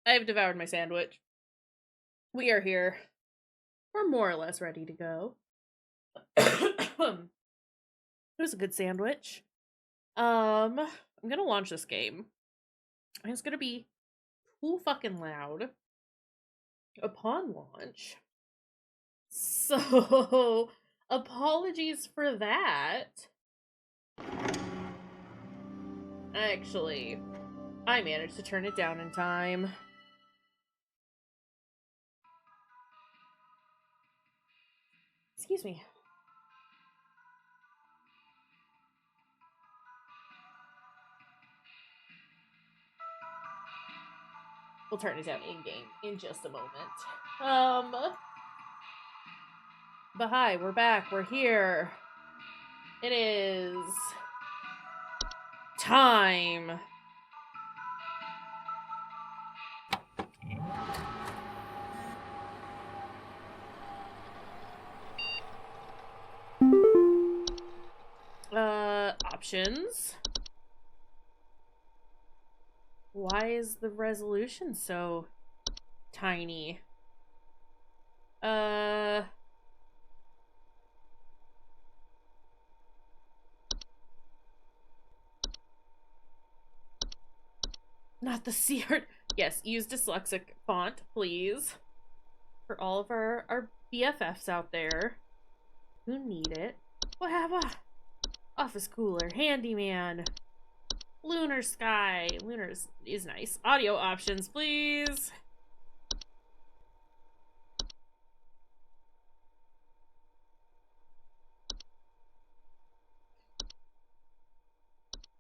I have devoured my sandwich. We are here. We're more or less ready to go. It was a good sandwich. I'm gonna launch this game. And it's gonna be too fucking loud upon launch. So, apologies for that. Actually, I managed to turn it down in time. Excuse me. We'll turn it down in-game in just a moment. But hi, we're back. We're here. It is time. Options. Why is the resolution so tiny? Not the C art. Yes, use dyslexic font, please. For all of our BFFs out there who need it. What have a office cooler, handyman, lunar sky. Lunar is nice. Audio options, please.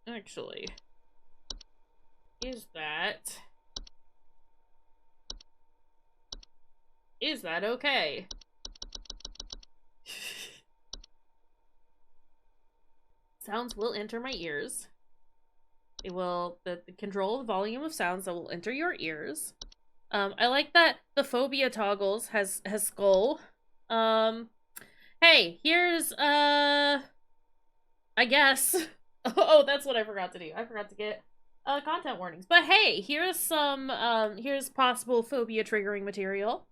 Actually, is that okay? Sounds will enter my ears. It will the control the volume of sounds that will enter your ears. I like that the phobia toggles has skull. Hey, here's I guess. Oh, that's what I forgot to do. I forgot to get content warnings. But hey, here's some here's possible phobia triggering material.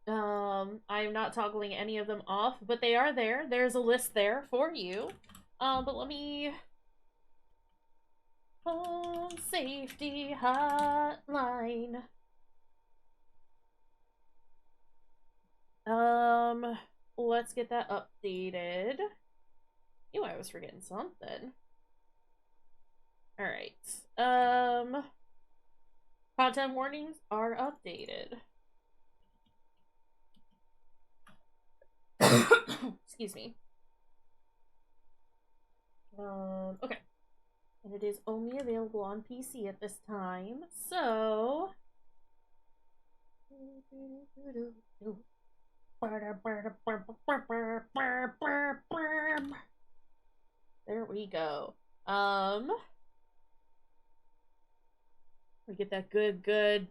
I'm not toggling any of them off, but they are there. There's a list there for you. But let me home safety hotline. Let's get that updated. Ew, I was forgetting something. Alright. Content warnings are updated. Excuse me. Okay. And it is only available on PC at this time, so... There we go. We get that good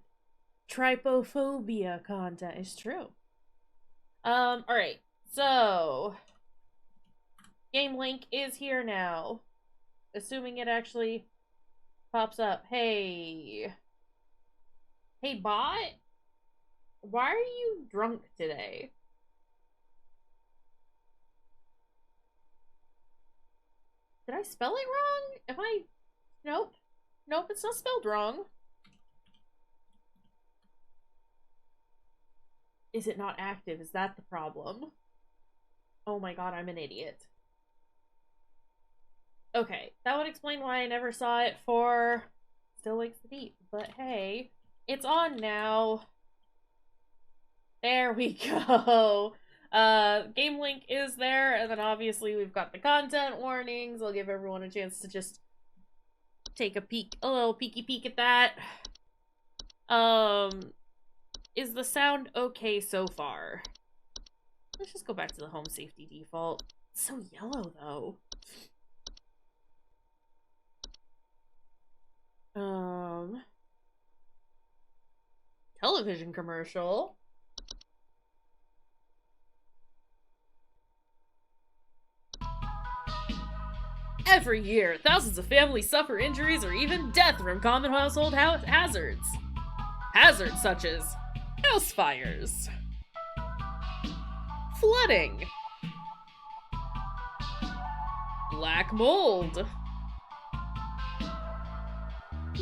trypophobia content. It's true. Alright. So, game link is here now. Assuming it actually pops up. Hey. Hey, bot? Why are you drunk today? Did I spell it wrong? Am I... Nope. Nope, it's not spelled wrong. Is it not active? Is that the problem? Oh my god, I'm an idiot. Okay, that would explain why I never saw it for Still Wakes the Deep. But hey, it's on now. There we go. Game link is there, and then obviously we've got the content warnings. I'll give everyone a chance to just take a peek, a little peeky peek at that. Is the sound okay so far? Let's just go back to the home safety default. It's so yellow, though. Television commercial. Every year, thousands of families suffer injuries or even death from common household hazards. Hazards such as house fires, flooding, black mold,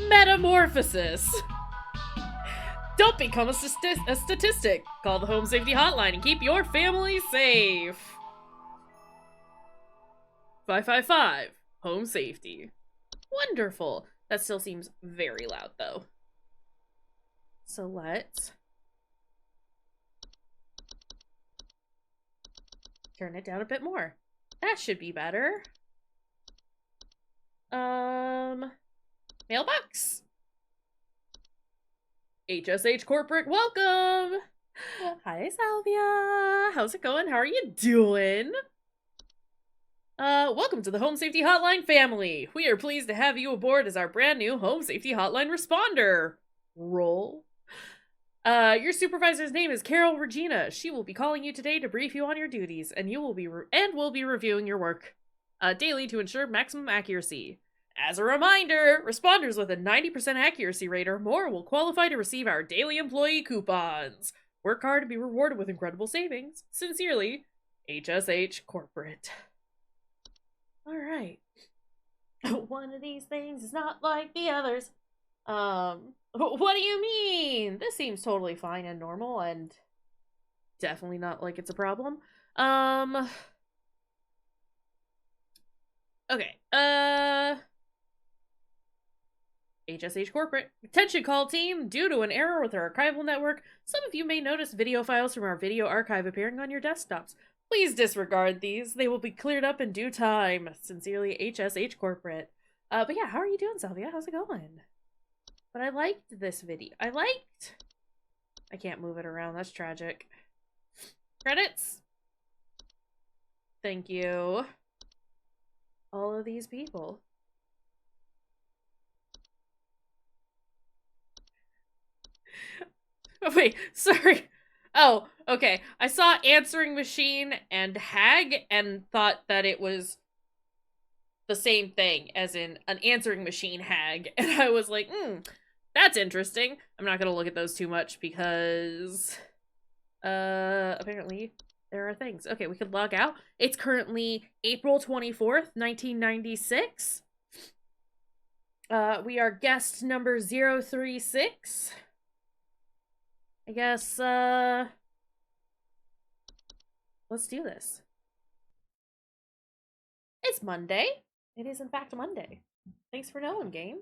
metamorphosis. Don't become a statistic. Call the Home Safety Hotline and keep your family safe. 555 Home Safety. Wonderful. That still seems very loud, though. So let's turn it down a bit more. That should be better. Mailbox. HSH Corporate, welcome! Hi, Salvia. How's it going? How are you doing? Welcome to the Home Safety Hotline family. We are pleased to have you aboard as our brand new Home Safety Hotline responder. Roll. Your supervisor's name is Carol Regina. She will be calling you today to brief you on your duties, and you will be will be reviewing your work daily to ensure maximum accuracy. As a reminder, responders with a 90% accuracy rate or more will qualify to receive our daily employee coupons. Work hard to be rewarded with incredible savings. Sincerely, HSH Corporate. Alright. One of these things is not like the others. What do you mean? This seems totally fine and normal and definitely not like it's a problem. Okay, HSH Corporate. Attention call team, due to an error with our archival network, some of you may notice video files from our video archive appearing on your desktops. Please disregard these. They will be cleared up in due time. Sincerely, HSH Corporate. But yeah, how are you doing, Salvia? How's it going? But I liked this video. I can't move it around. That's tragic. Credits. Thank you. All of these people. Oh, wait, sorry. Oh, okay. I saw answering machine and hag and thought that it was the same thing, as in an answering machine hag. And I was like, that's interesting. I'm not gonna look at those too much because apparently there are things. Okay, we could log out. It's currently April 24th, 1996. We are guest number 036. I guess, let's do this. It's Monday. It is, in fact, Monday. Thanks for knowing, game.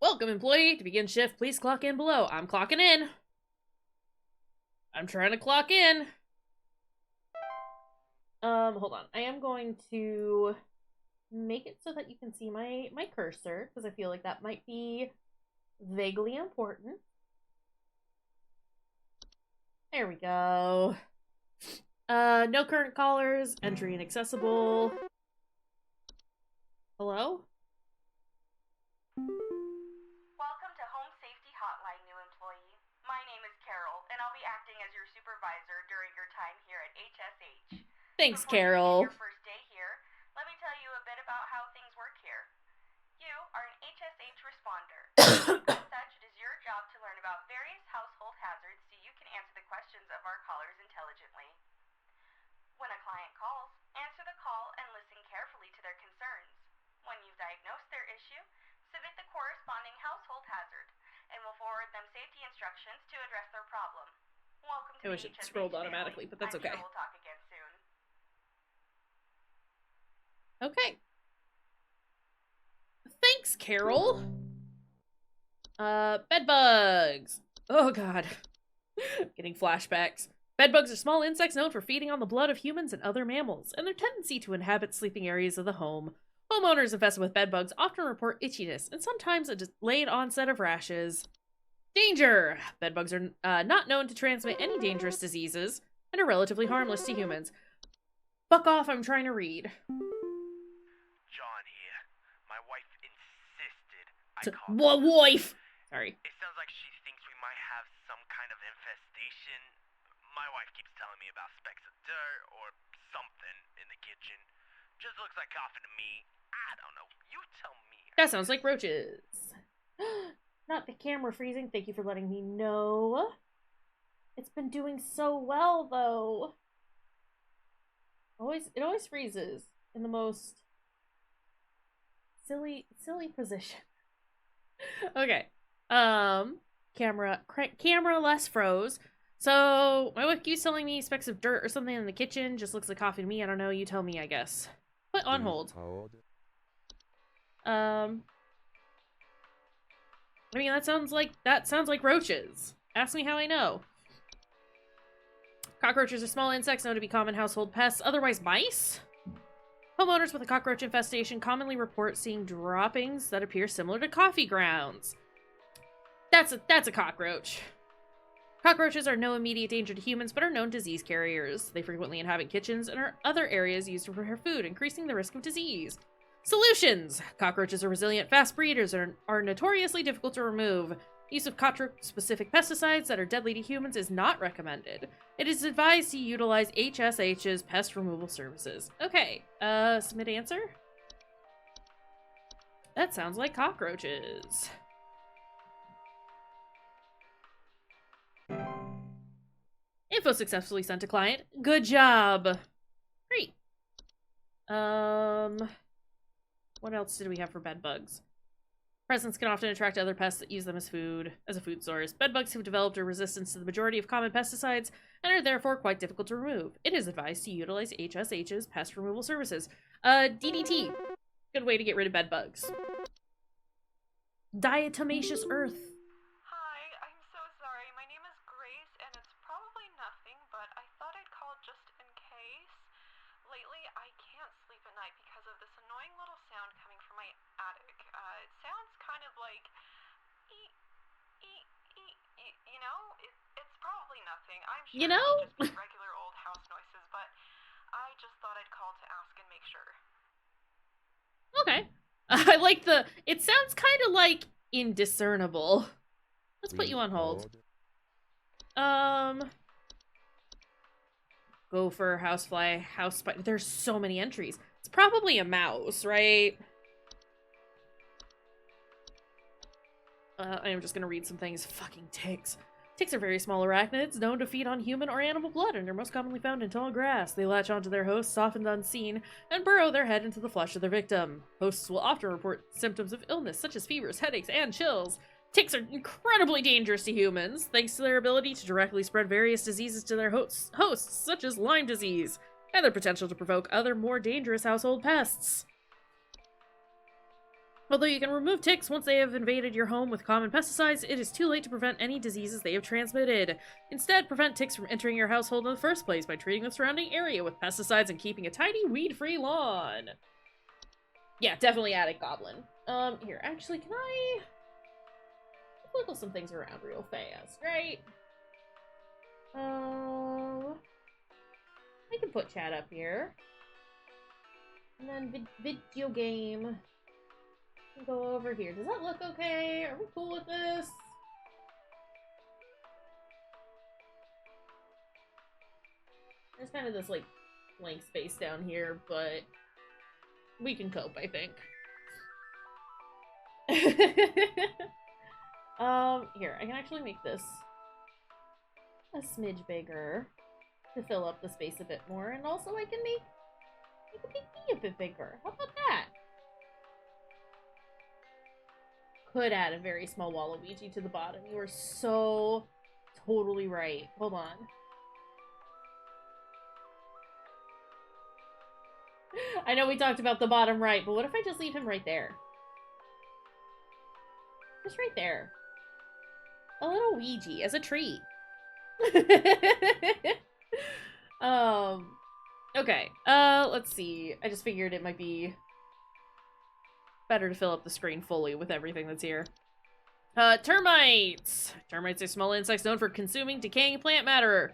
Welcome, employee. To begin shift, please clock in below. I'm clocking in. I'm trying to clock in. Hold on. I am going to make it so that you can see my cursor, because I feel like that might be vaguely important. There we go. No current callers. Entry inaccessible. Hello? Welcome to Home Safety Hotline, new employee. My name is Carol, and I'll be acting as your supervisor during your time here at HSH. Thanks, Before Carol. you begin your first day here, let me tell you a bit about how things work here. You are an HSH responder. As such, it is your job to learn about various household hazards so you can answer the questions of our callers intelligently. When a client calls, answer the call and listen carefully to their concerns. When you've diagnosed their issue, submit the corresponding household hazard, and we'll forward them safety instructions to address their problem. Welcome to I wish it scrolled automatically, but that's okay. I'm sure we'll talk again soon. Okay. Thanks, Carol. Bedbugs. Oh, God. Getting flashbacks. Bedbugs are small insects known for feeding on the blood of humans and other mammals, and their tendency to inhabit sleeping areas of the home. Homeowners infested with bedbugs often report itchiness and sometimes a delayed onset of rashes. Danger! Bedbugs are not known to transmit any dangerous diseases and are relatively harmless to humans. Fuck off, I'm trying to read. John here. My wife insisted I call. What wife? Sorry. It sounds like she thinks we might have some kind of infestation. My wife keeps telling me about specks of dirt or something in the kitchen. Just looks like coughing to me. I don't know. You tell me. That sounds like roaches. Not the camera freezing. Thank you for letting me know. It's been doing so well, though. It always freezes in the most silly position. Okay. Camera less froze. So my wife keeps telling me specks of dirt or something in the kitchen. Just looks like coffee to me. I don't know. You tell me, I guess. Put on hold. I mean, that sounds like roaches. Ask me how I know. Cockroaches are small insects known to be common household pests, otherwise mice. Homeowners with a cockroach infestation commonly report seeing droppings that appear similar to coffee grounds. That's a cockroach. Cockroaches are no immediate danger to humans, but are known disease carriers. They frequently inhabit kitchens and are other areas used to prepare food, increasing the risk of disease. Solutions! Cockroaches are resilient, fast breeders and are notoriously difficult to remove. Use of cockroach-specific pesticides that are deadly to humans is not recommended. It is advised to utilize HSH's pest removal services. Okay, submit answer? That sounds like cockroaches. Info successfully sent to client. Good job. Great. What else did we have for bed bugs? Presents can often attract other pests that use them as a food source. Bed bugs have developed a resistance to the majority of common pesticides and are therefore quite difficult to remove. It is advised to utilize HSH's pest removal services. DDT. Good way to get rid of bed bugs. Diatomaceous earth. Hi, I'm so sorry. My name is Grace, and it's probably nothing, but I thought I'd call just in case. Lately, I can't sleep at night because of this annoying little sound coming from my attic. It sounds kind of like eek, eek, eek, eek, you know? It's probably nothing. I'm sure You know? it could just be regular old house noises, but I just thought I'd call to ask and make sure. Okay. I like it sounds kind of like indiscernible. Let's put you on hold. Gopher, housefly, house spider. There's so many entries. It's probably a mouse, right? I am just gonna read some things. Fucking ticks. Ticks are very small arachnids, known to feed on human or animal blood, and are most commonly found in tall grass. They latch onto their hosts, often unseen, and burrow their head into the flesh of their victim. Hosts will often report symptoms of illness, such as fevers, headaches, and chills. Ticks are incredibly dangerous to humans, thanks to their ability to directly spread various diseases to their hosts, such as Lyme disease, and their potential to provoke other more dangerous household pests. Although you can remove ticks once they have invaded your home with common pesticides, it is too late to prevent any diseases they have transmitted. Instead, prevent ticks from entering your household in the first place by treating the surrounding area with pesticides and keeping a tidy, weed-free lawn. Yeah, definitely attic goblin. Here, actually, can I wiggle some things around real fast, right? I can put chat up here. And then video game. Go over here. Does that look okay? Are we cool with this? There's kind of this, like, blank space down here, but we can cope, I think. Here, I can actually make this a smidge bigger to fill up the space a bit more, and also I can make me a bit bigger. How about that? Could add a very small Waluigi to the bottom. You are so totally right. Hold on. I know we talked about the bottom right, but what if I just leave him right there? Just right there. A little Ouija as a treat. Okay. Let's see. I just figured it might be better to fill up the screen fully with everything that's here. Termites! Termites are small insects known for consuming decaying plant matter,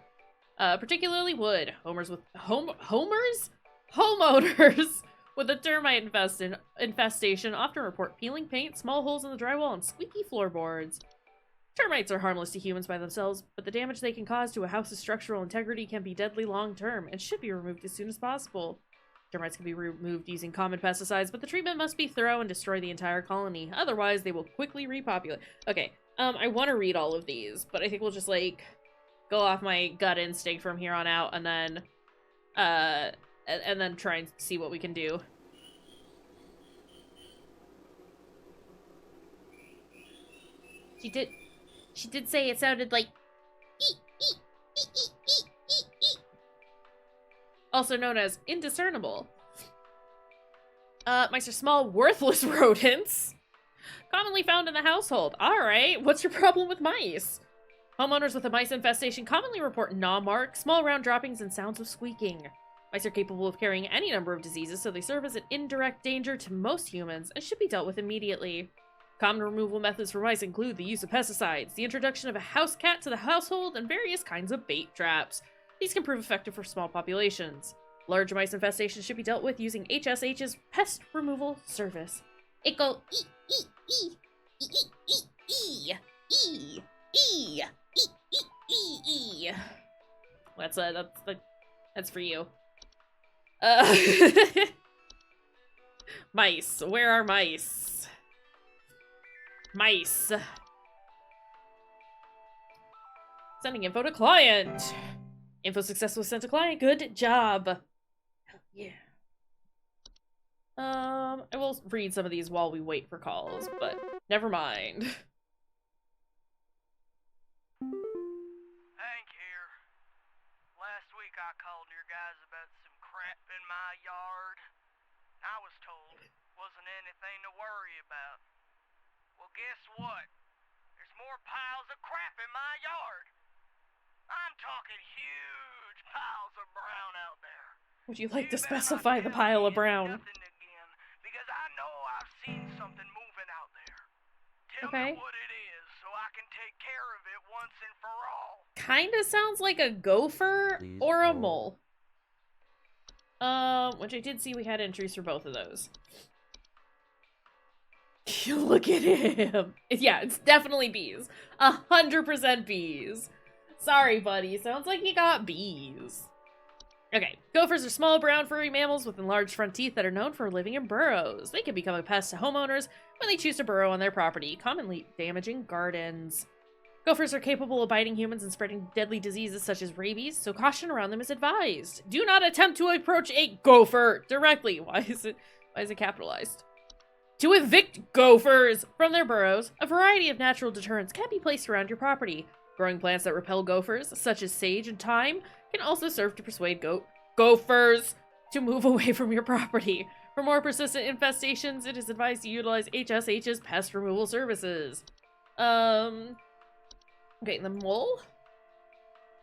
particularly wood. Homeowners with a termite infestation often report peeling paint, small holes in the drywall, and squeaky floorboards. Termites are harmless to humans by themselves, but the damage they can cause to a house's structural integrity can be deadly long-term and should be removed as soon as possible. Termites can be removed using common pesticides, but the treatment must be thorough and destroy the entire colony. Otherwise, they will quickly repopulate. Okay, I want to read all of these, but I think we'll just, like, go off my gut instinct from here on out, and then try and see what we can do. She did say it sounded like also known as indiscernible. Mice are small, worthless rodents commonly found in the household. Alright, what's your problem with mice? Homeowners with a mice infestation commonly report gnaw marks, small round droppings, and sounds of squeaking. Mice are capable of carrying any number of diseases, so they serve as an indirect danger to most humans and should be dealt with immediately. Common removal methods for mice include the use of pesticides, the introduction of a house cat to the household, and various kinds of bait traps. These can prove effective for small populations. Large mice infestations should be dealt with using HSH's pest removal service. It go That's for you. Mice. Where are mice? Mice. Sending info to client. Info successfully sent to client. Good job. Yeah. I will read some of these while we wait for calls, but never mind. Hank here. Last week I called your guys about some crap in my yard. I was told wasn't anything to worry about. Well, guess what? There's more piles of crap in my yard. I'm talking huge piles of brown out there. Would you like to specify the pile of brown? Nothing again, because I know I've seen something moving out there. Tell Okay. me what it is so I can take care of it once and for all. Kinda sounds like a gopher or a mole. Which I did see we had entries for both of those. Look at him. Yeah, it's definitely bees. 100% bees. Sorry, buddy. Sounds like you got bees. Okay, gophers are small, brown, furry mammals with enlarged front teeth that are known for living in burrows. They can become a pest to homeowners when they choose to burrow on their property, commonly damaging gardens. Gophers are capable of biting humans and spreading deadly diseases such as rabies, so caution around them is advised. Do not attempt to approach a gopher directly. Why is it capitalized? To evict gophers from their burrows, a variety of natural deterrents can be placed around your property. Growing plants that repel gophers, such as sage and thyme, can also serve to persuade gophers to move away from your property. For more persistent infestations, it is advised to utilize HSH's pest removal services. Okay, the mole?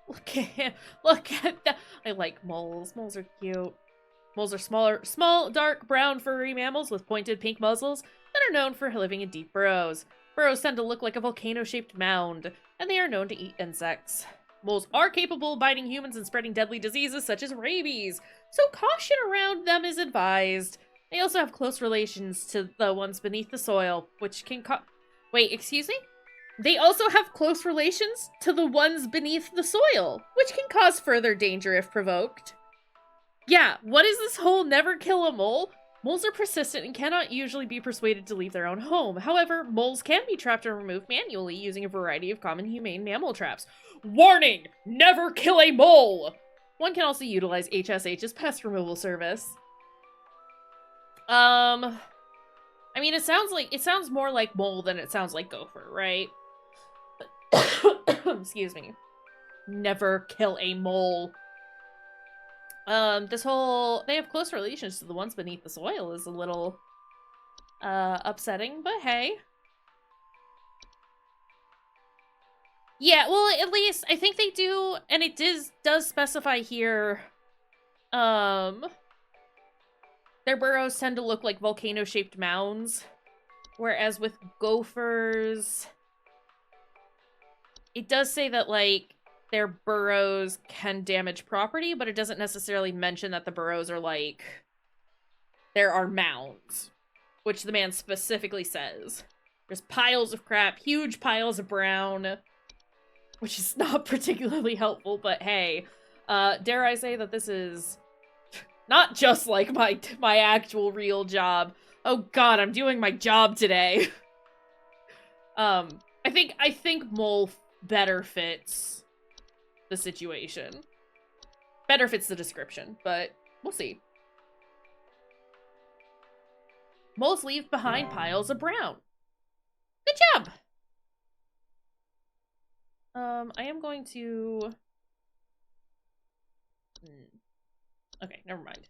Look at him. Look at that. I like moles. Moles are cute. Moles are small, dark, brown, furry mammals with pointed pink muzzles that are known for living in deep burrows. Burrows tend to look like a volcano-shaped mound, and they are known to eat insects. Moles are capable of biting humans and spreading deadly diseases such as rabies, so caution around them is advised. They also have close relations to the ones beneath the soil, which can Wait, excuse me? They also have close relations to the ones beneath the soil, which can cause further danger if provoked. Yeah, what is this whole never kill a mole? Moles are persistent and cannot usually be persuaded to leave their own home. However, moles can be trapped and removed manually using a variety of common humane mammal traps. Warning! Never kill a mole! One can also utilize HSH's pest removal service. I mean, it sounds more like mole than it sounds like gopher, right? Excuse me. Never kill a mole. They have close relations to the ones beneath the soil is a little, upsetting, but hey. Yeah, well, at least, I think they do, and it does specify here, their burrows tend to look like volcano-shaped mounds, whereas with gophers, it does say that, like, their burrows can damage property, but it doesn't necessarily mention that the burrows are, like, there are mounds, which the man specifically says. There's piles of crap, huge piles of brown, which is not particularly helpful, but hey, dare I say that this is Not just like my actual real job. Oh god, I'm doing my job today. I think mole better fits the situation. Better fits the description, but we'll see. Moles leave behind piles of brown. Good job! I am going to... Okay, never mind.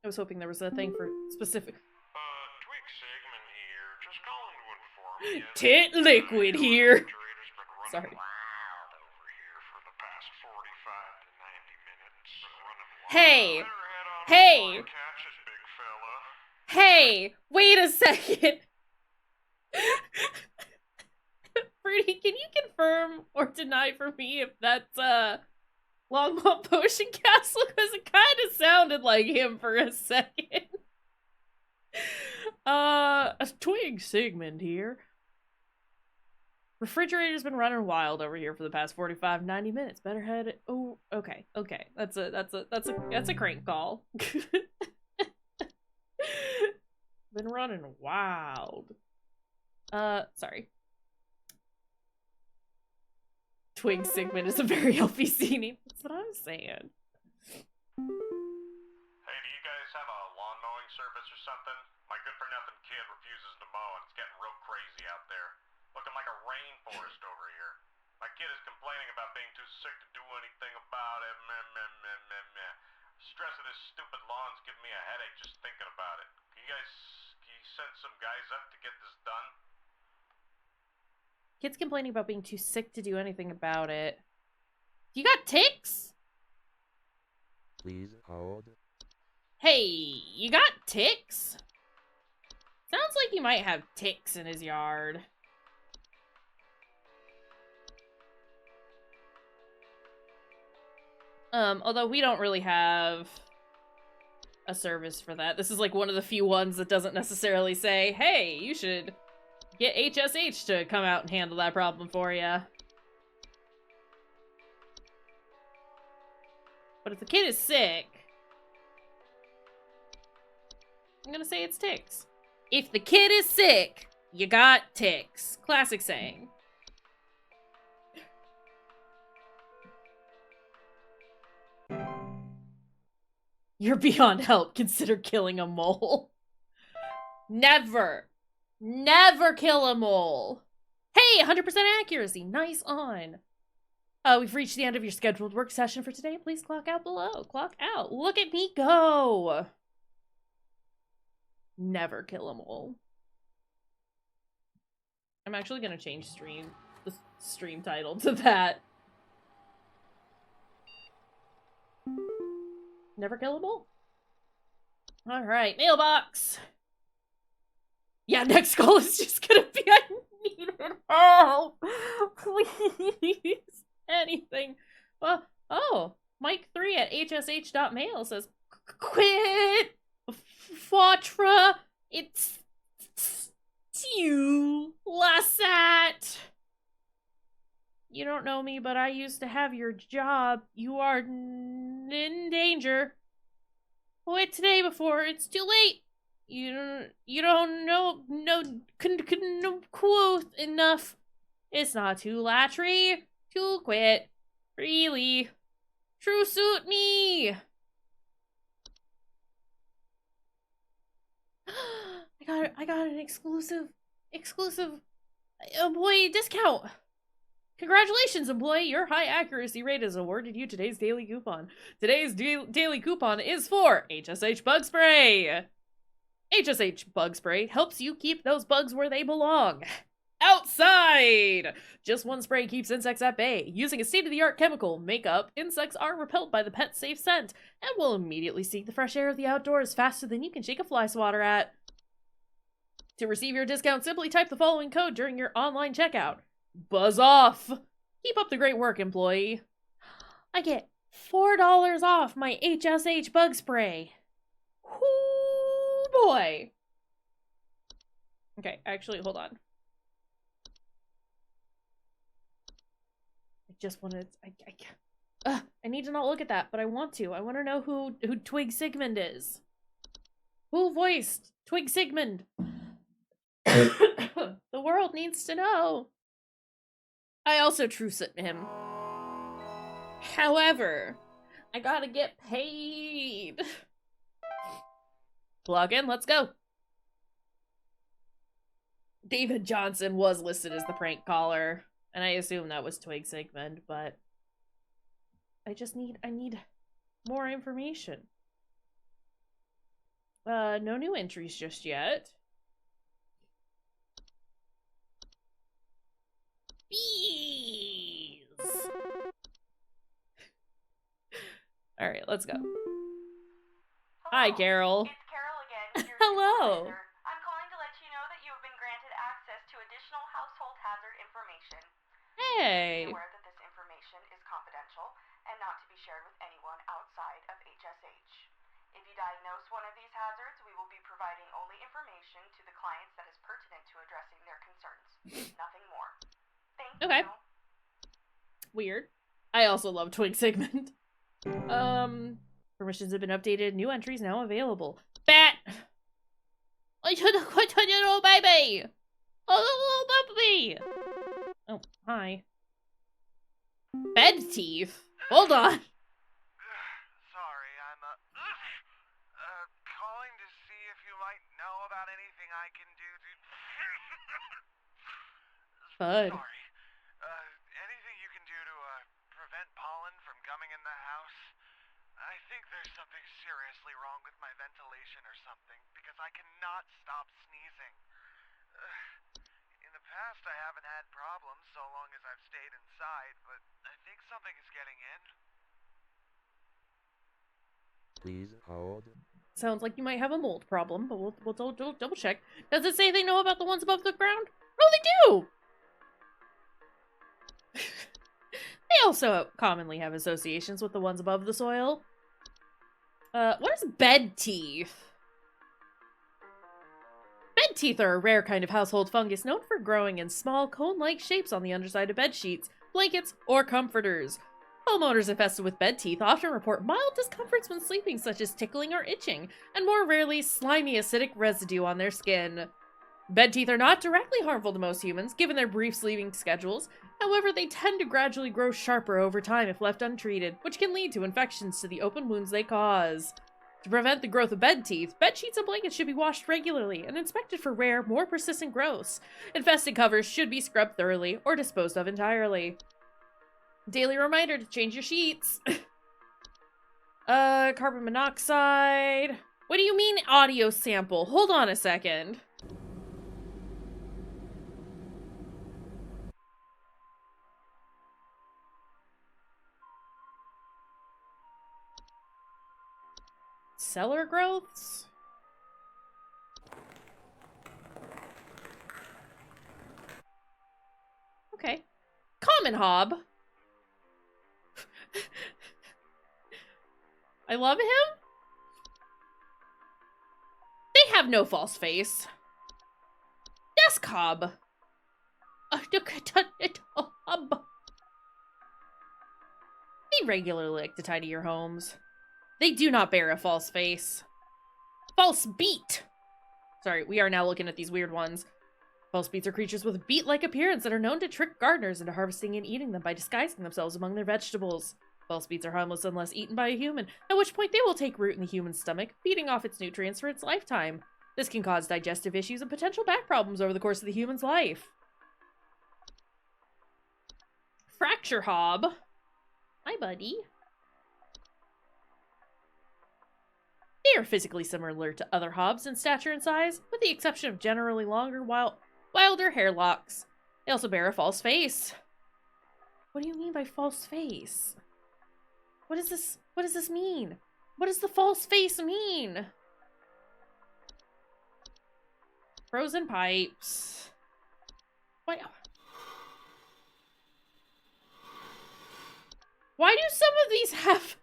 I was hoping there was a thing for specific... Twig Sigmund here. Just calling to inform you. Tit liquid here! Sorry. Wild over here for the past 45 to 90 minutes. Running wild. Hey! Better head on Hey! over and catch it, big fella. Hey! Wait a second! Fruity, can you confirm or deny for me if that's, Longmont Potion Castle? Because it kind of sounded like him for a second. A Twig Sigmund here. Refrigerator's been running wild over here for the past 45, 90 minutes. Better head. Oh, okay. That's a crank call. Been running wild. Sorry. Twig Sigmund is a very LPC name. That's what I'm saying. Hey, do you guys have a lawn mowing service or something? My good-for-nothing kid refuses to mow, and it's getting real crazy out there. Looking like a rainforest over here. My kid is complaining about being too sick to do anything about it. Meh, meh, meh, meh, meh. Stress of this stupid lawn's giving me a headache just thinking about it. Can you send some guys up to get this done? Kid's complaining about being too sick to do anything about it. You got ticks? Please hold. Hey, you got ticks? Sounds like you might have ticks in his yard. Although we don't really have a service for that. This is like one of the few ones that doesn't necessarily say, hey, you should get HSH to come out and handle that problem for you. But if the kid is sick, I'm gonna say it's ticks. If the kid is sick, you got ticks. Classic saying. You're beyond help. Consider killing a mole. Never. Never kill a mole. Hey, 100% accuracy. Nice on. We've reached the end of your scheduled work session for today. Please clock out below. Clock out. Look at me go. Never kill a mole. I'm actually gonna change the stream title to that. Never kill a mole. Alright, mailbox. Yeah, next call is just gonna be, I needed help. Please. Anything. Well, oh, Mike3 at hsh.mail says, quit, Fatra, it's you, Lassat. You don't know me, but I used to have your job. You are in danger. Quit today before it's too late. You don't know quote enough. It's not too latry to quit. Really. True suit me. I got an exclusive employee discount. Congratulations, employee! Your high accuracy rate has awarded you today's daily coupon. Today's daily coupon is for HSH Bug Spray. HSH Bug Spray helps you keep those bugs where they belong. Outside! Just one spray keeps insects at bay. Using a state-of-the-art chemical makeup, insects are repelled by the pet's safe scent and will immediately seek the fresh air of the outdoors faster than you can shake a fly swatter at. To receive your discount, simply type the following code during your online checkout. Buzz off! Keep up the great work, employee. I get $4 off my HSH Bug Spray. Whoo boy! Okay, actually, hold on. I just wanted... I need to not look at that, but I want to. I want to know who Twig Sigmund is. Who voiced Twig Sigmund? The world needs to know. I also true-sit him. However, I gotta get paid. Log in, let's go. David Johnson was listed as the prank caller, and I assume that was Twig Sigmund, but I need more information. No new entries just yet. Bees! Alright, let's go. Hi, Carol. It's Carol again. Your Hello. supervisor. I'm calling to let you know that you have been granted access to additional household hazard information. Hey. Be aware that this information is confidential and not to be shared with anyone outside of HSH. If you diagnose one of these hazards, we will be providing only information to the clients that is pertinent to addressing their concerns. Nothing more. Thank Okay. you. Weird. I also love Twig Sigmund. Permissions have been updated. New entries now available. Bat! I should have quit on your little baby! Oh, little baby! Oh, hi. Bed teeth? Hold on. Sorry, I'm, calling to see if you might know about anything I can do to... Bud. Sorry. Anything you can do to, prevent pollen from coming in the house? I think there's something seriously wrong with my ventilation or something, because I cannot stop sneezing. In the past, I haven't had problems so long as I've stayed inside, but I think something is getting in. Please hold. Sounds like you might have a mold problem, but we'll double check. Does it say they know about the ones above the ground? Oh, they do! They also commonly have associations with the ones above the soil. What is bed teeth? Bed teeth are a rare kind of household fungus known for growing in small cone-like shapes on the underside of bed sheets, blankets, or comforters. Homeowners infested with bed teeth often report mild discomforts when sleeping, such as tickling or itching, and more rarely, slimy acidic residue on their skin. Bed teeth are not directly harmful to most humans, given their brief sleeping schedules. However, they tend to gradually grow sharper over time if left untreated, which can lead to infections to the open wounds they cause. To prevent the growth of bed teeth, bed sheets and blankets should be washed regularly and inspected for rare, more persistent growths. Infested covers should be scrubbed thoroughly or disposed of entirely. Daily reminder to change your sheets. Carbon monoxide. What do you mean audio sample? Hold on a second. Cellar growths? Okay. Common hob. I love him. They have no false face. Desk hob. They regularly like to tidy your homes. They do not bear a false face. False beat. Sorry, we are now looking at these weird ones. False beets are creatures with a beet-like appearance that are known to trick gardeners into harvesting and eating them by disguising themselves among their vegetables. False beets are harmless unless eaten by a human, at which point they will take root in the human stomach, feeding off its nutrients for its lifetime. This can cause digestive issues and potential back problems over the course of the human's life. Fracture hob. Hi, buddy. They are physically similar to other hobs in stature and size, with the exception of generally longer, wilder hair locks. They also bear a false face. What do you mean by false face? What is this? What does this mean? What does the false face mean? Frozen pipes. Why do some of these have...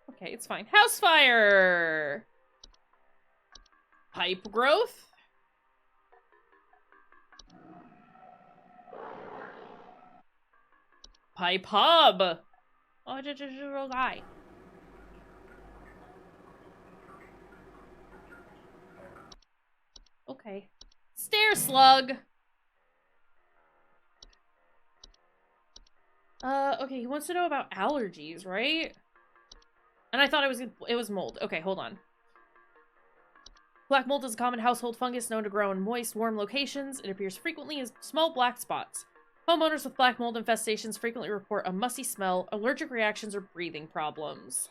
Okay, it's fine. House fire! Pipe growth? Pipe hub! Oh, just a little guy. Okay. Stair slug! Okay, he wants to know about allergies, right? And I thought it was mold. Okay, hold on. Black mold is a common household fungus known to grow in moist, warm locations. It appears frequently as small black spots. Homeowners with black mold infestations frequently report a musty smell, allergic reactions, or breathing problems.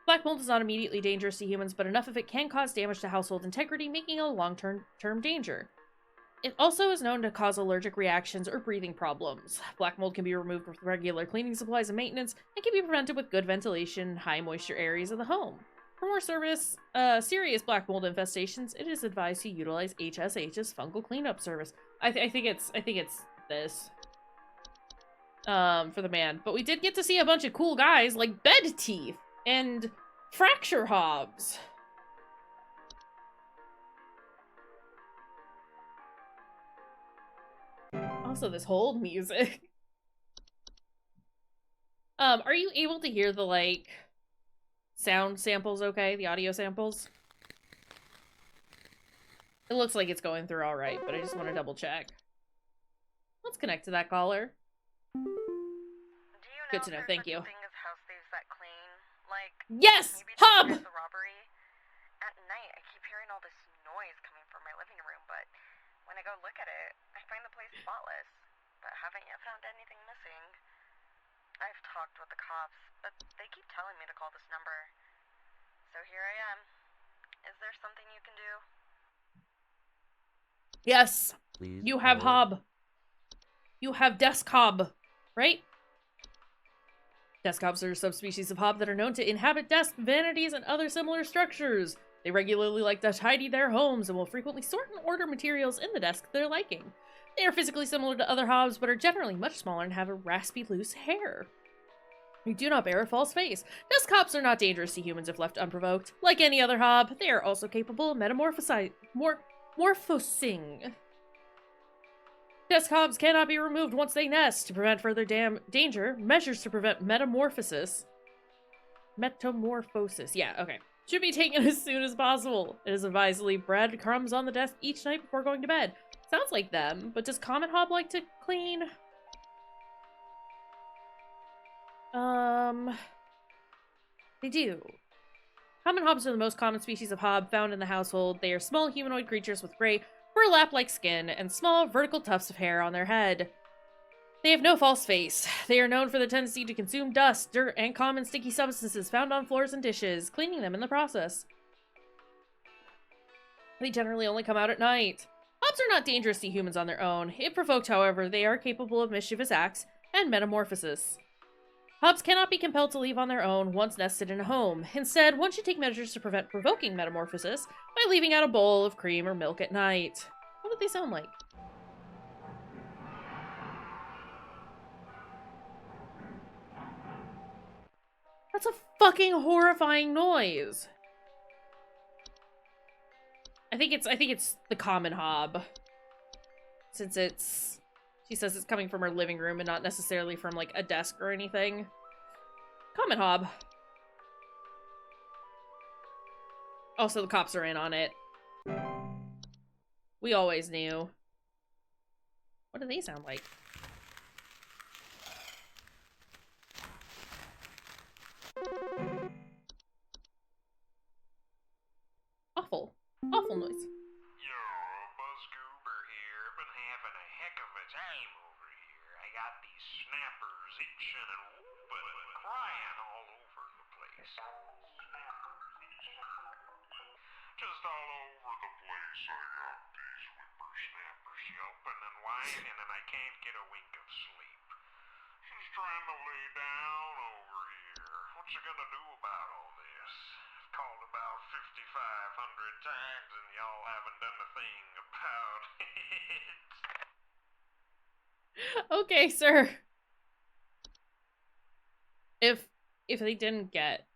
Black mold is not immediately dangerous to humans, but enough of it can cause damage to household integrity, making it a long-term danger. It also is known to cause allergic reactions or breathing problems. Black mold can be removed with regular cleaning supplies and maintenance, and can be prevented with good ventilation in high moisture areas of the home. For more serious black mold infestations, it is advised to utilize HSH's fungal cleanup service. I think it's this. For the man. But we did get to see a bunch of cool guys like Bed Teeth and Fracture Hobbs. Also, this hold music. Are you able to hear the, like, sound samples okay? The audio samples? It looks like it's going through alright, but I just want to double check. Let's connect to that caller. Do you know Good to know, if there's thank such you. a thing as house thieves that clean? Like, Yes! maybe Hub! the robbery? At night, I keep hearing all this noise coming from my living room, but when I go look at it, I find the place spotless, but haven't yet found anything missing. I've talked with the cops, but they keep telling me to call this number. So here I am. Is there something you can do? Yes! Please You have hold. Hob. You have Desk Hob, right? Desk hobs are a subspecies of hob that are known to inhabit desks, vanities, and other similar structures. They regularly like to tidy their homes and will frequently sort and order materials in the desk to their liking. They are physically similar to other hobs, but are generally much smaller and have a raspy, loose hair. They do not bear a false face. Desk hobs are not dangerous to humans if left unprovoked. Like any other hob, they are also capable of morphosing. Desk hobs cannot be removed once they nest. To prevent further danger, measures to prevent metamorphosis, yeah, okay, should be taken as soon as possible. It is advised to leave breadcrumbs on the desk each night before going to bed. Sounds like them, but does common hob like to clean? They do. Common hobs are the most common species of hob found in the household. They are small humanoid creatures with gray, burlap-like skin and small vertical tufts of hair on their head. They have no false face. They are known for their tendency to consume dust, dirt, and common sticky substances found on floors and dishes, cleaning them in the process. They generally only come out at night. Hobs are not dangerous to humans on their own. If provoked, however, they are capable of mischievous acts and metamorphosis. Hobs cannot be compelled to leave on their own once nested in a home. Instead, one should take measures to prevent provoking metamorphosis by leaving out a bowl of cream or milk at night. What do they sound like? That's a fucking horrifying noise. I think it's the common hob. Since she says it's coming from her living room and not necessarily from, like, a desk or anything. Common hob. Also, the cops are in on it. We always knew. What do they sound like? Awful. Awful noise. Yo, Buzzcoober here. Been having a heck of a time over here. I got these snappers itching and whooping and crying all over the place. Just all over the place. I got these whippersnappers yelping and whining, and I can't get a wink of sleep. Just trying to lay down over here. What you gonna do about all this? I've called about 5,500 times, and y'all haven't done a thing about it. Okay, sir. If they didn't get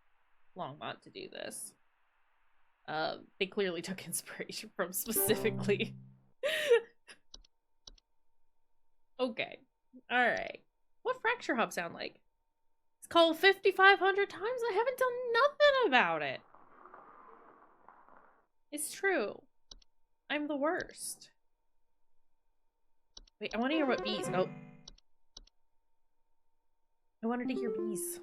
Longmont to do this, they clearly took inspiration from specifically. Okay. Alright. What Fracture Hub sound like? It's call 5,500 times. I haven't done nothing about it. It's true. I'm the worst. Wait, I want to hear what bees. Oh. I wanted to hear bees.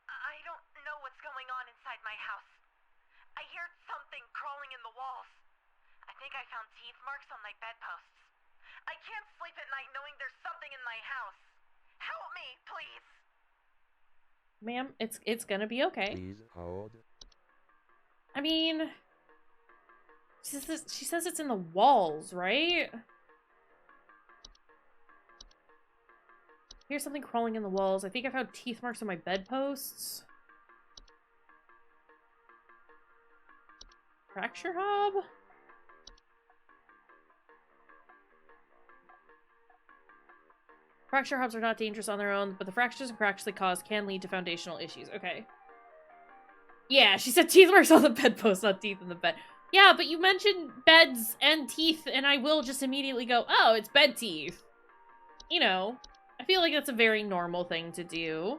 I don't know what's going on inside my house. I hear something crawling in the walls. I think I found teeth marks on my bedposts. I can't sleep at night knowing there's something in my house. Help me, please. Ma'am, it's gonna be okay. Please hold. I mean, she says it's in the walls, right? Here's something crawling in the walls. I think I found teeth marks on my bedposts. Fracture hob? Fracture hobs are not dangerous on their own, but the fractures and cracks they cause can lead to foundational issues. Okay. Yeah, she said teeth marks on the bedpost, not teeth in the bed. Yeah, but you mentioned beds and teeth, and I will just immediately go, oh, it's bed teeth. You know, I feel like that's a very normal thing to do.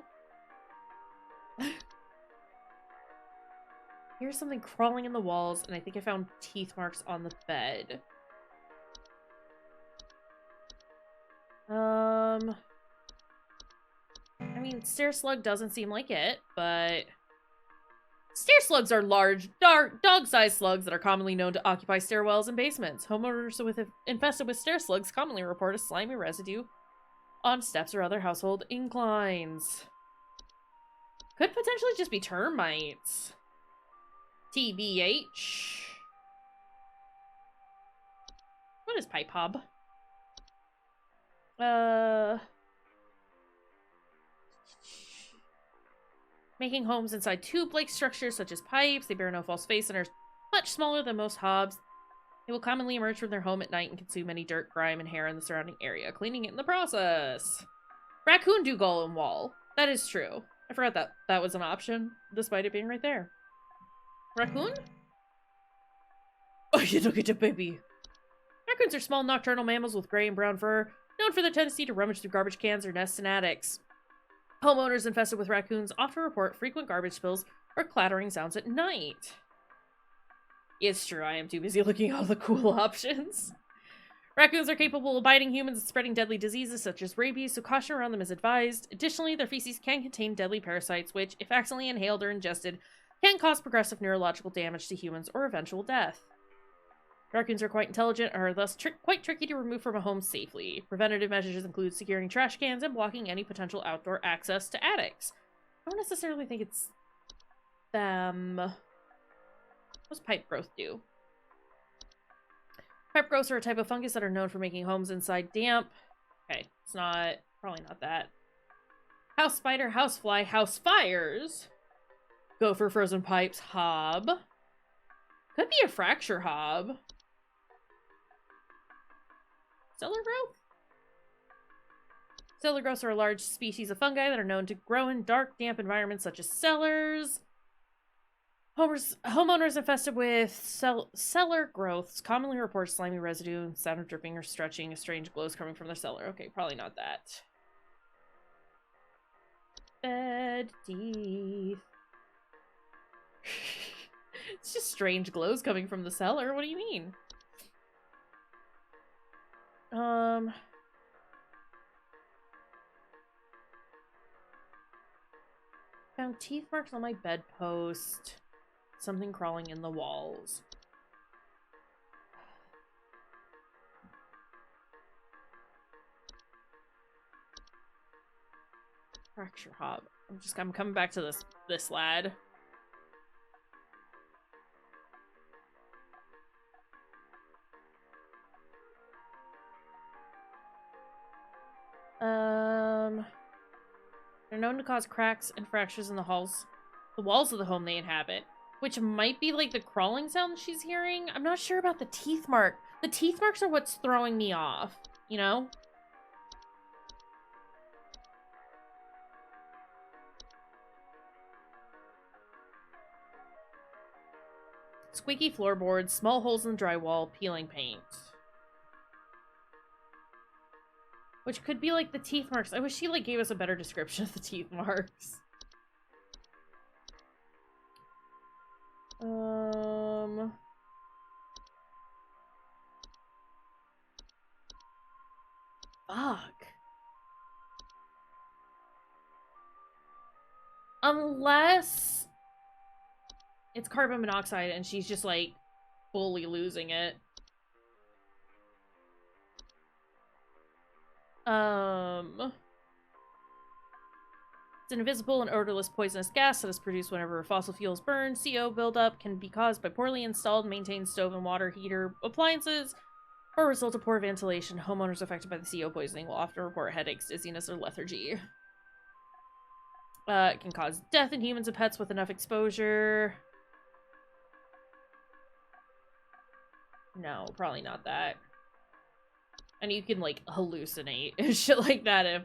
Here's something crawling in the walls, and I think I found teeth marks on the bed. I mean, stair slug doesn't seem like it, but... Stair slugs are large, dark, dog-sized slugs that are commonly known to occupy stairwells and basements. Homeowners infested with stair slugs commonly report a slimy residue on steps or other household inclines. Could potentially just be termites. TBH. What is pipe hob? Making homes inside tube-like structures such as pipes. They bear no false face and are much smaller than most hobs. They will commonly emerge from their home at night and consume any dirt, grime, and hair in the surrounding area, cleaning it in the process. Raccoon do golem wall. That is true. I forgot that that was an option, despite it being right there. Raccoon? Oh, you look at the baby. Raccoons are small nocturnal mammals with gray and brown fur, known for their tendency to rummage through garbage cans or nest in attics. Homeowners infested with raccoons often report frequent garbage spills or clattering sounds at night. It's true, I am too busy looking at all the cool options. Raccoons are capable of biting humans and spreading deadly diseases such as rabies, so caution around them is advised. Additionally, their feces can contain deadly parasites which, if accidentally inhaled or ingested, can cause progressive neurological damage to humans or eventual death. Raccoons are quite intelligent and are thus quite tricky to remove from a home safely. Preventative measures include securing trash cans and blocking any potential outdoor access to attics. I don't necessarily think it's them. What's pipe growth do? Pipe growths are a type of fungus that are known for making homes inside damp. Okay, it's not, probably not that. House spider, house fly, house fires. Gopher, frozen pipes, hob. Could be a fracture hob. Cellar growth? Cellar growths are a large species of fungi that are known to grow in dark, damp environments such as cellars. Homeowners infested with cellar growths commonly report slimy residue, sound of dripping or stretching, strange glows coming from their cellar. Okay, probably not that. Bed teeth. It's just strange glows coming from the cellar. What do you mean? Found teeth marks on my bedpost. Something crawling in the walls. Fracture hob. I'm coming back to this lad. They're known to cause cracks and fractures in the walls of the home they inhabit, which might be like the crawling sound she's hearing. I'm not sure about the teeth mark. The teeth marks are what's throwing me off, you know? Squeaky floorboards, small holes in the drywall, peeling paint. Which could be like the teeth marks. I wish she like gave us a better description of the teeth marks. Fuck. Unless it's carbon monoxide and she's just like fully losing it. It's an invisible and odorless poisonous gas that is produced whenever fossil fuels burn. CO buildup can be caused by poorly installed, maintained stove and water heater appliances, or result of poor ventilation. Homeowners affected by the CO poisoning will often report headaches, dizziness, or lethargy. It can cause death in humans and pets with enough exposure. No, probably not that. And you can, like, hallucinate and shit like that if,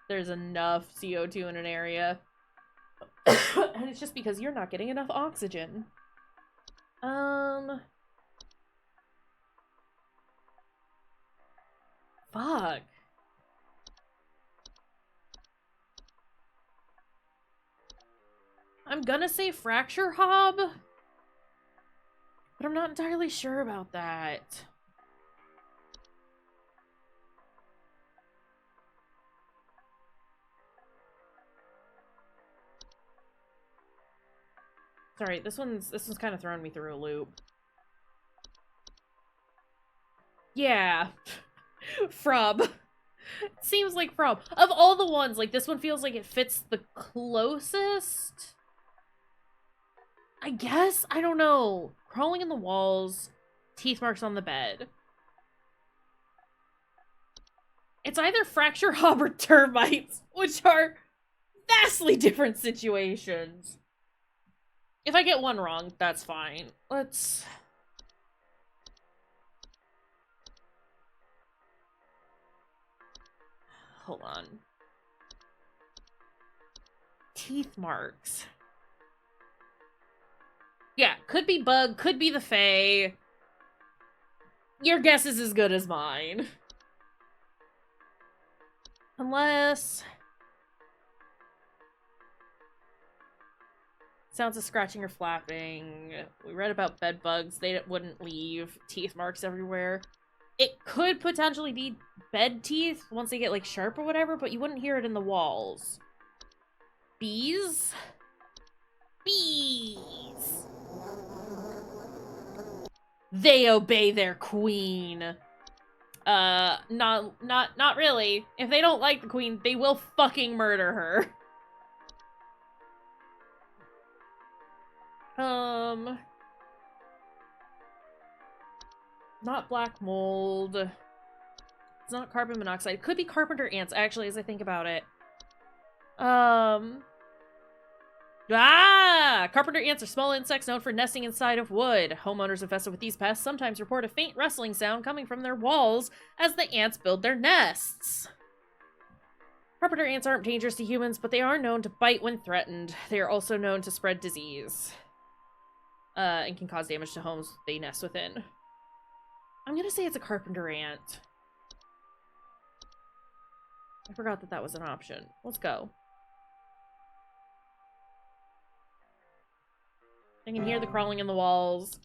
there's enough CO2 in an area. And it's just because you're not getting enough oxygen. Fuck. I'm gonna say fracture hob, but I'm not entirely sure about that. Sorry, this one's kind of throwing me through a loop. Yeah. Frub. Seems like Frub. Of all the ones, like, this one feels like it fits the closest. I guess? I don't know. Crawling in the walls, teeth marks on the bed. It's either fracture hob or termites, which are vastly different situations. If I get one wrong, that's fine. Let's... Hold on. Teeth marks. Yeah, could be bug, could be the Fae. Your guess is as good as mine. Unless... sounds of scratching or flapping. We read about bed bugs. They wouldn't leave teeth marks everywhere. It could potentially be bed teeth once they get, like, sharp or whatever, but you wouldn't hear it in the walls. Bees? Bees! They obey their queen. Not really. If they don't like the queen, they will fucking murder her. Not black mold. It's not carbon monoxide. It could be carpenter ants, actually, as I think about it. Carpenter ants are small insects known for nesting inside of wood. Homeowners infested with these pests sometimes report a faint rustling sound coming from their walls as the ants build their nests. Carpenter ants aren't dangerous to humans, but they are known to bite when threatened. They are also known to spread disease. And can cause damage to homes they nest within. I'm gonna say it's a carpenter ant. I forgot that that was an option. Let's go. I can hear the crawling in the walls,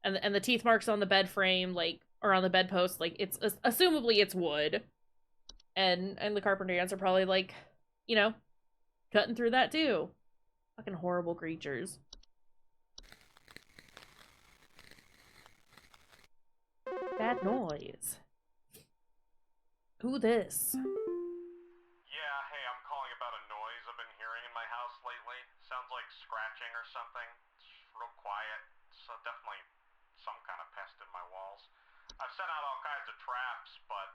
and the teeth marks on the bed frame, like, or on the bedpost, like, it's, assumably it's wood. And the carpenter ants are probably, like, you know, cutting through that too. Fucking horrible creatures. Bad noise. Who this? Yeah, hey, I'm calling about a noise I've been hearing in my house lately. Sounds like scratching or something. It's real quiet. It's definitely some kind of pest in my walls. I've sent out all kinds of traps, but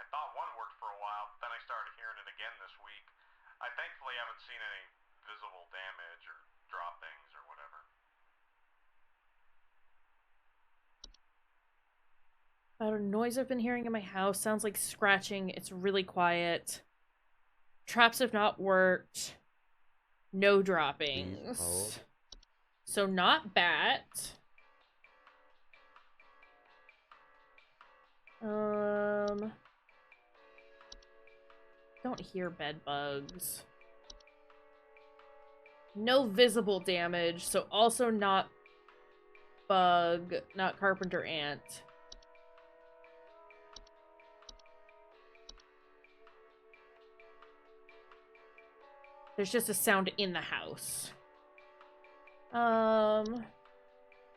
I thought one worked for a while, but then I started hearing it again this week. I thankfully haven't seen any visible damage or droppings or whatever. About a noise I've been hearing in my house. Sounds like scratching. It's really quiet. Traps have not worked. No droppings. So not bat. Don't hear bed bugs. No visible damage, so also not bug, not carpenter ant. There's just a sound in the house.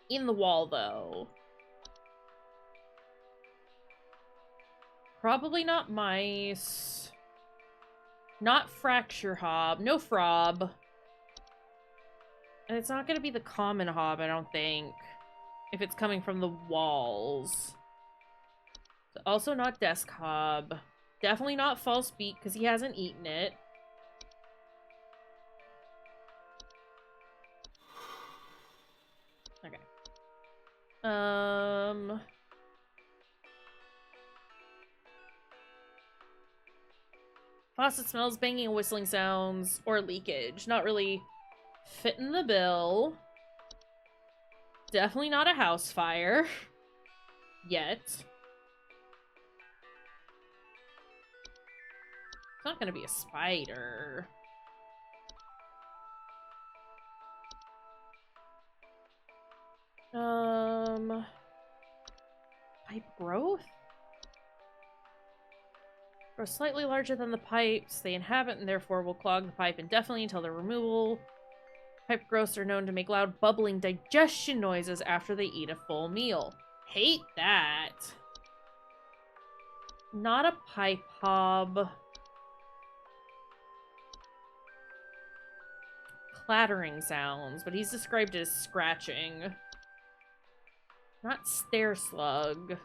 In the wall, though. Probably not mice. Not fracture hob. No frob. And it's not gonna be the common hob, I don't think. If it's coming from the walls. Also not desk hob. Definitely not false beak, because he hasn't eaten it. Okay. Faucet smells, banging and whistling sounds, or leakage. Not really fitting the bill. Definitely not a house fire. Yet. It's not gonna be a spider. Pipe growth? Grow slightly larger than the pipes they inhabit and therefore will clog the pipe indefinitely until their removal. Pipe growths are known to make loud bubbling digestion noises after they eat a full meal. Hate that. Not a pipe hob. Clattering sounds, but he's described it as scratching. Not stair slug.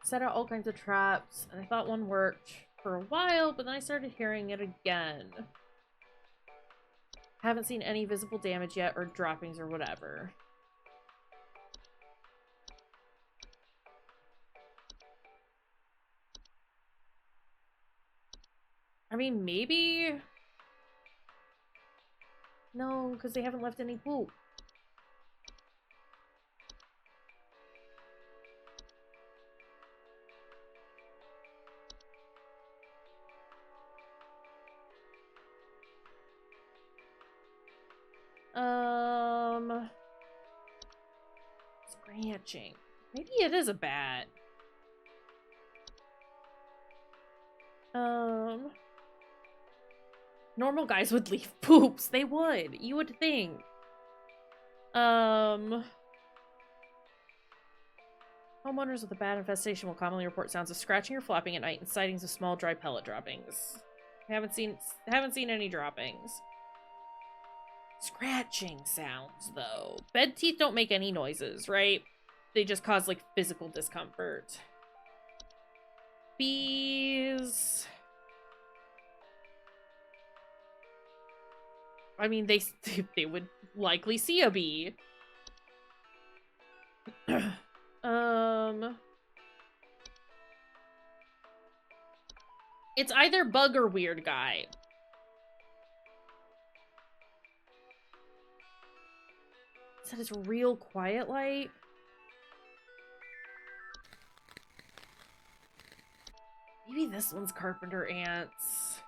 Set out all kinds of traps, and I thought one worked for a while, but then I started hearing it again. Haven't seen any visible damage yet, or droppings, or whatever. I mean, maybe... No, because they haven't left any poop. Scratching. Maybe it is a bat. Normal guys would leave poops. They would. You would think. Homeowners with a bat infestation will commonly report sounds of scratching or flapping at night and sightings of small dry pellet droppings. Haven't seen any droppings. Scratching sounds, though. Bed teeth don't make any noises, right? They just cause, like, physical discomfort. Bees... I mean, they would likely see a bee. It's either bug or weird guy. Said it's real quiet light. Maybe this one's carpenter ants.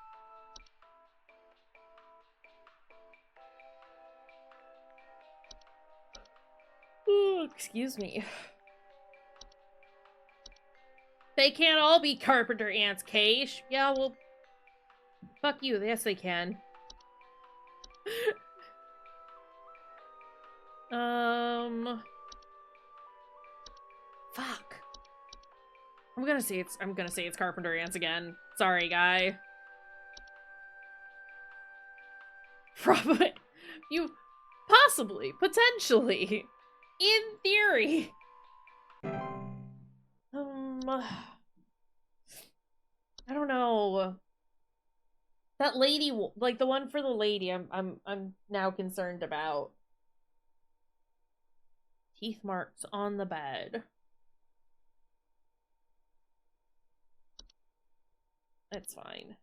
Ooh, excuse me. They can't all be carpenter ants, Kaysh. Yeah, well, fuck you. Yes, they can. Fuck. I'm gonna say it's carpenter ants again. Sorry, guy. Probably. Possibly. Potentially. In theory. I don't know. That lady, like the one for the lady, I'm now concerned about. Teeth marks on the bed. That's fine.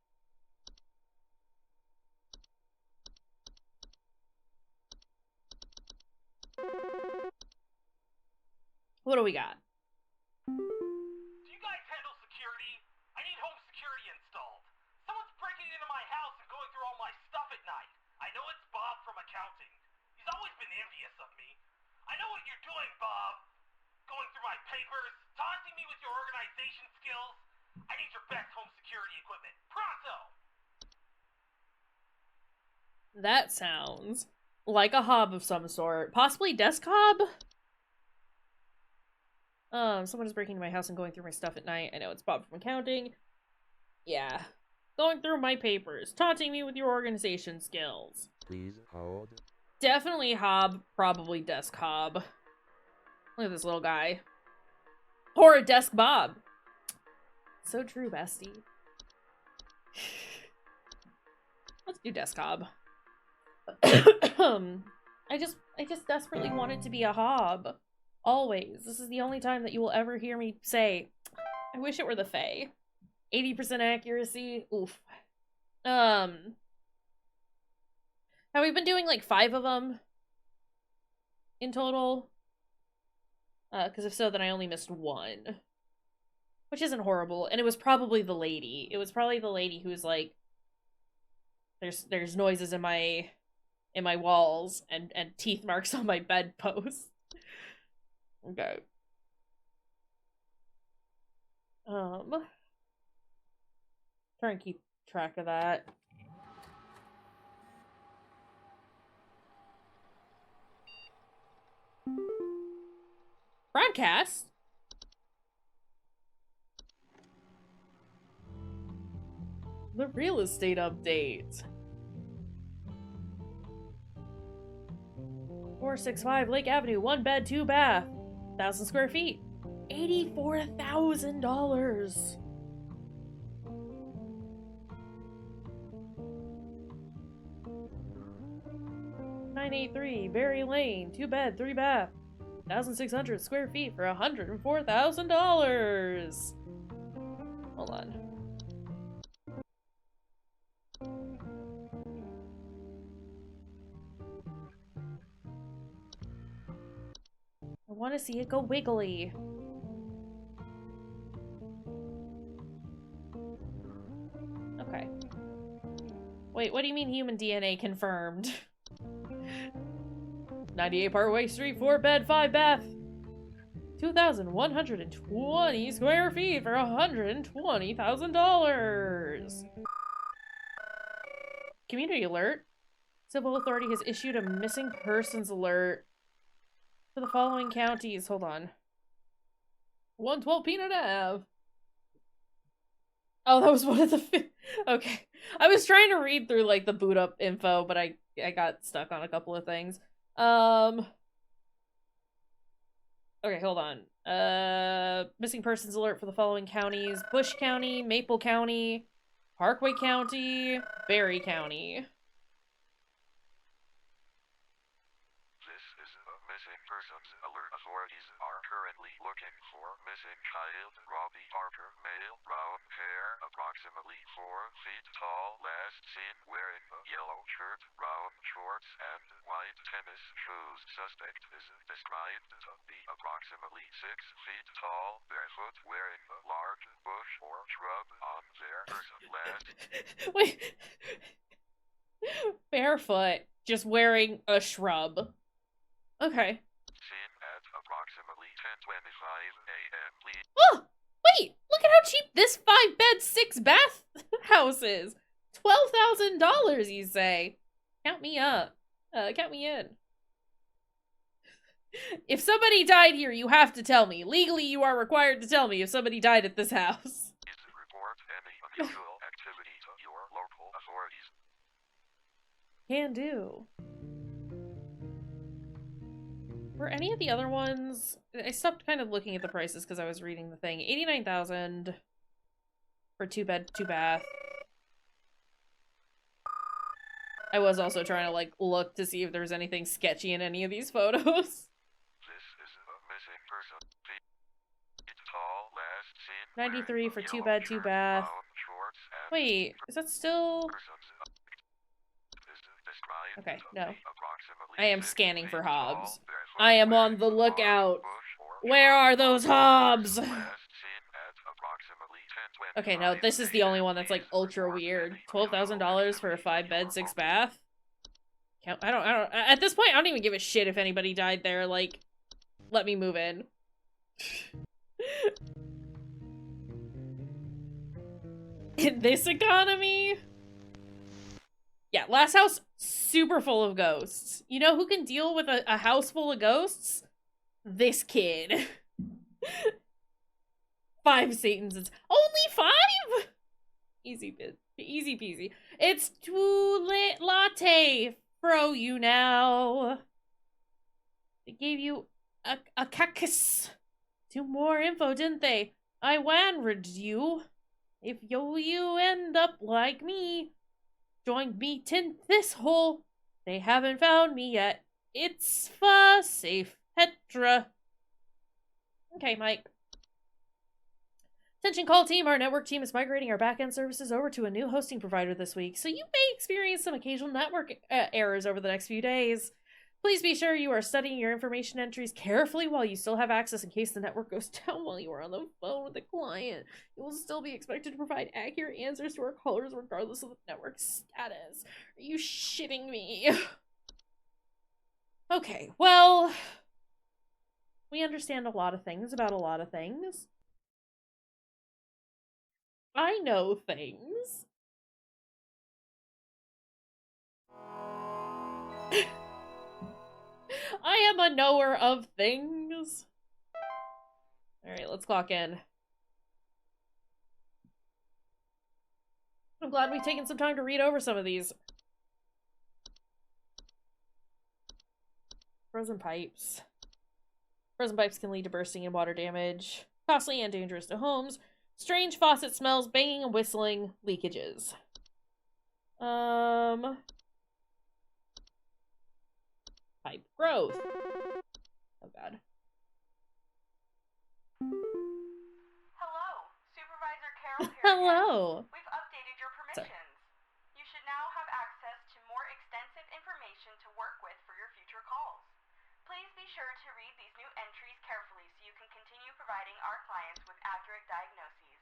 What do we got? Do you guys handle security? I need home security installed. Someone's breaking into my house and going through all my stuff at night. I know it's Bob from accounting. He's always been envious of me. I know what you're doing, Bob. Going through my papers, taunting me with your organization skills. I need your best home security equipment. Pronto! That sounds like a hob of some sort. Possibly desk hob? Someone is breaking into my house and going through my stuff at night. I know it's Bob from accounting. Yeah. Going through my papers, taunting me with your organization skills. Please hold. Definitely hob, probably desk hob. Look at this little guy. Or a desk Bob. So true, bestie. Let's do desk hob. I just desperately want it to be a hob. Always. This is the only time that you will ever hear me say, I wish it were the Fae. 80% accuracy. Oof. Have we been doing like 5 of them in total? Because if so, then I only missed 1. Which isn't horrible. And it was probably the lady. It was probably the lady who's like, there's noises in my walls and teeth marks on my bedpost. Okay. Try and keep track of that. Broadcast? The real estate update. 465 Lake Avenue, 1 bed, 2 bath, 1,000 square feet, $84,000. $983 Berry Lane, 2 bed, 3 bath, 1,600 square feet for $104,000. Hold on. I want to see it go wiggly. Okay. Wait, what do you mean human DNA confirmed? 98 Parkway Street, 4 bed, 5 bath, 2,120 square feet for $120,000. Community alert. Civil authority has issued a missing persons alert for the following counties. Hold on. 112 Peanut Ave. Oh, that was one of the... Okay. I was trying to read through, like, the boot up info, but I got stuck on a couple of things. Okay, hold on. Missing persons alert for the following counties. Bush County, Maple County, Parkway County, Berry County. Authorities are currently looking for missing child Robbie Parker, male, brown hair, approximately 4 feet tall, last seen wearing a yellow shirt, brown shorts, and white tennis shoes. Suspect is described to be approximately 6 feet tall, barefoot, wearing a large bush or shrub on their person. Last. Wait. Barefoot, just wearing a shrub. Okay. Seen at approximately 10:25 a.m. Please. Oh! Wait! Look at how cheap this 5 bed, 6 bath house is! $12,000, you say? Count me up. Count me in. If somebody died here, you have to tell me. Legally, you are required to tell me if somebody died at this house. Report any unusual activity to your local authorities. Can do. Were any of the other ones... I stopped kind of looking at the prices because I was reading the thing. $89,000 for 2 bed, 2 bath. I was also trying to, like, look to see if there was anything sketchy in any of these photos. This is a missing person. Tall, last seen 93 for 2 bed, 2 bath. Wait, is that still... Okay, no. I am scanning for hobs. I am on the lookout. Where are those hobs? Last seen at approximately 10:25 Okay, no, this is the only a.m. one that's like Please ultra report weird. any $12,000 for a unusual 5-bed, activity 6 or bath. I don't. At this point, I don't even give a shit if anybody died there. Like, let me move in. In this economy? Yeah, last house, super full of ghosts. You know who can deal with a house full of ghosts? This kid. 5 Satans. It's only 5? Easy peasy. It's too late latte. Fro you now. They gave you a cactus. 2 more info, didn't they? I wandered you. If you end up like me, join me in this hole. They haven't found me yet. It's for safe Petra. Okay, Mike. Attention call team, our network team is migrating our backend services over to a new hosting provider this week, so you may experience some occasional network errors over the next few days. Please be sure you are studying your information entries carefully while you still have access in case the network goes down while you are on the phone with the client. You will still be expected to provide accurate answers to our callers regardless of the network status. Are you shitting me? Okay, well, we understand a lot of things about a lot of things. I know things. I am a knower of things. Alright, let's clock in. I'm glad we've taken some time to read over some of these. Frozen pipes. Frozen pipes can lead to bursting and water damage. Costly and dangerous to homes. Strange faucet smells, banging and whistling, leakages. Pipe growth. Oh god. Hello, Supervisor Carol here. Hello. We've updated your permissions. You should now have access to more extensive information to work with for your future calls. Please be sure to read these new entries carefully so you can continue providing our clients with accurate diagnoses.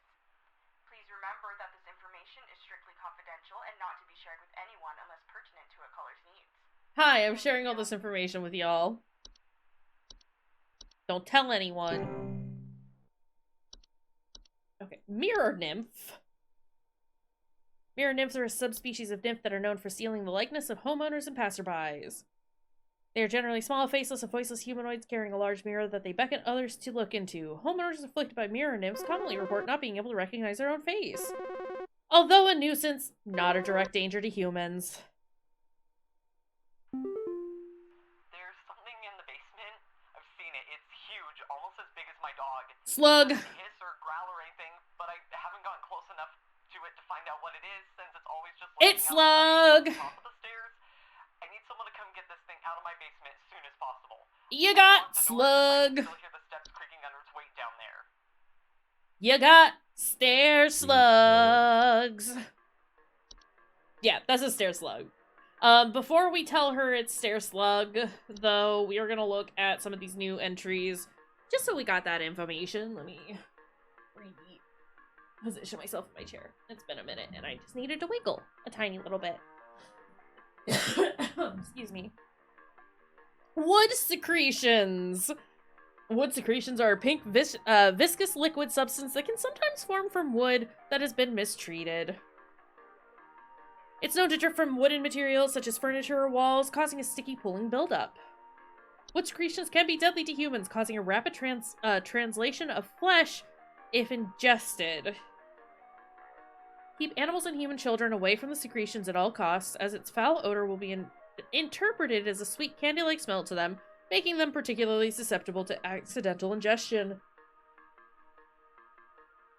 Please remember that this information is strictly confidential and not to be shared with anyone unless pertinent to a caller's needs. Hi, I'm sharing all this information with y'all. Don't tell anyone. Okay, mirror nymph. Mirror nymphs are a subspecies of nymph that are known for stealing the likeness of homeowners and passerbys. They are generally small, faceless, and voiceless humanoids carrying a large mirror that they beckon others to look into. Homeowners afflicted by mirror nymphs commonly report not being able to recognize their own face. Although a nuisance, not a direct danger to humans. There's something in the basement. I've seen it. It's huge, almost as big as my dog. Slug. It doesn't hiss or growl or anything, but I haven't gotten close enough to it to find out what it is since it's always just It's outside Slug. on top of the stairs. I need someone to come get this thing out of my basement as soon as possible. You Lock got the door, but I Slug. can still hear the steps creaking under its weight down there. You got stair slugs. Yeah, that's a stair slug. Before we tell her it's stair slug, though, we are gonna look at some of these new entries, just so we got that information. Let me position myself in my chair. It's been a minute, and I just needed to wiggle a tiny little bit. Excuse me. Wood secretions. Wood secretions are a pink viscous liquid substance that can sometimes form from wood that has been mistreated. It's known to drip from wooden materials such as furniture or walls, causing a sticky pooling buildup. Wood secretions can be deadly to humans, causing a rapid translation of flesh if ingested. Keep animals and human children away from the secretions at all costs, as its foul odor will be interpreted as a sweet candy-like smell to them, making them particularly susceptible to accidental ingestion.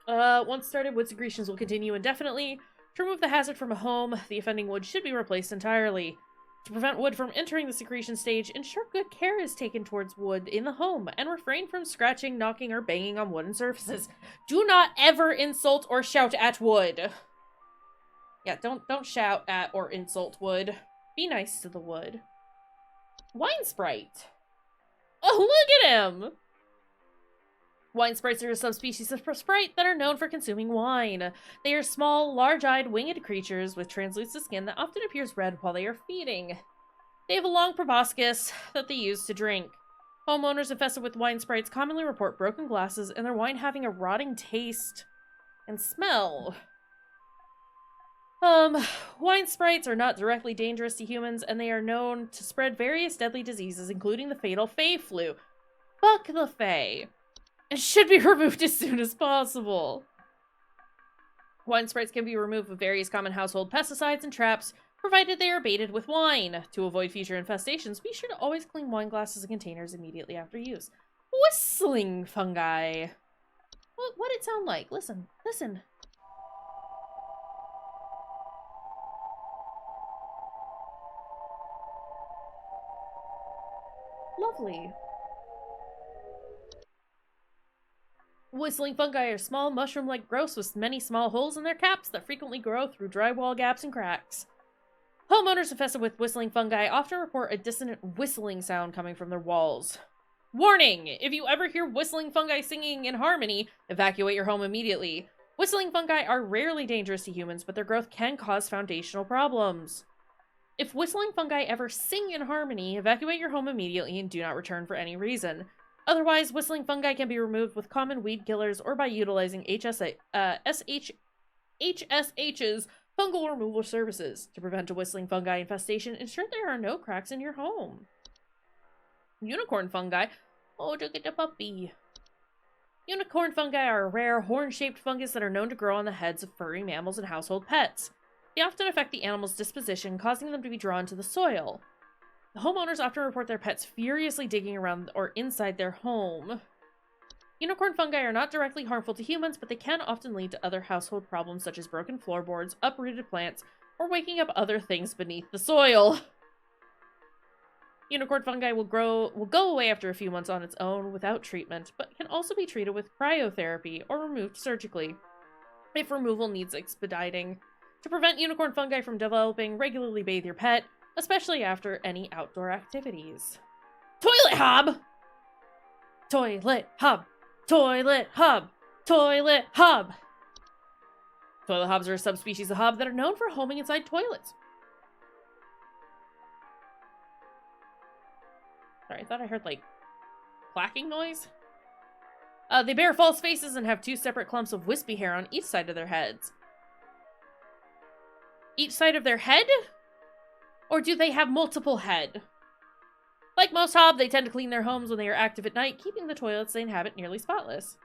Once started, wood secretions will continue indefinitely. To remove the hazard from a home, the offending wood should be replaced entirely. To prevent wood from entering the secretion stage, ensure good care is taken towards wood in the home, and refrain from scratching, knocking, or banging on wooden surfaces. Do not ever insult or shout at wood. Yeah, don't shout at or insult wood. Be nice to the wood. Wine Sprite. Oh, look at him! Wine sprites are a subspecies of sprite that are known for consuming wine. They are small, large-eyed, winged creatures with translucent skin that often appears red while they are feeding. They have a long proboscis that they use to drink. Homeowners infested with wine sprites commonly report broken glasses and their wine having a rotting taste and smell. Wine sprites are not directly dangerous to humans, and they are known to spread various deadly diseases, including the fatal Fey flu. Fuck the Fey. It should be removed as soon as possible. Wine sprites can be removed with various common household pesticides and traps, provided they are baited with wine. To avoid future infestations, be sure to always clean wine glasses and containers immediately after use. Whistling fungi. What'd it sound like? Listen, listen. Lovely. Whistling fungi are small, mushroom-like growths with many small holes in their caps that frequently grow through drywall gaps and cracks. Homeowners infested with whistling fungi often report a dissonant whistling sound coming from their walls. Warning! If you ever hear whistling fungi singing in harmony, evacuate your home immediately. Whistling fungi are rarely dangerous to humans, but their growth can cause foundational problems. If whistling fungi ever sing in harmony, evacuate your home immediately and do not return for any reason. Otherwise, whistling fungi can be removed with common weed killers or by utilizing HSH's fungal removal services. To prevent a whistling fungi infestation, ensure there are no cracks in your home. Unicorn fungi. Oh, look at the puppy. Unicorn fungi are a rare, horn-shaped fungus that are known to grow on the heads of furry mammals and household pets. They often affect the animal's disposition, causing them to be drawn to the soil. The homeowners often report their pets furiously digging around or inside their home. Unicorn fungi are not directly harmful to humans, but they can often lead to other household problems such as broken floorboards, uprooted plants, or waking up other things beneath the soil. Unicorn fungi will go away after a few months on its own without treatment, but can also be treated with cryotherapy or removed surgically, if removal needs expediting. To prevent unicorn fungi from developing, regularly bathe your pet, especially after any outdoor activities. Toilet hob! Toilet hob! Toilet hob! Toilet hob! Toilet hobs are a subspecies of hob that are known for homing inside toilets. Sorry, I thought I heard, like, clacking noise. They bear false faces and have two separate clumps of wispy hair on each side of their heads. Each side of their head? Or do they have multiple head? Like most hob, they tend to clean their homes when they are active at night, keeping the toilets they inhabit nearly spotless.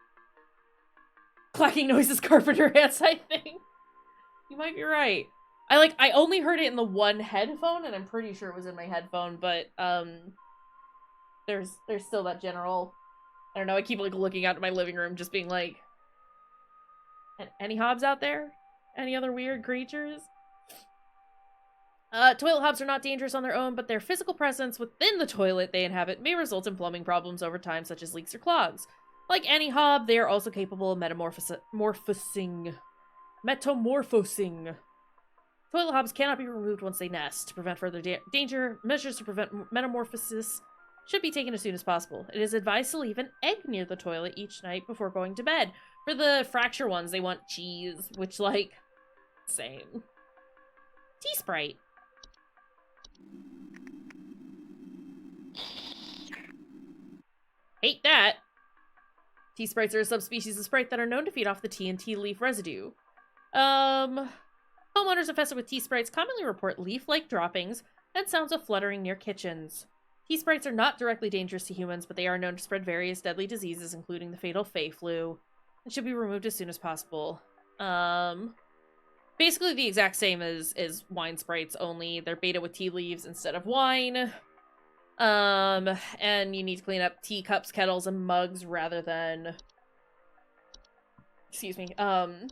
Clacking noises, carpenter ants, I think. You might be right. I only heard it in the one headphone, and I'm pretty sure it was in my headphone, but, there's still that general, I don't know, I keep, like, looking out at my living room, just being like, any hobs out there? Any other weird creatures? Toilet hobs are not dangerous on their own, but their physical presence within the toilet they inhabit may result in plumbing problems over time, such as leaks or clogs. Like any hob, they are also capable of metamorphosing. Toilet hobs cannot be removed once they nest. To prevent further danger, measures to prevent metamorphosis should be taken as soon as possible. It is advised to leave an egg near the toilet each night before going to bed. For the fracture ones, they want cheese, which, like, same. Tea Sprite. Hate that. Tea sprites are a subspecies of sprite that are known to feed off the tea and tea leaf residue. Homeowners infested with tea sprites commonly report leaf-like droppings and sounds of fluttering near kitchens. Tea sprites are not directly dangerous to humans, but they are known to spread various deadly diseases, including the fatal Fey flu, and should be removed as soon as possible. Basically the exact same as wine sprites, only they're beta with tea leaves instead of wine. And you need to clean up teacups, kettles, and mugs rather than, excuse me, wine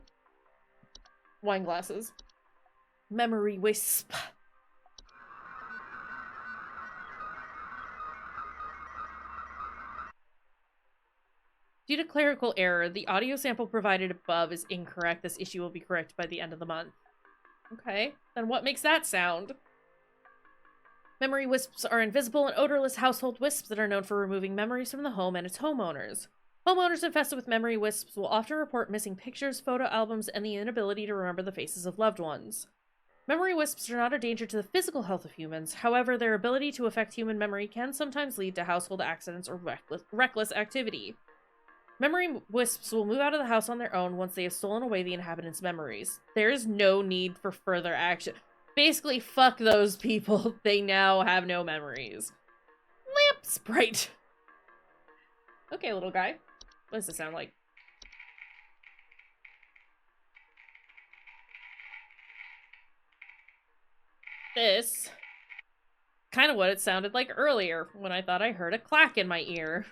glasses. Memory wisp. Due to clerical error, the audio sample provided above is incorrect. This issue will be corrected by the end of the month. Okay, then what makes that sound? Memory wisps are invisible and odorless household wisps that are known for removing memories from the home and its homeowners. Homeowners infested with memory wisps will often report missing pictures, photo albums, and the inability to remember the faces of loved ones. Memory wisps are not a danger to the physical health of humans, however, their ability to affect human memory can sometimes lead to household accidents or reckless activity. Memory wisps will move out of the house on their own once they have stolen away the inhabitants' memories. There is no need for further action. Basically, fuck those people. They now have no memories. Lamp sprite. Okay, little guy. What does this sound like? This. Kind of what it sounded like earlier, when I thought I heard a clack in my ear.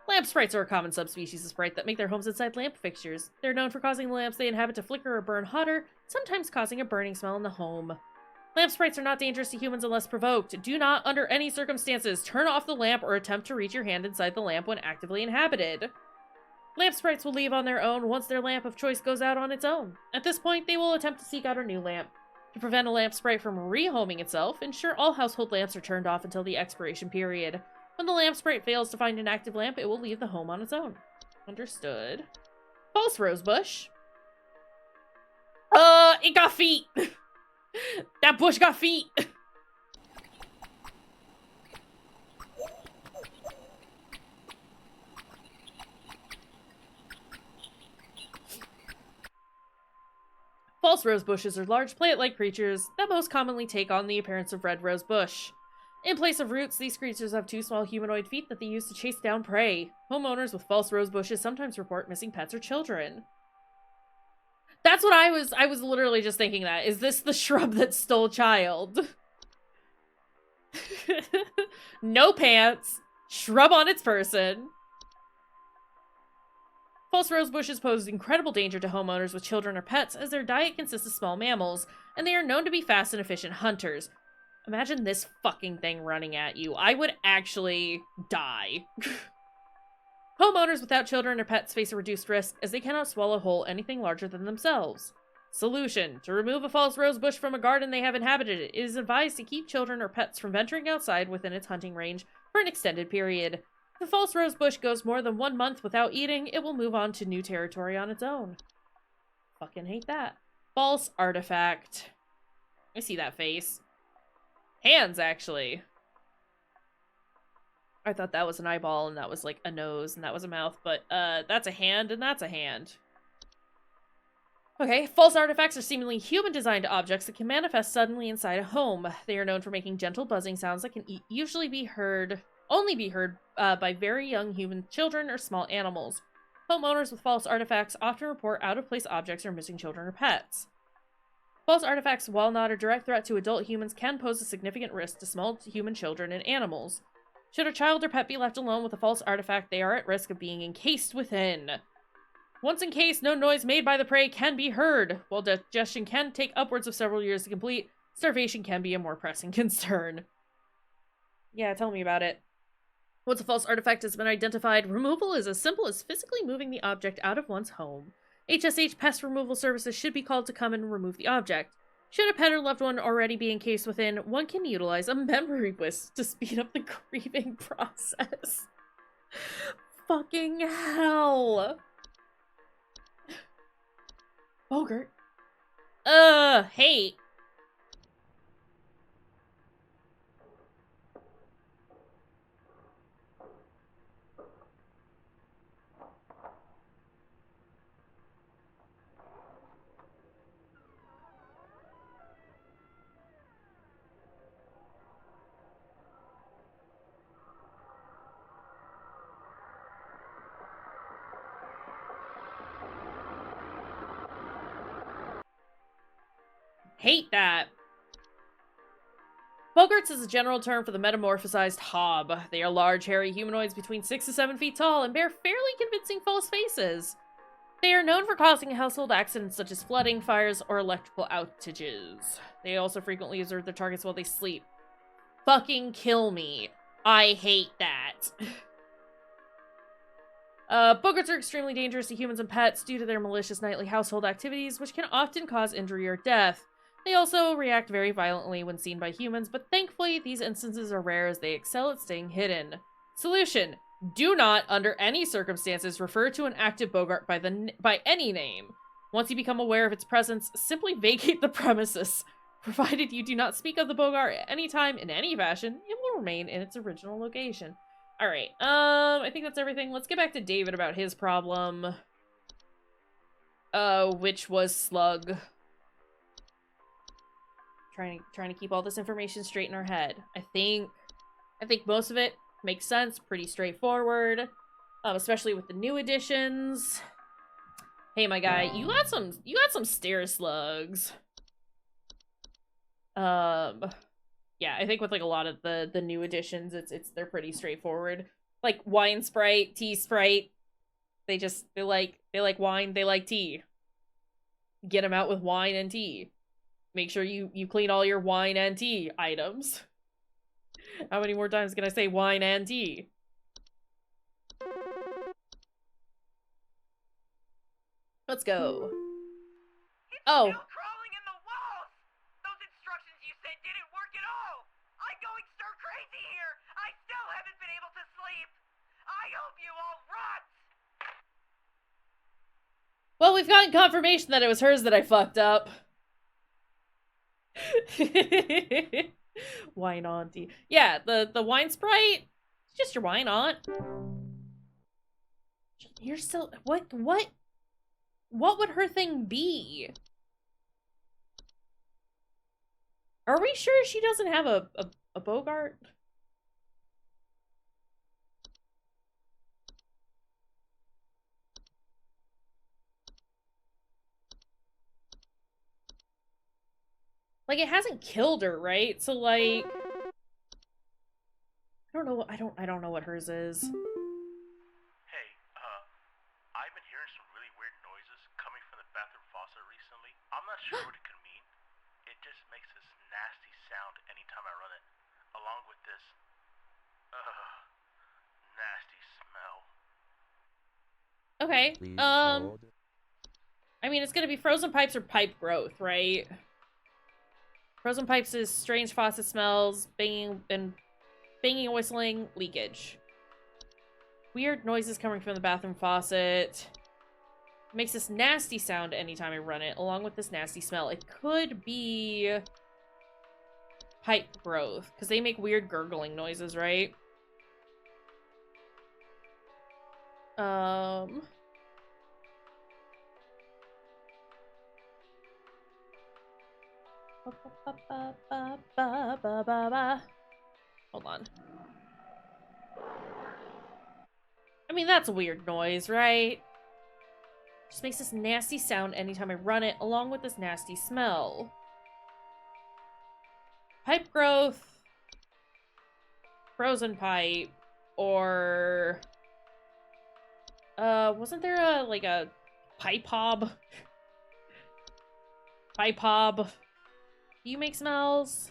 Lamp sprites are a common subspecies of sprite that make their homes inside lamp fixtures. They're known for causing the lamps they inhabit to flicker or burn hotter, sometimes causing a burning smell in the home. Lamp sprites are not dangerous to humans unless provoked. Do not, under any circumstances, turn off the lamp or attempt to reach your hand inside the lamp when actively inhabited. Lamp sprites will leave on their own once their lamp of choice goes out on its own. At this point, they will attempt to seek out a new lamp. To prevent a lamp sprite from rehoming itself, ensure all household lamps are turned off until the expiration period. When the lamp sprite fails to find an active lamp, it will leave the home on its own. Understood. False rosebush. It got feet! That bush got feet! False rose bushes are large plant-like creatures that most commonly take on the appearance of red rose bush. In place of roots, these creatures have two small humanoid feet that they use to chase down prey. Homeowners with false rose bushes sometimes report missing pets or children. That's what I was literally just thinking that. Is this the shrub that stole child? No pants, shrub on its person. False rose bushes pose incredible danger to homeowners with children or pets, as their diet consists of small mammals, and they are known to be fast and efficient hunters. Imagine this fucking thing running at you. I would actually die. Homeowners without children or pets face a reduced risk, as they cannot swallow whole anything larger than themselves. Solution. To remove a false rose bush from a garden they have inhabited, it is advised to keep children or pets from venturing outside within its hunting range for an extended period. If a false rose bush goes more than 1 month without eating, it will move on to new territory on its own. Fucking hate that. False artifact. I see that face. Hands, actually. I thought that was an eyeball, and that was like a nose, and that was a mouth, but that's a hand, and that's a hand. Okay, false artifacts are seemingly human-designed objects that can manifest suddenly inside a home. They are known for making gentle buzzing sounds that can usually be heard, only be heard by very young human children or small animals. Homeowners with false artifacts often report out-of-place objects or missing children or pets. False artifacts, while not a direct threat to adult humans, can pose a significant risk to small human children and animals. Should a child or pet be left alone with a false artifact, they are at risk of being encased within. Once encased, no noise made by the prey can be heard. While digestion can take upwards of several years to complete, starvation can be a more pressing concern. Yeah, tell me about it. Once a false artifact has been identified, removal is as simple as physically moving the object out of one's home. HSH pest removal services should be called to come and remove the object. Should a pet or loved one already be encased within, one can utilize a memory wisp to speed up the grieving process. Fucking hell. Bogart. Hey. Hate that. Bogarts is a general term for the metamorphosized hob. They are large, hairy humanoids between 6 to 7 feet tall and bear fairly convincing false faces. They are known for causing household accidents such as flooding, fires, or electrical outages. They also frequently observe their targets while they sleep. Fucking kill me. I hate that. Bogarts are extremely dangerous to humans and pets due to their malicious nightly household activities, which can often cause injury or death. They also react very violently when seen by humans, but thankfully these instances are rare as they excel at staying hidden. Solution. Do not, under any circumstances, refer to an active Bogart by any name. Once you become aware of its presence, simply vacate the premises. Provided you do not speak of the Bogart at any time in any fashion, it will remain in its original location. Alright, I think that's everything. Let's get back to David about his problem. Which was Slug. Trying to keep all this information straight in our head. I think most of it makes sense, pretty straightforward. Especially with the new additions. Hey, my guy, you got some stair slugs. Yeah, I think with like a lot of the new additions, they're pretty straightforward. Like wine sprite, tea sprite. They like wine, they like tea. Get them out with wine and tea. Make sure you clean all your wine and tea items. How many more times can I say wine and tea? Let's go. Oh. Still crawling in the walls! Those instructions you said didn't work at all! I'm going stir crazy here! I still haven't been able to sleep! I hope you all rot! Well, we've gotten confirmation that it was hers that I fucked up. Wine auntie. Yeah, the wine sprite. It's just your wine aunt. You're still what would her thing be? Are we sure she doesn't have a Bogart? Like, it hasn't killed her, right? So, like, I don't know what hers is. Hey, I've been hearing some really weird noises coming from the bathroom faucet recently. I'm not sure what it could mean. It just makes this nasty sound anytime I run it, along with this, nasty smell. Okay, Please hold. I mean, it's gonna be frozen pipes or pipe growth, right? Frozen pipes is strange faucet smells, banging and whistling, leakage. Weird noises coming from the bathroom faucet. Makes this nasty sound anytime I run it, along with this nasty smell. It could be pipe growth, because they make weird gurgling noises, right? Hold on. I mean, that's a weird noise, right? Just makes this nasty sound anytime I run it, along with this nasty smell. Pipe growth, frozen pipe, or wasn't there a pipe hob? Pipe hob. Do you make smells?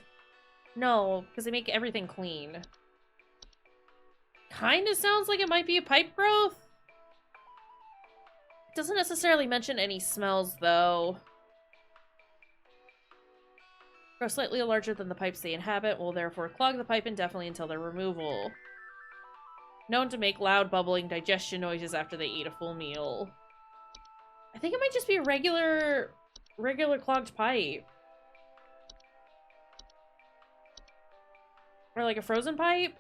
No, because they make everything clean. Kinda sounds like it might be a pipe growth. It doesn't necessarily mention any smells, though. Grow slightly larger than the pipes they inhabit, will therefore clog the pipe indefinitely until their removal. Known to make loud, bubbling digestion noises after they eat a full meal. I think it might just be a regular clogged pipe. Or like a frozen pipe?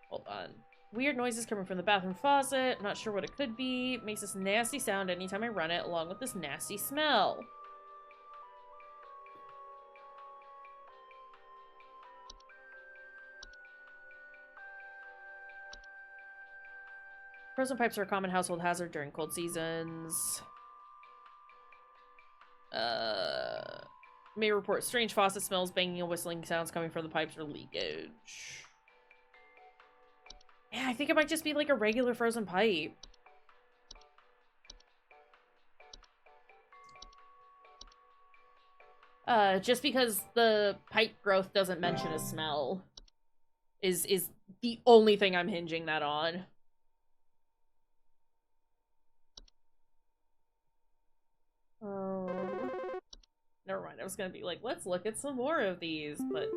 Hold on. Weird noises coming from the bathroom faucet. Not sure what it could be. Makes this nasty sound anytime I run it, along with this nasty smell. Frozen pipes are a common household hazard during cold seasons. May report strange faucet smells, banging and whistling sounds coming from the pipes, or leakage. Yeah, I think it might just be like a regular frozen pipe. Just because the pipe growth doesn't mention a smell is the only thing I'm hinging that on. Never mind, I was gonna be like, let's look at some more of these, but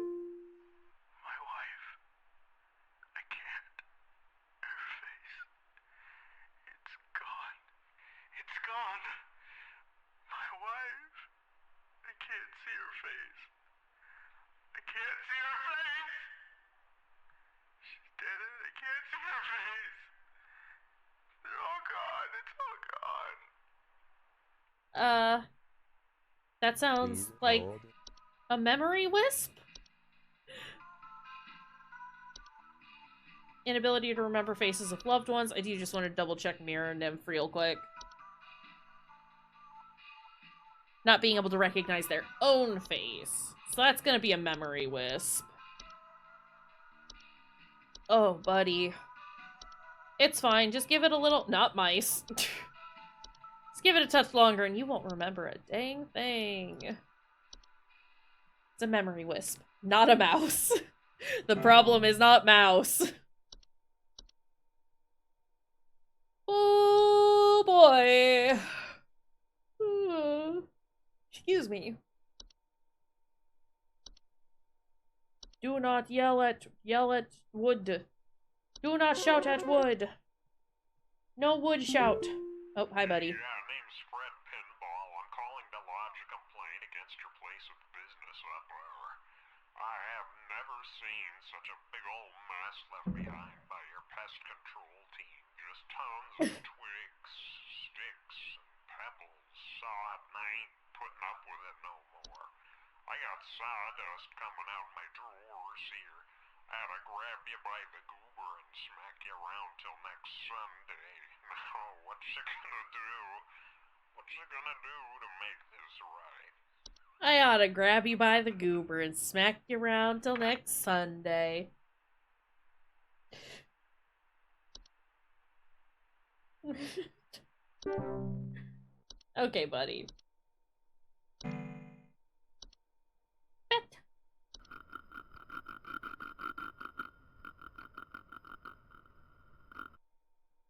That sounds Please like hold. a memory wisp? Inability to remember faces of loved ones. I do just want to double check mirror nymph real quick. Not being able to recognize their own face. So that's gonna be a memory wisp. Oh, buddy. It's fine. Just give it a little... Not mice. Just give it a touch longer and you won't remember a dang thing. It's a memory wisp, not a mouse. The problem is not mouse. Oh, boy. Excuse me. Do not yell at wood. Do not shout at wood. No wood shout. Oh, hi, buddy. Yeah, name's Fred Pinball. I'm calling to lodge a complaint against your place of business up there. I have never seen such a big old mess left behind by your pest control team. Just tons of twigs, sticks, and pebbles. Sod, and I ain't putting up with it no more. I got sawdust coming out my drawers here. I had to grab you by the goober and smack you around till next Sunday. Now, what's you gonna do? What's you gonna do to make this right? I ought to grab you by the goober and smack you around till next Sunday. Okay, buddy. Bet.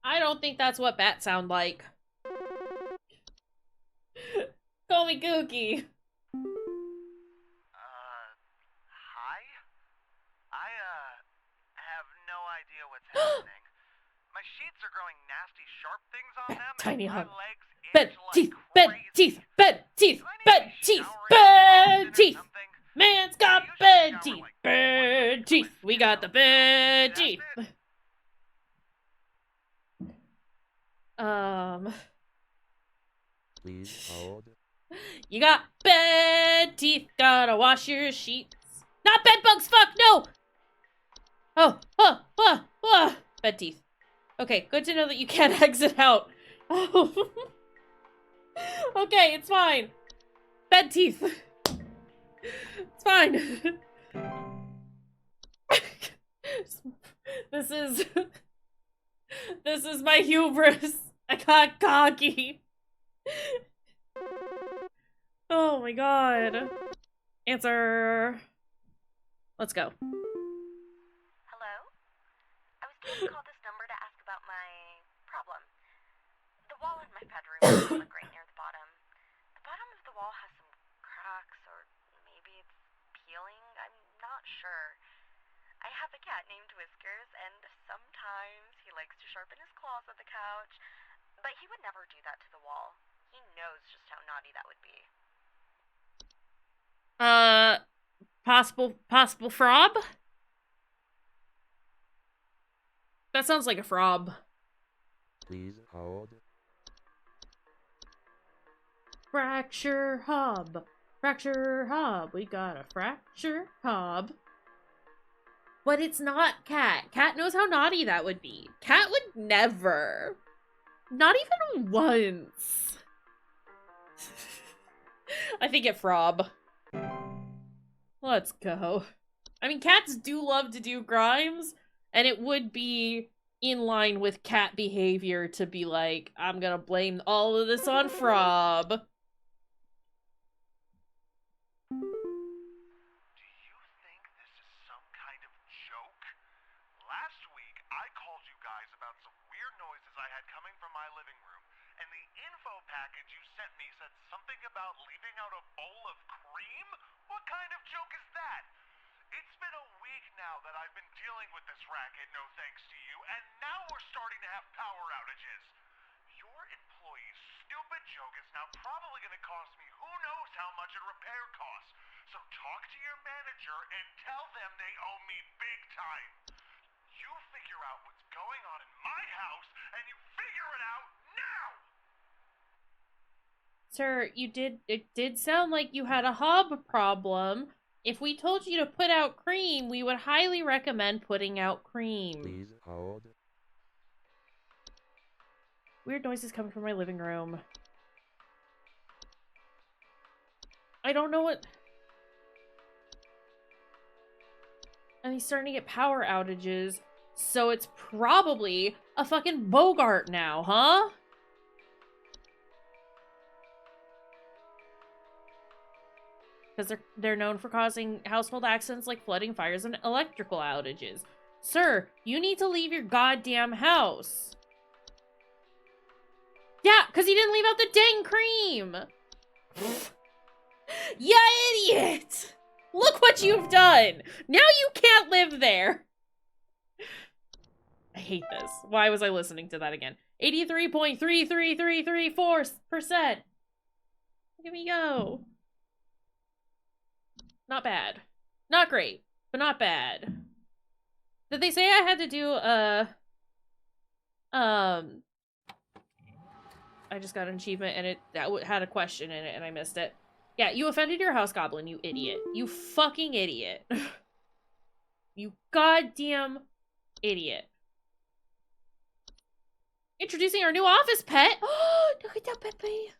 I don't think that's what bats sound like. Call me Kooky. Hi? I, have no idea what's happening. My sheets are growing nasty sharp things on them, Tiny and my hug. legs itch Bed like teeth, bed crazy. teeth, bed teeth, Do I need to bed be teeth, showering bed often or teeth. something? Man's I got usually bed shower, teeth, like, bed once a week teeth. till my We skin got the melts bed out. teeth. That's it. Please hold. You got bed teeth, gotta wash your sheets. Not bed bugs, fuck, no! Oh, bed teeth. Okay, good to know that you can't exit out. Oh. Okay, it's fine. Bed teeth. It's fine. This is my hubris. I got cocky. Oh my god. Answer. Let's go. Hello? I was told to call this number to ask about my problem. The wall in my bedroom doesn't look right near the bottom. The bottom of the wall has some cracks, or maybe it's peeling. I'm not sure. I have a cat named Whiskers, and sometimes he likes to sharpen his claws at the couch. But he would never do that to the wall. He knows just how naughty that would be. Possible frob? That sounds like a frob. Please hold. Fracture hob. Fracture hob. We got a fracture hob. But it's not Cat. Cat knows how naughty that would be. Cat would never. Not even once. I think it frob. Let's go. I mean, cats do love to do crimes, and it would be in line with cat behavior to be like, I'm gonna blame all of this on Frob. Do you think this is some kind of joke? Last week, I called you guys about some weird noises I had coming from my living room, and the info package you sent me said something about leaving out a bowl of cream? What kind of joke is that? It's been a week now that I've been dealing with this racket, no thanks to you, and now we're starting to have power outages. Your employee's stupid joke is now probably going to cost me who knows how much in repair costs. So talk to your manager and tell them they owe me big time. You figure out what's going on in my house, and you figure it out now! Sir, it did sound like you had a hob problem. If we told you to put out cream, we would highly recommend putting out cream. Please hold. Weird noises coming from my living room. I don't know what... And he's starting to get power outages, so it's probably a fucking Bogart now, huh? Because they're known for causing household accidents like flooding, fires, and electrical outages. Sir, you need to leave your goddamn house. Yeah, because he didn't leave out the dang cream. Ya idiot! Look what you've done! Now you can't live there! I hate this. Why was I listening to that again? 83.33334%! Look at me go. Not bad. Not great, but not bad. Did they say I had to do I just got an achievement and that had a question in it and I missed it. Yeah, you offended your house goblin, you idiot. You fucking idiot. You goddamn idiot. Introducing our new office pet. Oh, look at that puppy.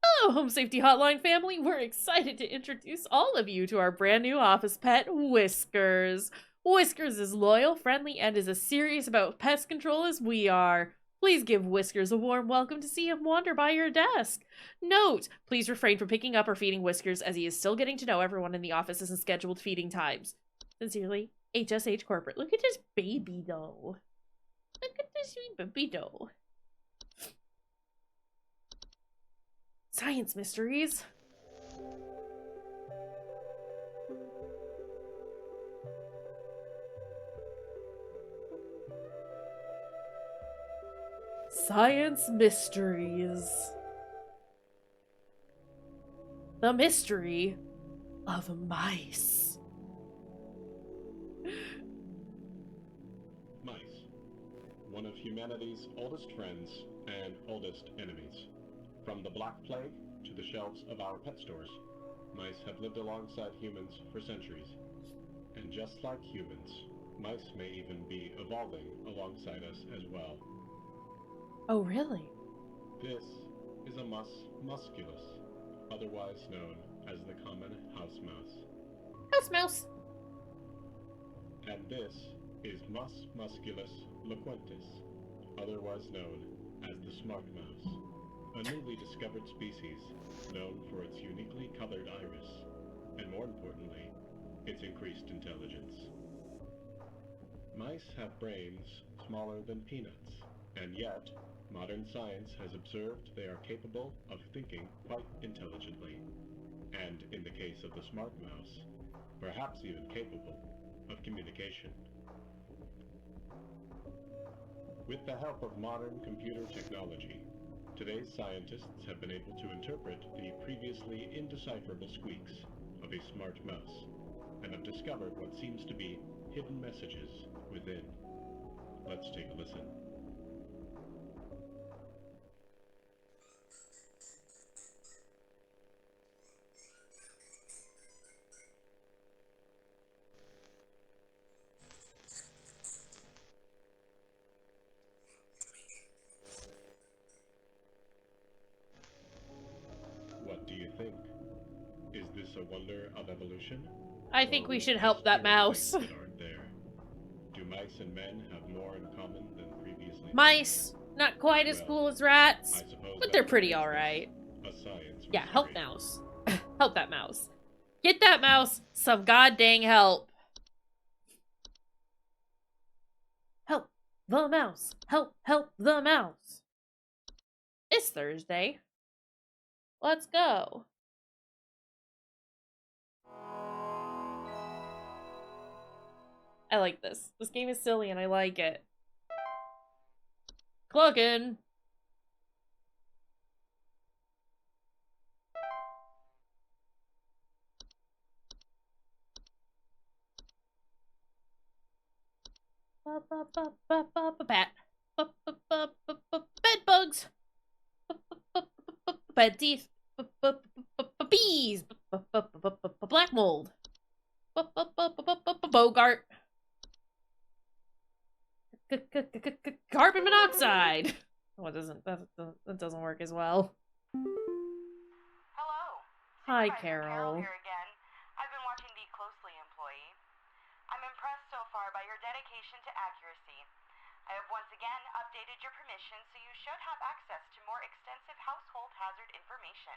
Hello, Home Safety Hotline family. We're excited to introduce all of you to our brand new office pet, Whiskers. Whiskers is loyal, friendly, and is as serious about pest control as we are. Please give Whiskers a warm welcome to see him wander by your desk. Note, please refrain from picking up or feeding Whiskers as he is still getting to know everyone in the office's scheduled feeding times. Sincerely, HSH Corporate. Look at this baby doll. Look at this sweet baby doll. Science mysteries. Science mysteries. The mystery of mice. Mice. One of humanity's oldest friends and oldest enemies. From the Black Plague to the shelves of our pet stores, mice have lived alongside humans for centuries. And just like humans, mice may even be evolving alongside us as well. Oh, really? This is a mus musculus, otherwise known as the common house mouse. House mouse. And this is Mus musculus loquentis, otherwise known as the smart mouse, a newly discovered species known for its uniquely colored iris, and more importantly, its increased intelligence. Mice have brains smaller than peanuts, and yet, modern science has observed they are capable of thinking quite intelligently, and in the case of the smart mouse, perhaps even capable of communication. With the help of modern computer technology, today's scientists have been able to interpret the previously indecipherable squeaks of a smart mouse, and have discovered what seems to be hidden messages within. Let's take a listen. What do you think? Is this a wonder of evolution? I think Or we was should this help that purely mouse. things that aren't there? Do mice and men have more in common than previously? Mice, not quite as Well, cool as rats, I suppose but they're that pretty makes this alright. a science Yeah, help mystery. mouse. Help that mouse. Get that mouse some goddamn help. Help the mouse. Help the mouse. It's Thursday. Let's go. I like this. This game is silly and I like it. Cluckin'. Bat. Bed bugs. bad teeth, bees, black mold, Bogart, carbon monoxide. Oh, that doesn't work as well. Hello. Hi, Supervisor Carol. here again. I've been watching the closely, employee. I'm impressed so far by your dedication to accuracy. I have once again updated your permission, so you should have access to more extensive household hazard information.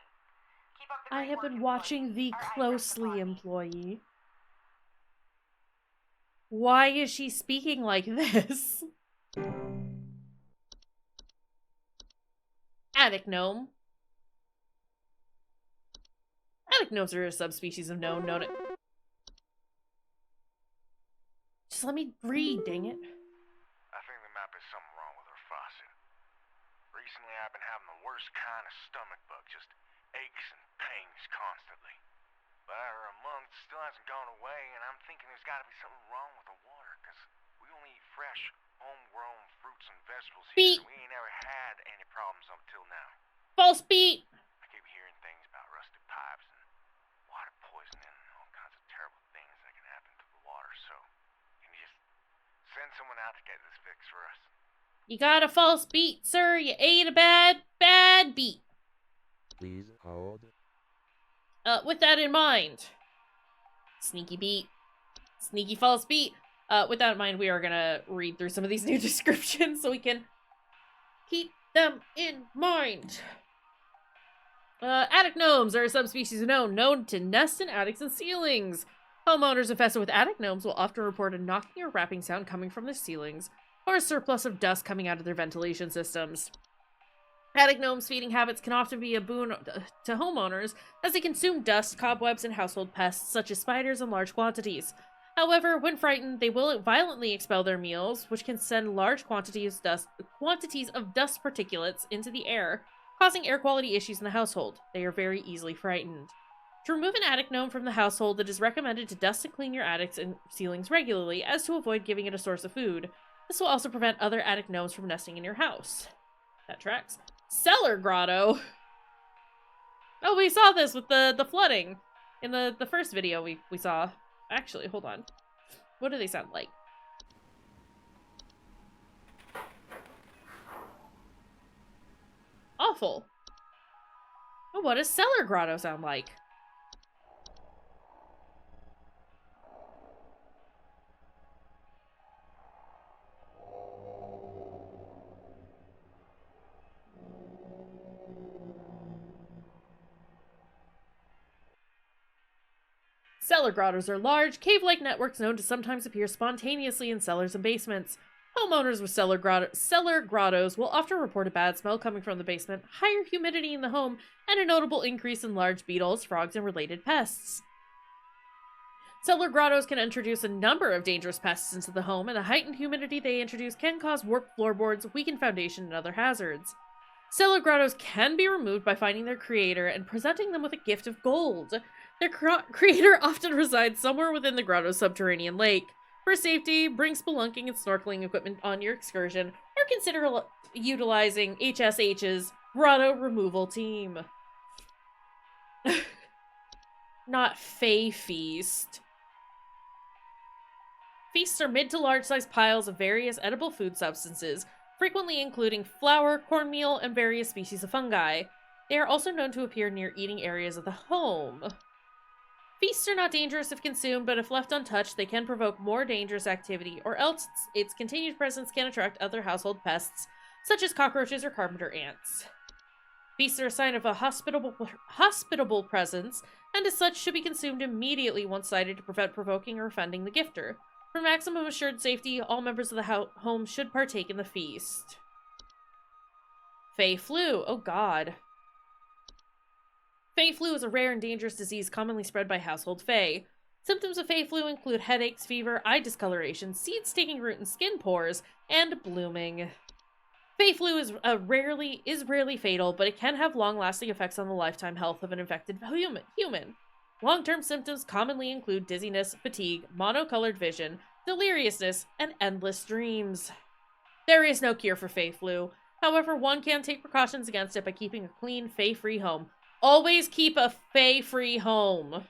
Keep up the I great have work, been employee. watching the Our eyes rest closely upon me. employee. Why is she speaking like this? Attic gnome. Attic gnomes are a subspecies of gnome known. Just let me read, dang it. I think there might be something wrong with her faucet. Recently, I've been having the worst kind of stomach bug, just aches and pains constantly. But after a month, it still hasn't gone away, and I'm thinking there's got to be something wrong with the water, because we only eat fresh, homegrown fruits and vegetables here, Beat. and we ain't ever had any problems up till now. False beat. I keep hearing things about rusted pipes and water poisoning and all kinds of terrible things that can happen to the water, so can you just send someone out to get this fixed for us? You got a false beat, sir. You ate a bad beat. Please hold. With that in mind, sneaky beat, sneaky false beat. With that in mind, we are gonna read through some of these new descriptions so we can keep them in mind. Attic gnomes are a subspecies of gnome known to nest in attics and ceilings. Homeowners infested with attic gnomes will often report a knocking or rapping sound coming from their ceilings, or a surplus of dust coming out of their ventilation systems. Attic gnomes' feeding habits can often be a boon to homeowners, as they consume dust, cobwebs, and household pests, such as spiders, in large quantities. However, when frightened, they will violently expel their meals, which can send large quantities of dust particulates into the air, causing air quality issues in the household. They are very easily frightened. To remove an attic gnome from the household, it is recommended to dust and clean your attics and ceilings regularly, as to avoid giving it a source of food. This will also prevent other attic gnomes from nesting in your house. That tracks. Cellar grotto. Oh, we saw this with the flooding in the first video we saw. Actually, hold on. What do they sound like? Awful. Oh, what does cellar grotto sound like? Cellar grottos are large, cave-like networks known to sometimes appear spontaneously in cellars and basements. Homeowners with cellar grottos will often report a bad smell coming from the basement, higher humidity in the home, and a notable increase in large beetles, frogs, and related pests. Cellar grottos can introduce a number of dangerous pests into the home, and the heightened humidity they introduce can cause warped floorboards, weakened foundation, and other hazards. Cellar grottos can be removed by finding their creator and presenting them with a gift of gold. Their creator often resides somewhere within the grotto's subterranean lake. For safety, bring spelunking and snorkeling equipment on your excursion, or consider utilizing HSH's grotto removal team. Not Fae Feast. Feasts are mid to large-sized piles of various edible food substances, frequently including flour, cornmeal, and various species of fungi. They are also known to appear near eating areas of the home. Feasts are not dangerous if consumed, but if left untouched, they can provoke more dangerous activity, or else its continued presence can attract other household pests, such as cockroaches or carpenter ants. Feasts are a sign of a hospitable presence, and as such should be consumed immediately once sighted to prevent provoking or offending the gifter. For maximum assured safety, all members of the home should partake in the feast. Fae flu. Oh god. Fae flu is a rare and dangerous disease commonly spread by household fae. Symptoms of fae flu include headaches, fever, eye discoloration, seeds taking root in skin pores, and blooming. Fae flu is rarely fatal, but it can have long-lasting effects on the lifetime health of an infected human. Long-term symptoms commonly include dizziness, fatigue, monocolored vision, deliriousness, and endless dreams. There is no cure for fae flu. However, one can take precautions against it by keeping a clean, fey-free home. Always keep a fey-free home.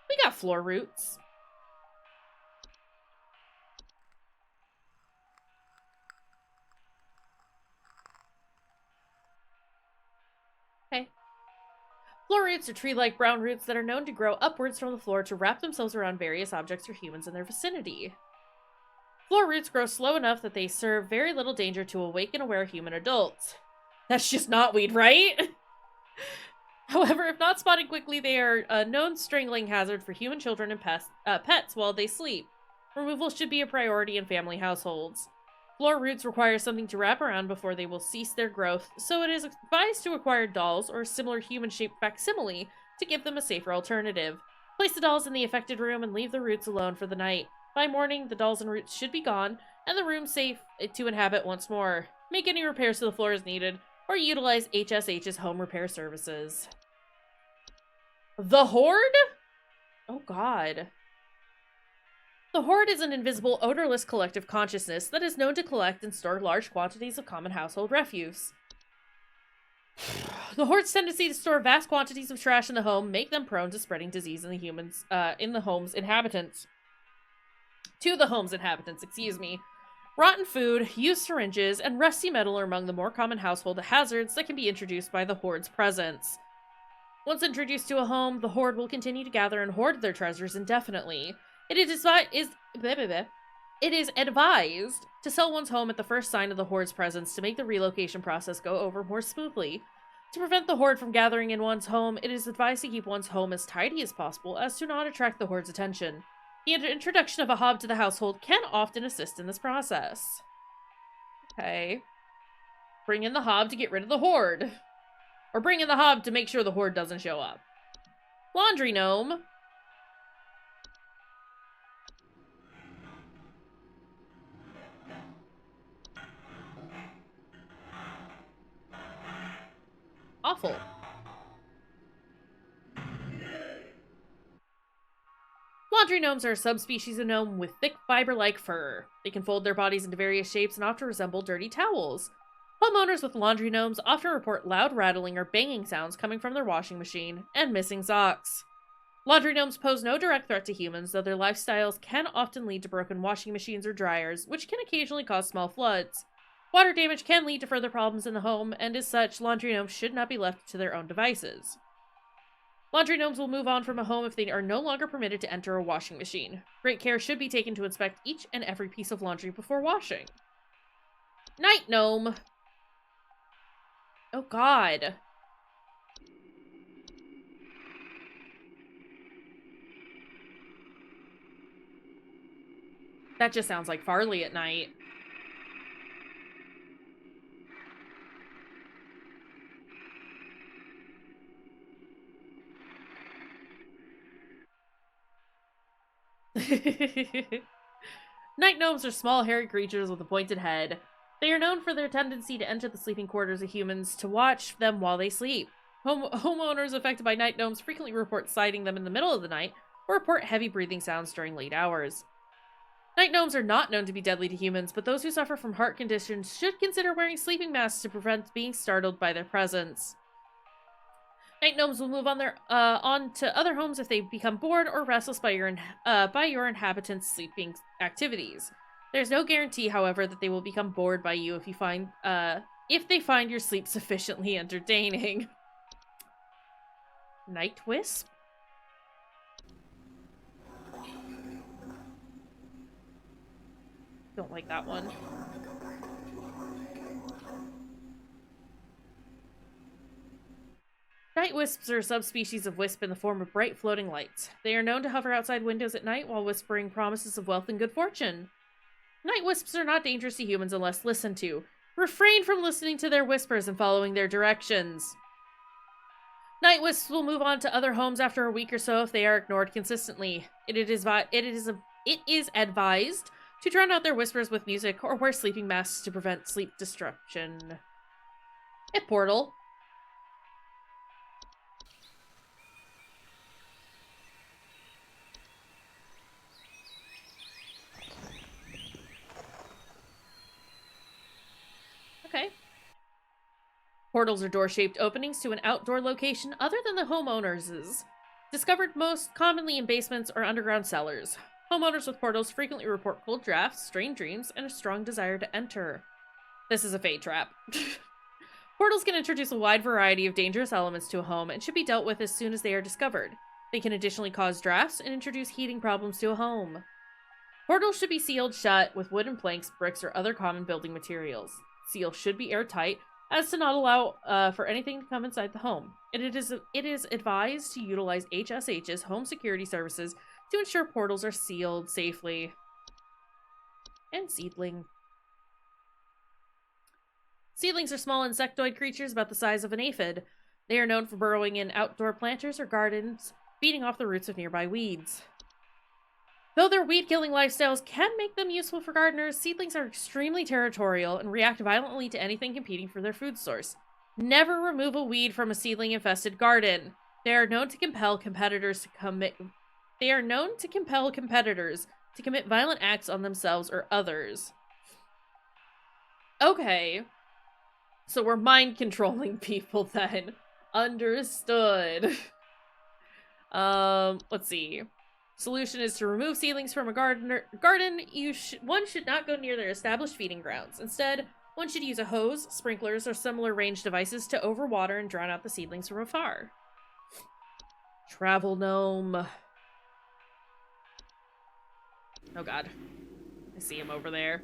We got floor roots. Okay. Floor roots are tree-like brown roots that are known to grow upwards from the floor to wrap themselves around various objects or humans in their vicinity. Floor roots grow slow enough that they serve very little danger to awake and aware human adults. That's just knotweed, right? However, if not spotted quickly, they are a known strangling hazard for human children and pets while they sleep. Removal should be a priority in family households. Floor roots require something to wrap around before they will cease their growth, so it is advised to acquire dolls or a similar human-shaped facsimile to give them a safer alternative. Place the dolls in the affected room and leave the roots alone for the night. By morning, the dolls and roots should be gone, and the room safe to inhabit once more. Make any repairs to the floor as needed, or utilize HSH's home repair services. The Horde? Oh god. The Horde is an invisible, odorless collective consciousness that is known to collect and store large quantities of common household refuse. The Horde's tendency to store vast quantities of trash in the home make them prone to spreading disease in the home's inhabitants. To the home's inhabitants, excuse me. Rotten food, used syringes, and rusty metal are among the more common household hazards that can be introduced by the Horde's presence. Once introduced to a home, the Horde will continue to gather and hoard their treasures indefinitely. It is advised to sell one's home at the first sign of the Horde's presence to make the relocation process go over more smoothly. To prevent the Horde from gathering in one's home, it is advised to keep one's home as tidy as possible as to not attract the Horde's attention. The introduction of a hob to the household can often assist in this process. Okay. Bring in the hob to get rid of the Horde. Or bring in the hob to make sure the Horde doesn't show up. Laundry gnome. Awful. Laundry gnomes are a subspecies of gnome with thick fiber-like fur. They can fold their bodies into various shapes and often resemble dirty towels. Homeowners with laundry gnomes often report loud rattling or banging sounds coming from their washing machine, and missing socks. Laundry gnomes pose no direct threat to humans, though their lifestyles can often lead to broken washing machines or dryers, which can occasionally cause small floods. Water damage can lead to further problems in the home, and as such, laundry gnomes should not be left to their own devices. Laundry gnomes will move on from a home if they are no longer permitted to enter a washing machine. Great care should be taken to inspect each and every piece of laundry before washing. Night gnome. Oh god. That just sounds like Farley at night. Night gnomes are small, hairy creatures with a pointed head. They are known for their tendency to enter the sleeping quarters of humans to watch them while they sleep. Homeowners affected by night gnomes frequently report sighting them in the middle of the night or report heavy breathing sounds during late hours. Night gnomes are not known to be deadly to humans, but those who suffer from heart conditions should consider wearing sleeping masks to prevent being startled by their presence. Night gnomes will move on to other homes if they become bored or restless by your inhabitants' sleeping activities. There's no guarantee, however, that they will become bored by you if they find your sleep sufficiently entertaining. Night Wisp? Don't like that one. Night wisps are a subspecies of wisp in the form of bright floating lights. They are known to hover outside windows at night while whispering promises of wealth and good fortune. Night wisps are not dangerous to humans unless listened to. Refrain from listening to their whispers and following their directions. Night wisps will move on to other homes after a week or so if they are ignored consistently. It is advised to drown out their whispers with music or wear sleeping masks to prevent sleep disruption. A portal. Portals are door-shaped openings to an outdoor location other than the homeowners'. Discovered most commonly in basements or underground cellars. Homeowners with portals frequently report cold drafts, strange dreams, and a strong desire to enter. This is a fade trap. Portals can introduce a wide variety of dangerous elements to a home and should be dealt with as soon as they are discovered. They can additionally cause drafts and introduce heating problems to a home. Portals should be sealed shut with wooden planks, bricks, or other common building materials. Seal should be airtight, as to not allow for anything to come inside the home. And it is advised to utilize HSH's home security services to ensure portals are sealed safely. And seedling. Seedlings are small insectoid creatures about the size of an aphid. They are known for burrowing in outdoor planters or gardens, feeding off the roots of nearby weeds. Though their weed-killing lifestyles can make them useful for gardeners, seedlings are extremely territorial and react violently to anything competing for their food source. Never remove a weed from a seedling-infested garden. They are known to compel competitors to commit violent acts on themselves or others. Okay. So we're mind-controlling people then. Understood. Let's see. Solution is to remove seedlings from a garden. One should not go near their established feeding grounds. Instead, one should use a hose, sprinklers, or similar range devices to overwater and drown out the seedlings from afar. Travel gnome. Oh god. I see him over there.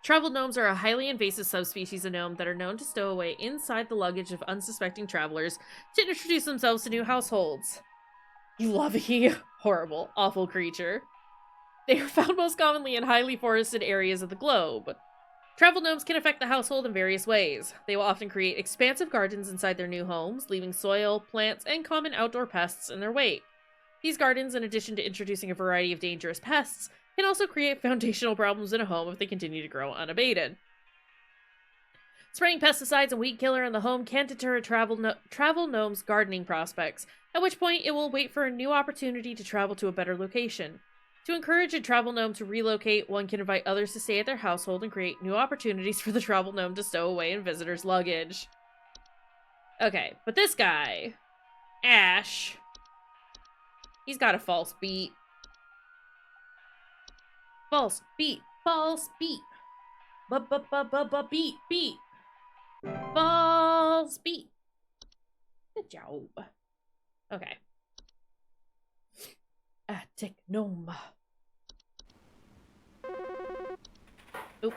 Travel gnomes are a highly invasive subspecies of gnome that are known to stow away inside the luggage of unsuspecting travelers to introduce themselves to new households. You lovey, horrible, awful creature. They are found most commonly in highly forested areas of the globe. Travel gnomes can affect the household in various ways. They will often create expansive gardens inside their new homes, leaving soil, plants, and common outdoor pests in their wake. These gardens, in addition to introducing a variety of dangerous pests, can also create foundational problems in a home if they continue to grow unabated. Spraying pesticides and weed killer in the home can deter a travel gnome's gardening prospects, at which point it will wait for a new opportunity to travel to a better location. To encourage a travel gnome to relocate, one can invite others to stay at their household and create new opportunities for the travel gnome to stow away in visitors' luggage. Okay, but this guy, Ash, he's got a false beat. False beat. False beat. Beat. Beat. False beat. Good job. Okay. Attic gnome. Oop.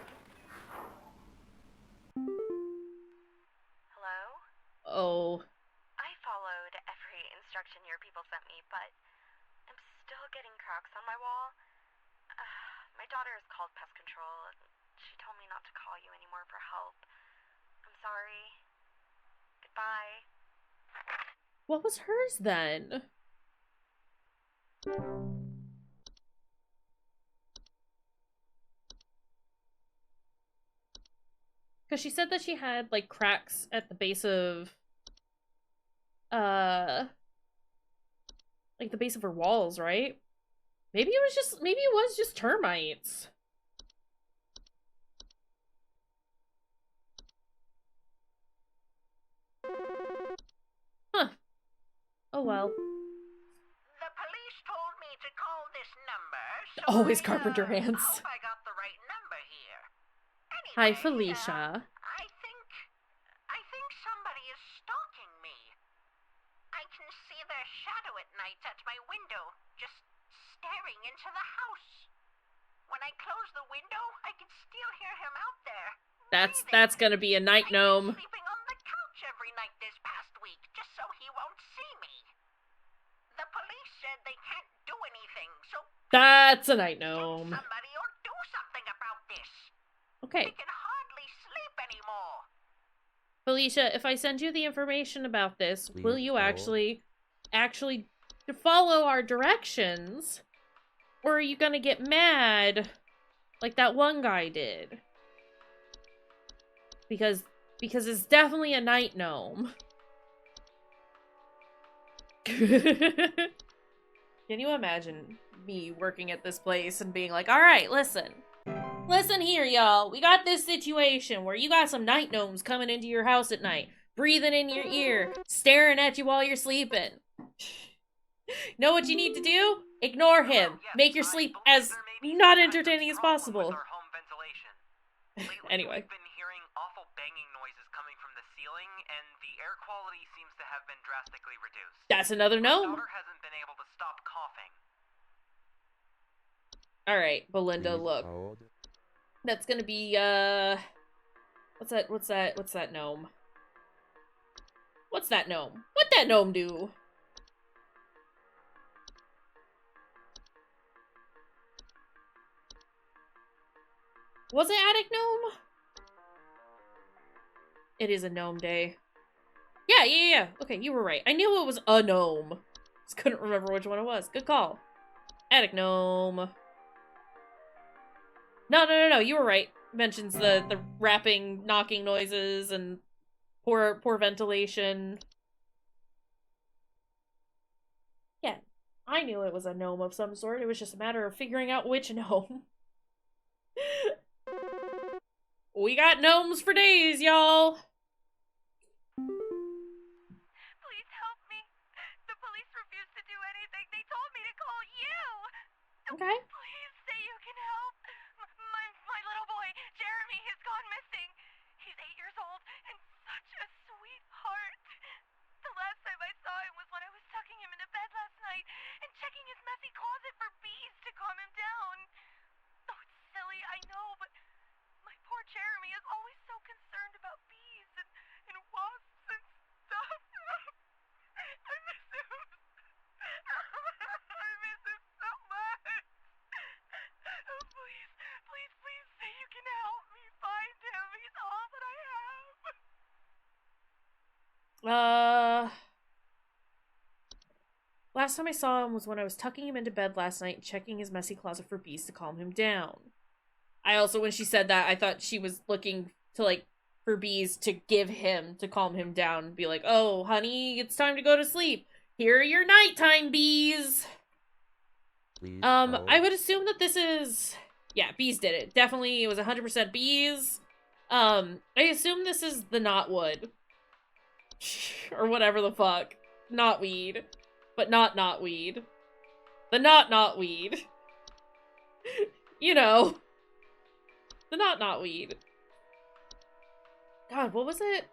Hello? Oh. I followed every instruction your people sent me, but I'm still getting cracks on my wall. My daughter has called pest control, and she told me not to call you anymore for help. I'm sorry. Goodbye. What was hers then? Because she said that she had, like, cracks at the base of, like, the base of her walls, right? Maybe it was just termites. Huh. Oh well. The police told me to call this number, so Always carpenter hands. hope I got the right number here. Hi, Anyway, Felicia. I think somebody is stalking me. I can see their shadow at night at my window, just staring into the house. When I close the window, I can still hear him out there. That's gonna be a night gnome. I've been sleeping on the couch every night this past week, just so he won't see me. The police said they can't do anything, so That's a night gnome. somebody or do something about this. Okay. I can hardly sleep anymore. Felicia, if I send you the information about this, Please will you hold. actually follow our directions? Or are you gonna get mad like that one guy did? Because it's definitely a night gnome. Can you imagine me working at this place and being like, alright, listen. Listen here, y'all. We got this situation where you got some night gnomes coming into your house at night, breathing in your ear, staring at you while you're sleeping. Know what you need to do? Ignore him. Make your sleep as not entertaining as possible. Anyway. We've been hearing awful banging noises coming from the ceiling, and the air quality seems to have been drastically reduced. That's another My gnome. daughter hasn't been able to stop coughing. Alright, Belinda, Please look. hold. That's gonna be, what's that gnome? What's that gnome? What'd that gnome do? Was it attic gnome? It is a gnome day. Yeah. Okay, you were right. I knew it was a gnome. Just couldn't remember which one it was. Good call. Attic gnome. No. You were right. Mentions the rapping, knocking noises and poor ventilation. Yeah, I knew it was a gnome of some sort. It was just a matter of figuring out which gnome. We got gnomes for days, y'all. Please help me. The police refuse to do anything. They told me to call you. Okay. Please say you can help. My little boy, Jeremy, has gone missing. He's 8 years old and such a sweetheart. The last time I saw him was when I was tucking him into bed last night and checking his messy closet for bees to calm him down. Oh, it's silly, I know, but my poor Jeremy is always so concerned about bees and wasps and stuff. I miss him. I miss him so much. Oh, please say you can help me find him. He's all that I have. Last time I saw him was when I was tucking him into bed last night and checking his messy closet for bees to calm him down. I also, when she said that, I thought she was looking to, like, for bees to give him, to calm him down, and be like, oh, honey, it's time to go to sleep. Here are your nighttime bees. Please I would assume that this is, yeah, bees did it. Definitely, it was 100% bees. I assume this is the knotwood. Or whatever the fuck. Knotweed. But not weed. The not weed. You know. The not weed. God, what was it?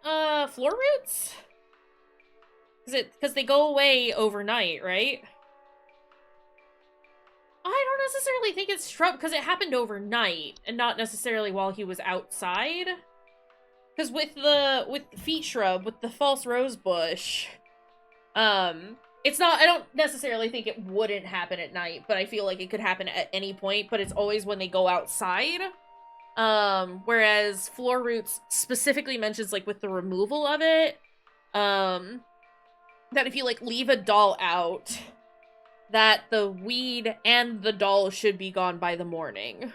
Floor roots? Because they go away overnight, right? I don't necessarily think it's shrub, because it happened overnight, and not necessarily while he was outside. Because with the feet shrub, with the false rose bush, it's not, I don't necessarily think it wouldn't happen at night, but I feel like it could happen at any point, but it's always when they go outside. Whereas floor roots specifically mentions, like, with the removal of it, that if you, like, leave a doll out, that the weed and the doll should be gone by the morning.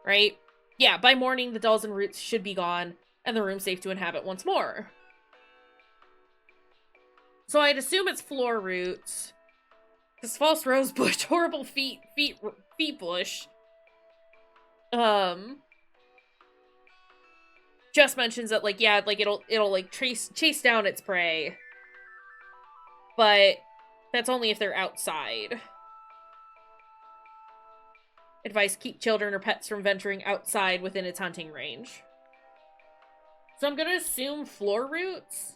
Right? Yeah, by morning, the dolls and roots should be gone, and the room safe to inhabit once more. So I'd assume it's floor roots. Because false rose bush, horrible feet bush. Just mentions that, like, yeah, like, it'll like, chase down its prey. But that's only if they're outside. Advice, keep children or pets from venturing outside within its hunting range. So I'm gonna assume floor roots.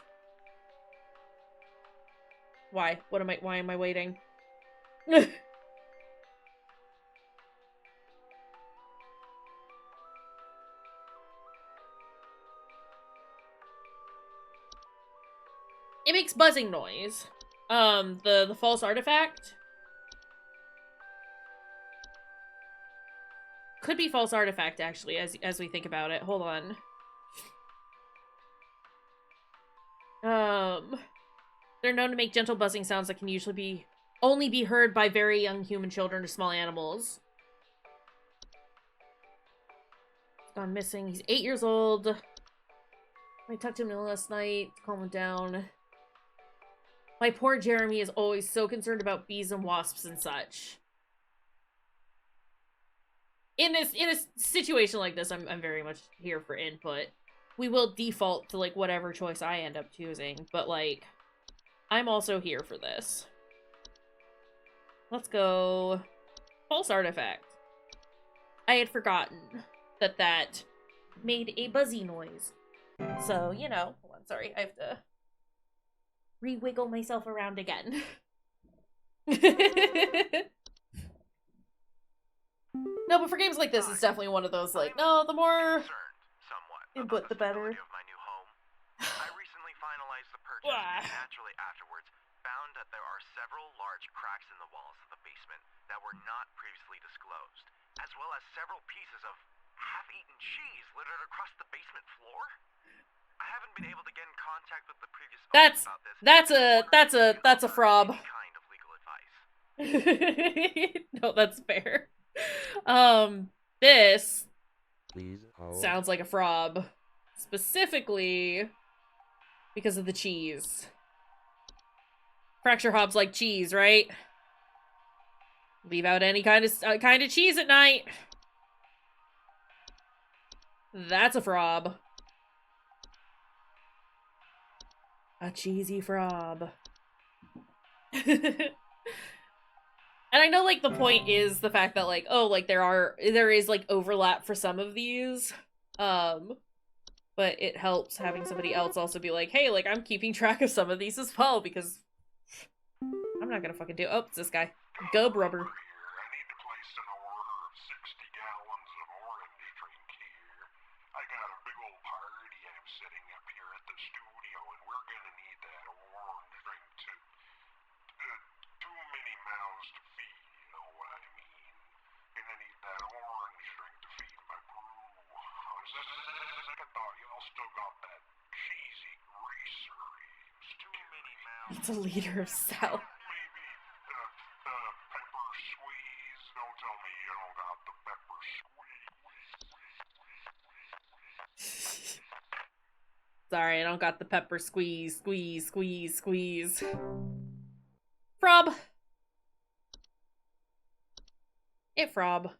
Why? Why am I waiting? It makes buzzing noise. The false artifact. Could be false artifact, actually, as we think about it. Hold on. They're known to make gentle buzzing sounds that can usually only be heard by very young human children or small animals. He's gone missing. He's 8 years old. I tucked him in last night to calm him down. My poor Jeremy is always so concerned about bees and wasps and such. In a situation like this, I'm very much here for input. We will default to, like, whatever choice I end up choosing, but, like, I'm also here for this. Let's go... Pulse artifact. I had forgotten that that made a buzzy noise. So, you know... Hold on, sorry, I have to... re-wiggle myself around again. No, but for games like this, it's definitely one of those, like, no, the more input, the better. I recently finalized the purchase and naturally afterwards found that there are several large cracks in the walls of the basement that were not previously disclosed, as well as several pieces of half-eaten cheese littered across the basement floor. I haven't been able to get in contact with the previous owners about this. That's a frob. Kind of legal advice. No, that's fair. This Please hold. sounds like a frob. Specifically because of the cheese. Fracture hobs like cheese, right? Leave out any kind of cheese at night. That's a frob. A cheesy frob. And I know, like, the point is the fact that, like, oh, like, there is, like, overlap for some of these. But it helps having somebody else also be like, hey, like, I'm keeping track of some of these as well, because I'm not gonna fucking do- oh, it's this guy. Gub rubber. I need to place an order of 60 gallons of orange drink here. I got a big old party I'm setting up here at the studio, and we're gonna need that orange drink to... too many mouths to feed, you know what I mean? Gonna need that orange drink to feed my brew. Second thought, y'all still got that cheesy greaser. Too many mouths. It's a liter of salad. Maybe pepper squeeze. Don't tell me you don't got the pepper squeeze. Sorry, I don't got the pepper squeeze. Frob. It frob.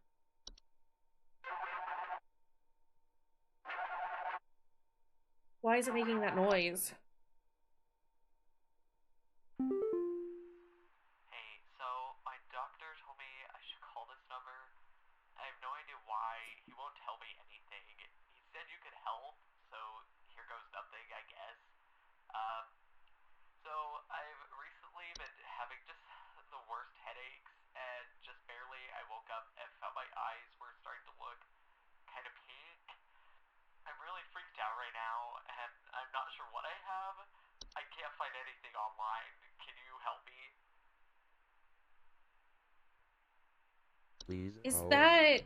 Why is it making that noise? Hey, so my doctor told me I should call this number. I have no idea why. He won't tell me anything. He said you could help, so here goes nothing, I guess. So I've recently been having just the worst headaches, and just barely I woke up and felt my eyes were starting to look kind of pink. I'm really freaked out right now, and I'm not sure what I have. I can't find anything online. Can you help me? Please Is hold. that...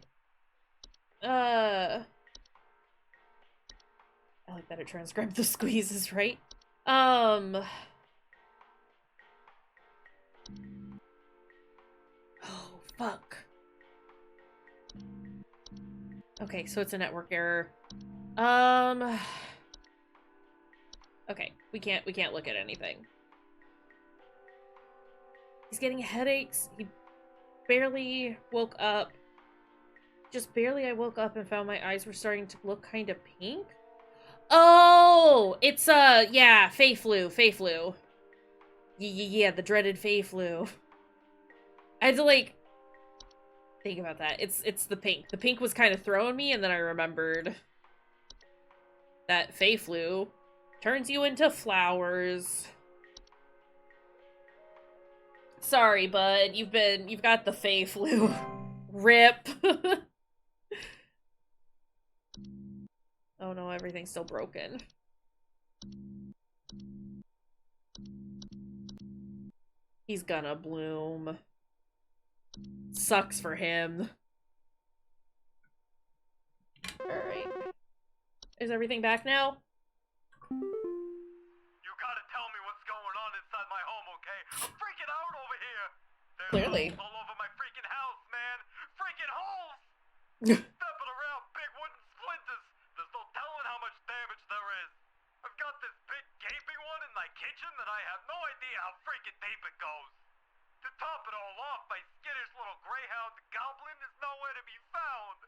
I like that it transcribed the squeezes, right? Oh, fuck. Okay, so it's a network error. Okay, we can't look at anything. He's getting headaches. He barely woke up. Just barely I woke up and found my eyes were starting to look kind of pink. Oh, it's, yeah, Fey flu. Yeah, the dreaded Fey flu. I had to, like, think about that. It's the pink. The pink was kind of throwing me, and then I remembered that Fey flu turns you into flowers. Sorry, bud. You've got the Fey flu. Rip. Oh no, everything's still broken. He's gonna bloom. Sucks for him. Alright. Is everything back now? You gotta tell me what's going on inside my home, okay? I'm freaking out over here! There's Clearly. holes all over my freaking house, man! Freaking holes! Stepping around big wooden splinters! There's no telling how much damage there is! I've got this big gaping one in my kitchen that I have no idea how freaking deep it goes. To top it all off, my skittish little greyhound goblin is nowhere to be found.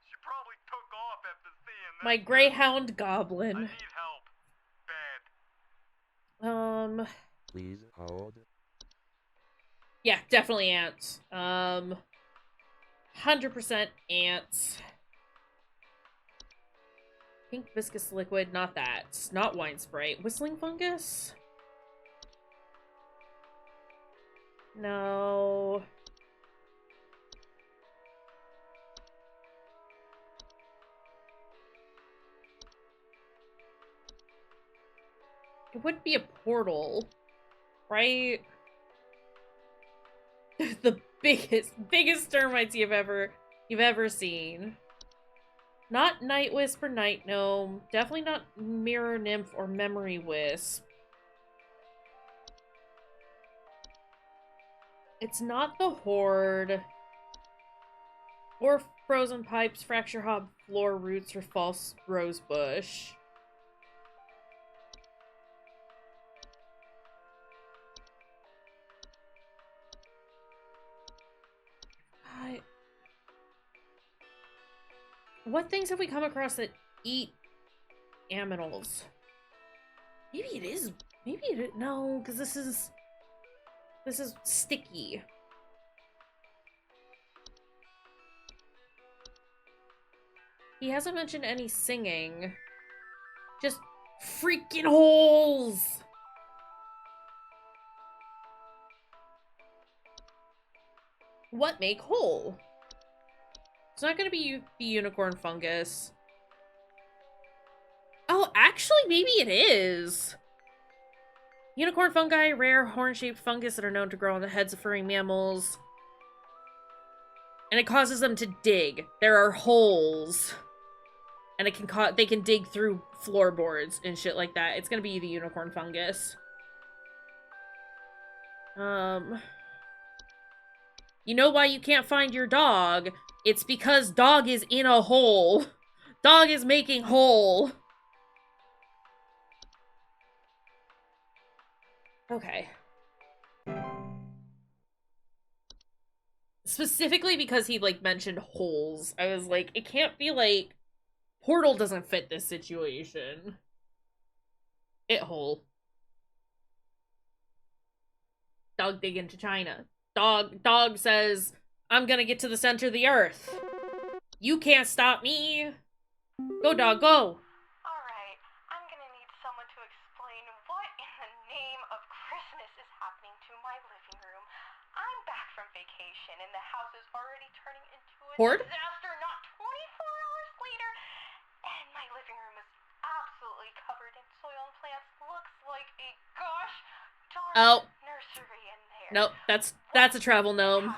She probably took off after seeing this. My greyhound goblin. I need help. Bad. Please hold. Yeah, definitely ants. 100% ants. Pink viscous liquid, not that. Not wine spray. Whistling fungus? No. It would be a portal, right? The biggest termites you've ever seen. Not Night Wisp or Night Gnome. Definitely not Mirror Nymph or Memory Wisp. It's not the Horde. Or Frozen Pipes, Fracture Hob, Floor Roots, or False Rosebush. What things have we come across that eat aminals? Maybe it is. Maybe it is. No, because this is sticky. He hasn't mentioned any singing. Just freaking holes! What make hole? It's not gonna be the unicorn fungus. Oh, actually, maybe it is. Unicorn fungi, rare horn-shaped fungus that are known to grow on the heads of furry mammals. And it causes them to dig. There are holes. And it can they can dig through floorboards and shit like that. It's gonna be the unicorn fungus. You know why you can't find your dog? It's because dog is in a hole. Dog is making hole. Okay. Specifically because he, like, mentioned holes. I was like, it can't be like... Portal doesn't fit this situation. It hole. Dog dig into China. Dog says, I'm gonna get to the center of the earth. You can't stop me. Go, dog, go. Alright, I'm gonna need someone to explain what in the name of Christmas is happening to my living room. I'm back from vacation and the house is already turning into a Horde? disaster not 24 hours later. And my living room is absolutely covered in soil and plants. Looks like a gosh darn nursery in there. Nope, that's a travel gnome.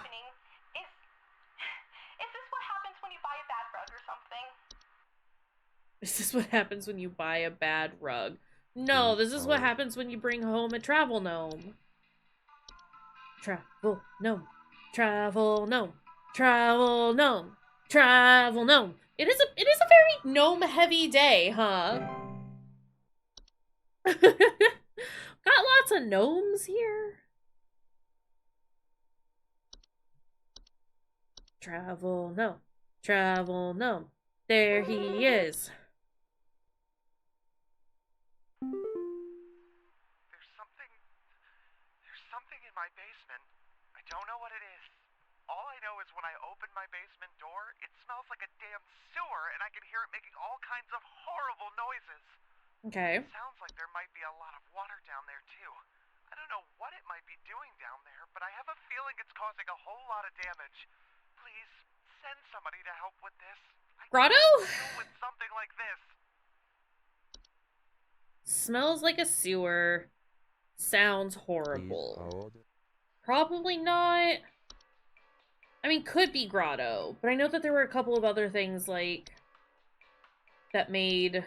Is this what happens when you buy a bad rug or something? Is this what happens when you buy a bad rug? No, this is what happens when you bring home a travel gnome. Travel gnome. Travel gnome. Travel gnome. Travel gnome. It is a very gnome-heavy day, huh? Got lots of gnomes here. Travel gnome. Travel gnome. There he is. There's something in my basement. I don't know what it is. All I know is when I open my basement door, it smells like a damn sewer, and I can hear it making all kinds of horrible noises. Okay. It sounds like there might be a lot of water down there, too. I don't know what it might be doing down there, but I have a feeling it's causing a whole lot of damage. Please, send somebody to help with this. Grotto? Deal with something like this. Smells like a sewer. Sounds horrible. Probably not. I mean, could be Grotto, but I know that there were a couple of other things, like, that made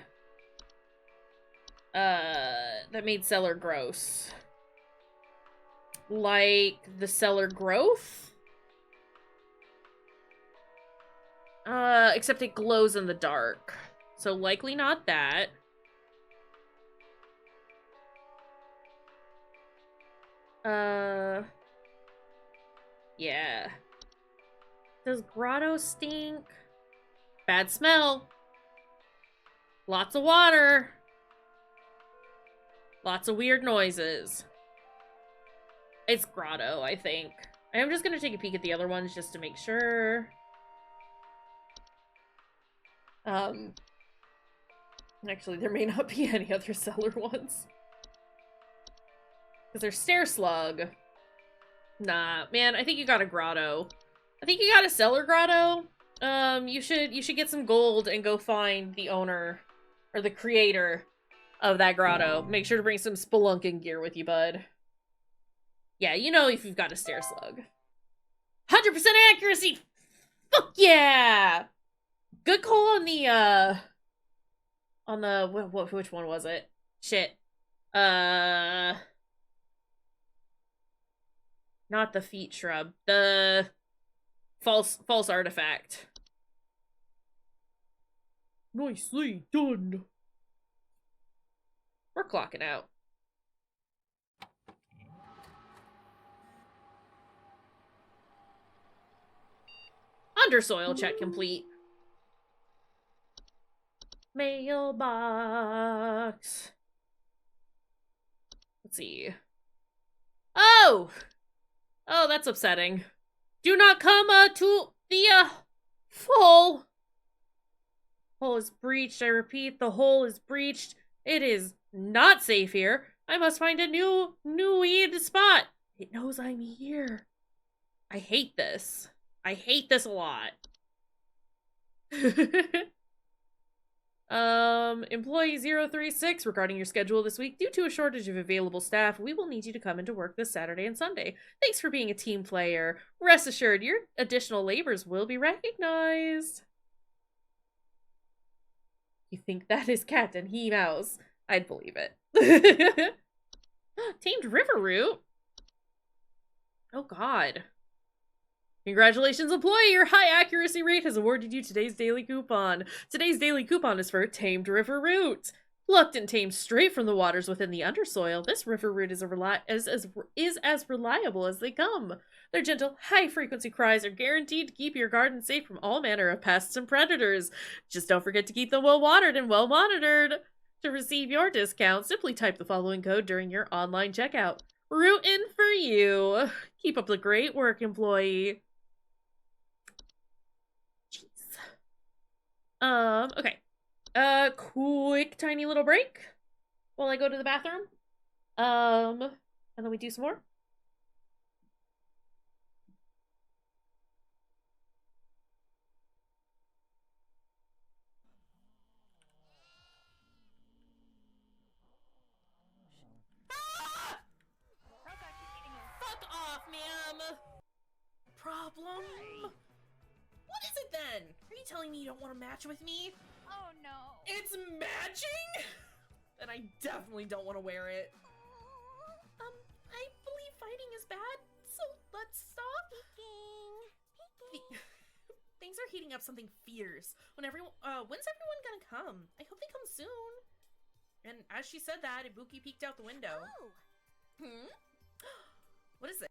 cellar gross. Like, the cellar growth? Except it glows in the dark. So likely not that. Yeah. Does grotto stink? Bad smell. Lots of water. Lots of weird noises. It's grotto, I think. I'm just gonna take a peek at the other ones just to make sure. Actually, there may not be any other cellar ones. Because they're stair slug. Nah, man, I think you got a grotto. I think you got a cellar grotto. You should get some gold and go find the owner or the creator of that grotto. Make sure to bring some spelunking gear with you, bud. Yeah, you know if you've got a stair slug. 100% accuracy! Fuck yeah! Good call on the, which one was it? Shit. Not the feet shrub. The false artifact. Nicely done. We're clocking out. Undersoil check complete. Mailbox. Let's see. Oh! Oh, that's upsetting. Do not come to the hole. Hole is breached. I repeat, the hole is breached. It is not safe here. I must find a new weed spot. It knows I'm here. I hate this. I hate this a lot. Employee 036, regarding your schedule this week, due to a shortage of available staff, we will need you to come into work this Saturday and Sunday. Thanks for being a team player. Rest assured, your additional labors will be recognized. You think that is cat and he mouse? I'd believe it. Tamed river root? Oh god. Congratulations, employee! Your high accuracy rate has awarded you today's daily coupon. Today's daily coupon is for Tamed River Root. Plucked and tamed straight from the waters within the undersoil, this river root is as reliable as they come. Their gentle, high-frequency cries are guaranteed to keep your garden safe from all manner of pests and predators. Just don't forget to keep them well-watered and well-monitored. To receive your discount, simply type the following code during your online checkout. Rootin' for you. Keep up the great work, employee. Okay. Quick tiny little break while I go to the bathroom. And then we do some more. Fuck off, ma'am! Problem? What is it then? Are you telling me you don't want to match with me? Oh no. It's matching? Then I definitely don't want to wear it. I believe fighting is bad, so let's stop. Things are heating up something fierce. When's everyone gonna come? I hope they come soon. And as she said that, Ibuki peeked out the window. Oh. What is it?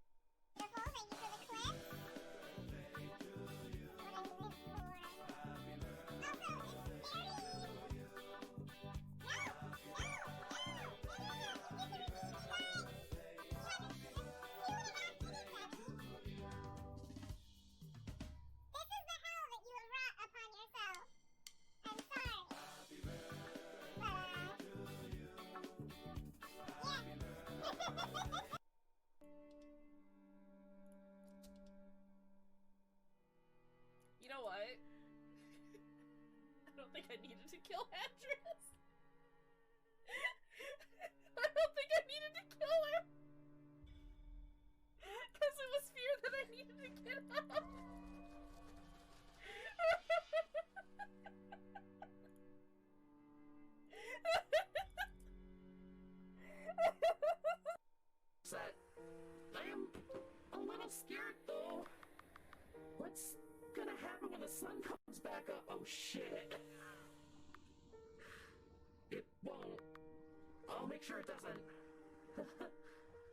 You know what? I don't think I needed to kill Andres. I don't think I needed to kill her. Because it was fear that I needed to get up. I am a little scared though. What's gonna happen when the sun comes back up? Oh shit. It won't. I'll make sure it doesn't.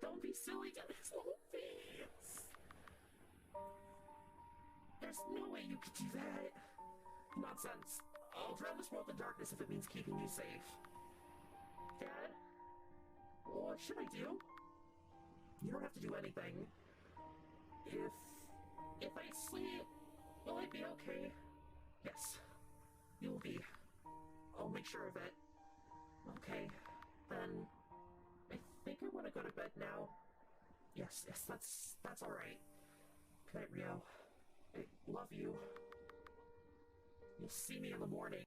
Don't be silly, get his little face. There's no way you could do that. Nonsense. I'll drown this world in darkness if it means keeping you safe. Dad? What should I do? You don't have to do anything. If I sleep, will I be okay? Yes, you will be. I'll make sure of it. Okay, then I think I want to go to bed now. Yes, that's alright. Good night, Rio. I love you. You'll see me in the morning.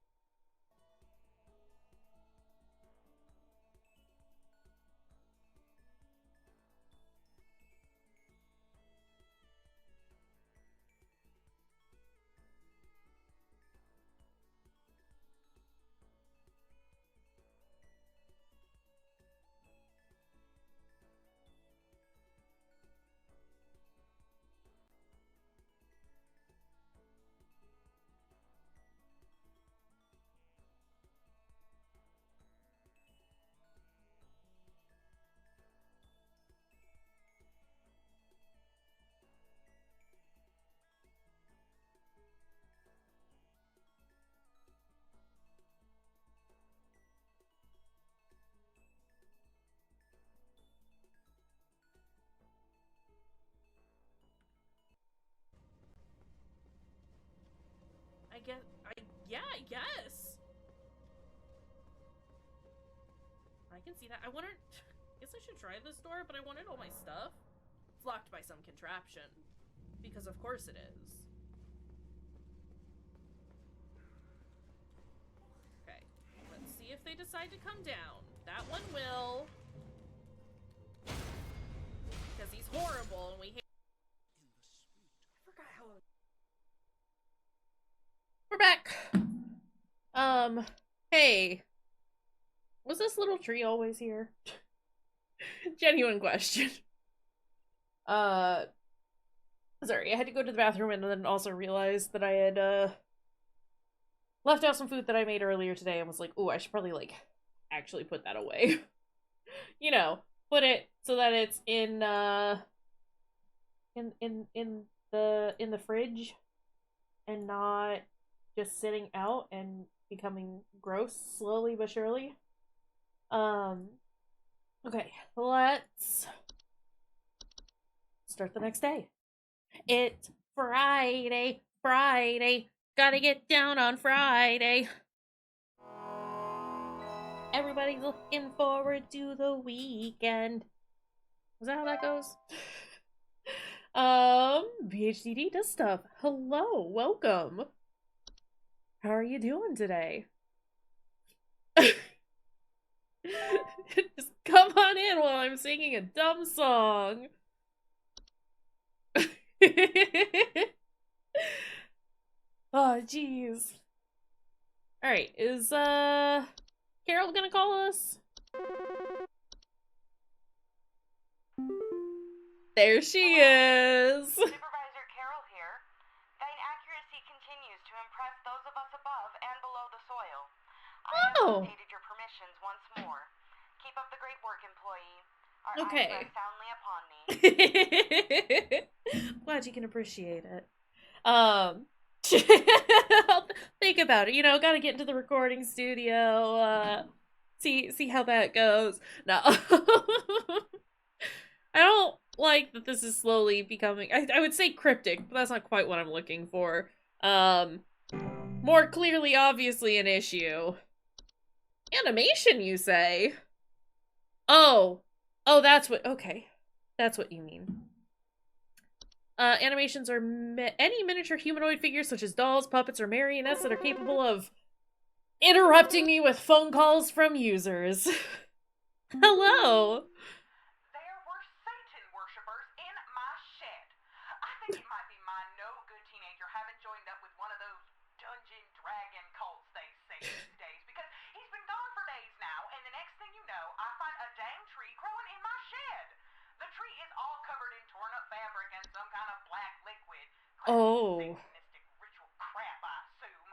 I guess. I can see that. I wonder, I guess I should try this door, but I wanted all my stuff. It's locked by some contraption. Because of course it is. Okay, let's see if they decide to come down. That one will. Because he's horrible and we hate. I forgot how. We're back. Hey. Was this little tree always here? Genuine question. Sorry, I had to go to the bathroom and then also realized that I had, left out some food that I made earlier today and was like, ooh, I should probably, like, actually put that away. You know, put it so that it's in the fridge and not just sitting out and becoming gross slowly but surely. Okay, let's start the next day. It's Friday, gotta get down on Friday. Everybody's looking forward to the weekend. Is that how that goes? BHDD does stuff. Hello, welcome. How are you doing today? Just come on in while I'm singing a dumb song. Oh, jeez. Alright, is, Carol gonna call us? There she is! Supervisor Carol here. Thine accuracy continues to impress those of us above and below the soil. I have updated your permissions once more. Keep up the great work, employee. Our eyes rest soundly upon me. Glad you can appreciate it. Think about it, you know, gotta get into the recording studio, see how that goes. No. I don't like that this is slowly becoming, I would say cryptic, but that's not quite what I'm looking for. More clearly, obviously an issue. Animation, you say? Oh, that's what, okay. That's what you mean. Animations are any miniature humanoid figures such as dolls, puppets, or marionettes that are capable of interrupting me with phone calls from users. Hello! There were Satan worshippers in my shed. I think it might be my no-good teenager having joined up with one of those dungeon dragon cults they say these days, because he's been gone for days now, and the next thing you know, I find a dang tree growing in my shed. The tree is all covered in torn-up fabric and some kind of black liquid. Satanistic ritual crap, I assume.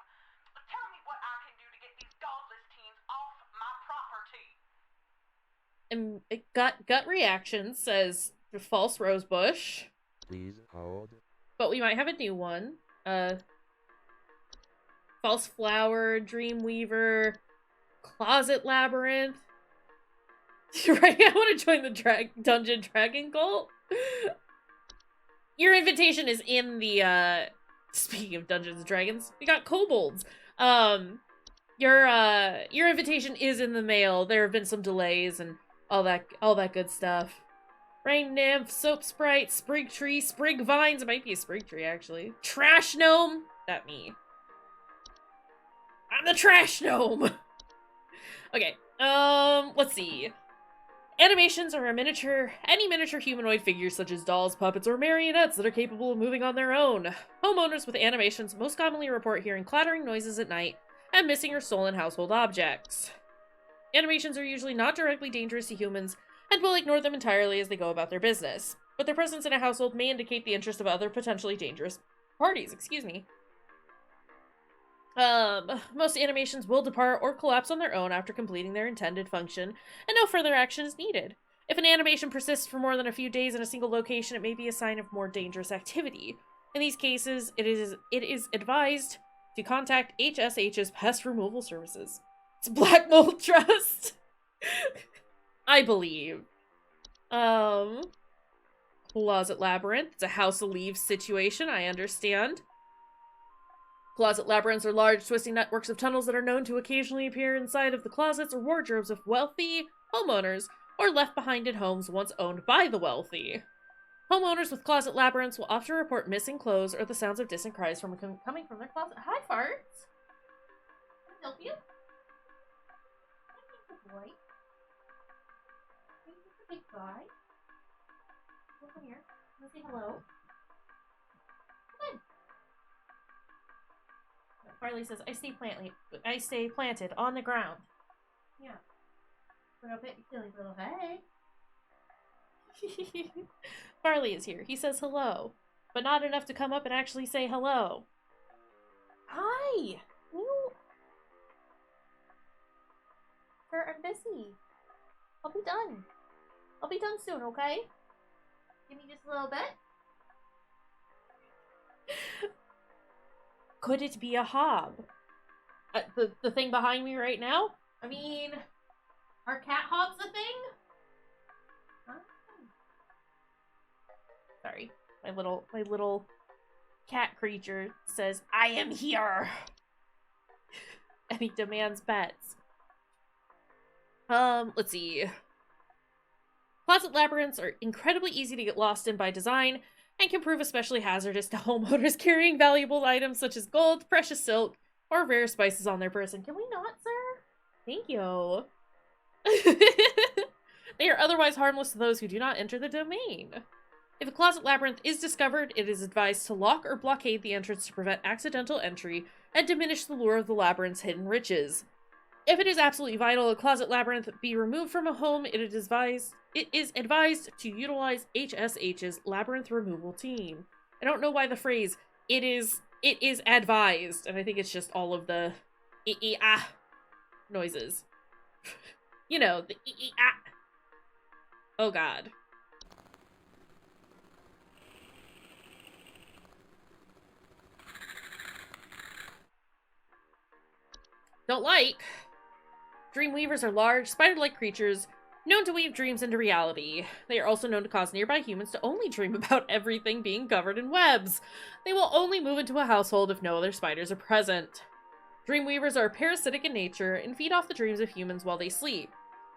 Tell me what I can do to get these godless teens off my property. gut reaction says false rosebush. Please hold. But we might have a new one. False flower, dreamweaver, closet labyrinth. Right, I want to join the dungeon dragon cult. Your invitation is in the, speaking of Dungeons and Dragons, we got kobolds. Your invitation is in the mail. There have been some delays and all that good stuff. Rain nymph, soap sprite, sprig tree, sprig vines. It might be a sprig tree, actually. Trash gnome. That me. I'm the trash gnome. Okay. Let's see. Animations are any miniature humanoid figures such as dolls, puppets, or marionettes that are capable of moving on their own. Homeowners with animations most commonly report hearing clattering noises at night and missing or stolen household objects. Animations are usually not directly dangerous to humans and will ignore them entirely as they go about their business, but their presence in a household may indicate the interest of other potentially dangerous parties, most animations will depart or collapse on their own after completing their intended function, and no further action is needed. If an animation persists for more than a few days in a single location, it may be a sign of more dangerous activity. In these cases, it is advised to contact HSH's pest removal services. It's Black Mold Trust! I believe. Closet Labyrinth. It's a House of Leaves situation, I understand. Closet labyrinths are large, twisting networks of tunnels that are known to occasionally appear inside of the closets or wardrobes of wealthy homeowners or left behind in homes once owned by the wealthy. Homeowners with closet labyrinths will often report missing clothes or the sounds of distant cries coming from their closet. Hi, farts! Can I help you? Good boy. He's a big guy. Come here. Wanna say hello? Come on. Farley says, I stay planted on the ground. Yeah. But I'll bet you silly little hey. Farley is here. He says hello, but not enough to come up and actually say hello. Hi! You... Sir, I'm busy. I'll be done. I'll be done soon, okay? Give me just a little bit. Could it be a hob? The thing behind me right now? I mean, are cat hobs a thing? Huh? Sorry, my little cat creature says, I am here! And he demands pets. Let's see. Closet labyrinths are incredibly easy to get lost in by design, and can prove especially hazardous to homeowners carrying valuable items such as gold, precious silk, or rare spices on their person. Can we not, sir? Thank you. They are otherwise harmless to those who do not enter the domain. If a closet labyrinth is discovered, it is advised to lock or blockade the entrance to prevent accidental entry and diminish the lure of the labyrinth's hidden riches. If it is absolutely vital a closet labyrinth be removed from a home, it is advised to utilize HSH's labyrinth removal team. I don't know why the phrase it is advised, and I think it's just all of the noises. You know, the Oh god. Don't like. Dreamweavers are large, spider-like creatures known to weave dreams into reality. They are also known to cause nearby humans to only dream about everything being covered in webs. They will only move into a household if no other spiders are present. Dreamweavers are parasitic in nature and feed off the dreams of humans while they sleep.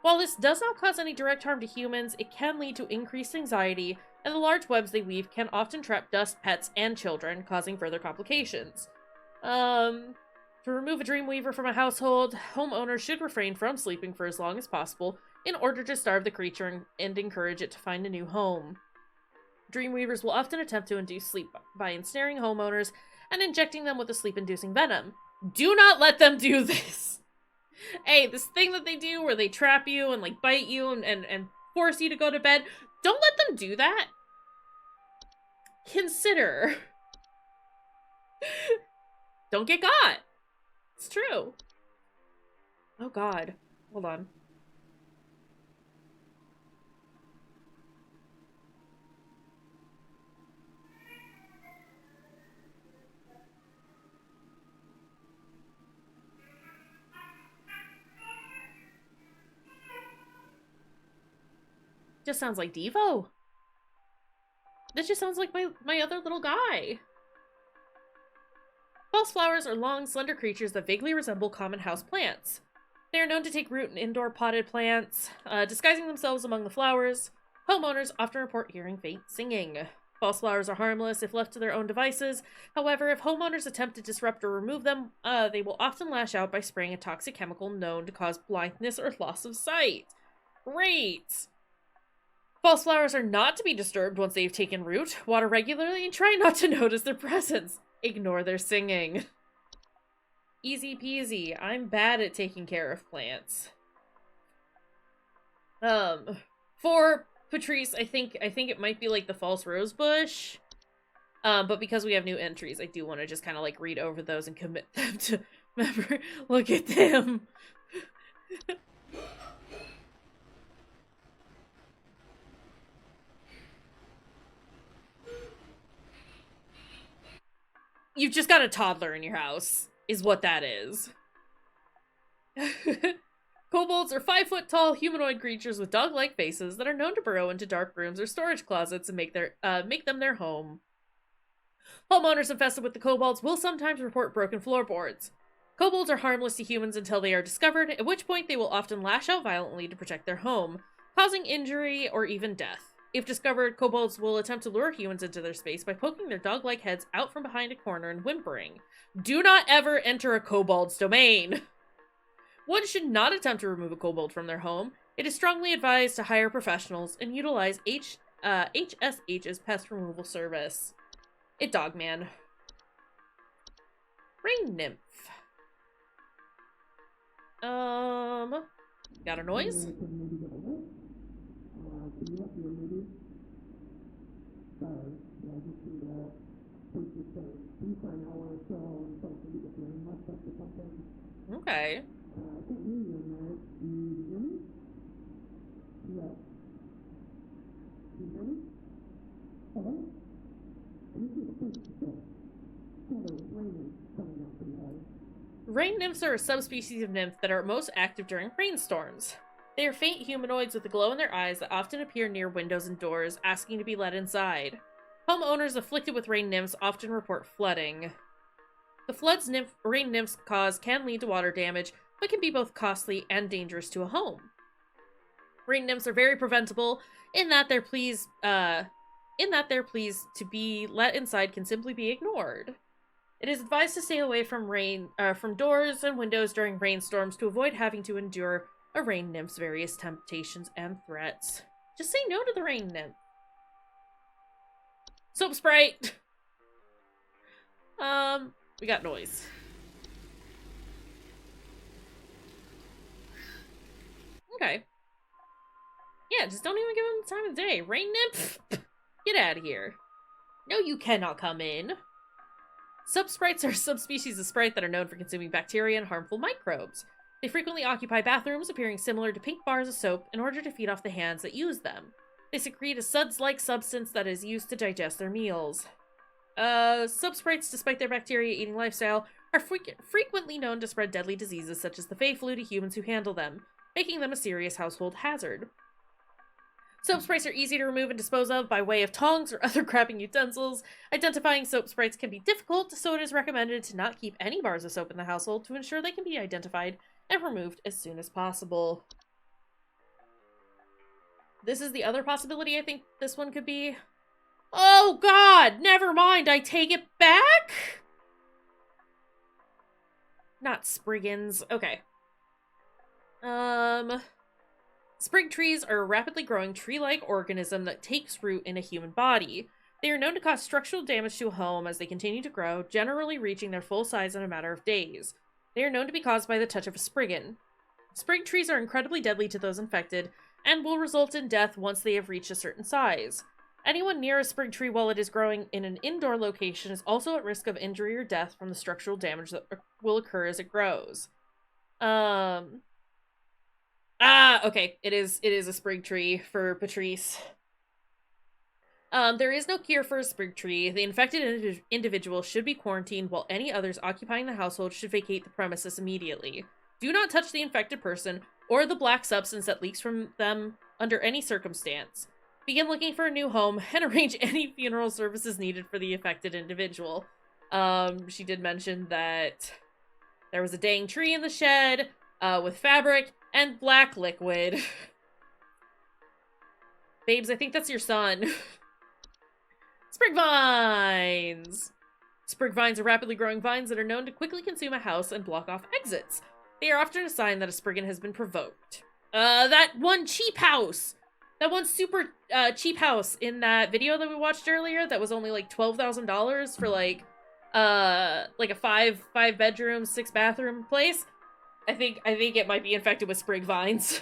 While this does not cause any direct harm to humans, it can lead to increased anxiety, and the large webs they weave can often trap dust, pets, and children, causing further complications. To remove a Dreamweaver from a household, homeowners should refrain from sleeping for as long as possible in order to starve the creature and encourage it to find a new home. Dreamweavers will often attempt to induce sleep by ensnaring homeowners and injecting them with a sleep-inducing venom. Do not let them do this! Hey, this thing that they do where they trap you and, like, bite you and force you to go to bed, don't let them do that! Consider. Don't get caught! It's true. Oh god. Hold on. Just sounds like Devo. This just sounds like my other little guy. False flowers are long, slender creatures that vaguely resemble common house plants. They are known to take root in indoor potted plants, disguising themselves among the flowers. Homeowners often report hearing faint singing. False flowers are harmless if left to their own devices. However, if homeowners attempt to disrupt or remove them, they will often lash out by spraying a toxic chemical known to cause blindness or loss of sight. Great! False flowers are not to be disturbed once they've taken root. Water regularly and try not to notice their presence. Ignore their singing. Easy peasy. I'm bad at taking care of plants. For Patrice, I think it might be like the false rose bush. But because we have new entries, I do want to just kind of like read over those and commit them to remember. Look at them. You've just got a toddler in your house, is what that is. Kobolds are 5-foot-tall humanoid creatures with dog-like faces that are known to burrow into dark rooms or storage closets and make them their home. Homeowners infested with the kobolds will sometimes report broken floorboards. Kobolds are harmless to humans until they are discovered, at which point they will often lash out violently to protect their home, causing injury or even death. If discovered, kobolds will attempt to lure humans into their space by poking their dog-like heads out from behind a corner and whimpering. Do not ever enter a kobold's domain! One should not attempt to remove a kobold from their home. It is strongly advised to hire professionals and utilize HSH's pest removal service. Dogman. Rain nymph. Got a noise? Okay. Rain nymphs are a subspecies of nymph that are most active during rainstorms. They are faint humanoids with a glow in their eyes that often appear near windows and doors, asking to be let inside. Homeowners afflicted with rain nymphs often report flooding. The floods rain nymphs cause can lead to water damage, but can be both costly and dangerous to a home. Rain nymphs are very preventable in that their pleas to be let inside can simply be ignored. It is advised to stay away from doors and windows during rainstorms to avoid having to endure a rain nymph's various temptations and threats. Just say no to the rain nymph. Soap Sprite! We got noise. Okay. Yeah, just don't even give him the time of day. Rain nymph? Get out of here. No, you cannot come in. Subsprites are subspecies of sprite that are known for consuming bacteria and harmful microbes. They frequently occupy bathrooms, appearing similar to pink bars of soap, in order to feed off the hands that use them. They secrete a suds-like substance that is used to digest their meals. Subsprites, despite their bacteria-eating lifestyle, are frequently known to spread deadly diseases such as the Fey flu to humans who handle them, making them a serious household hazard. Soap sprites are easy to remove and dispose of by way of tongs or other crapping utensils. Identifying soap sprites can be difficult, so it is recommended to not keep any bars of soap in the household to ensure they can be identified and removed as soon as possible. This is the other possibility I think this one could be. Oh god! Never mind, I take it back? Not Spriggans. Okay. Sprig trees are a rapidly growing tree-like organism that takes root in a human body. They are known to cause structural damage to a home as they continue to grow, generally reaching their full size in a matter of days. They are known to be caused by the touch of a Spriggan. Sprig trees are incredibly deadly to those infected, and will result in death once they have reached a certain size. Anyone near a sprig tree while it is growing in an indoor location is also at risk of injury or death from the structural damage that will occur as it grows. Okay. It is a sprig tree for Patrice. There is no cure for a sprig tree. The infected individual should be quarantined, while any others occupying the household should vacate the premises immediately. Do not touch the infected person or the black substance that leaks from them under any circumstance. Begin looking for a new home and arrange any funeral services needed for the affected individual. She did mention that there was a dang tree in the shed, with fabric and black liquid. Babes, I think that's your son. Sprig vines! Sprig vines are rapidly growing vines that are known to quickly consume a house and block off exits. They are often a sign that a spriggan has been provoked. That one cheap house! That one super cheap house in that video that we watched earlier that was only like $12,000 for like a five bedroom, 6 bathroom place. I think it might be infected with sprig vines.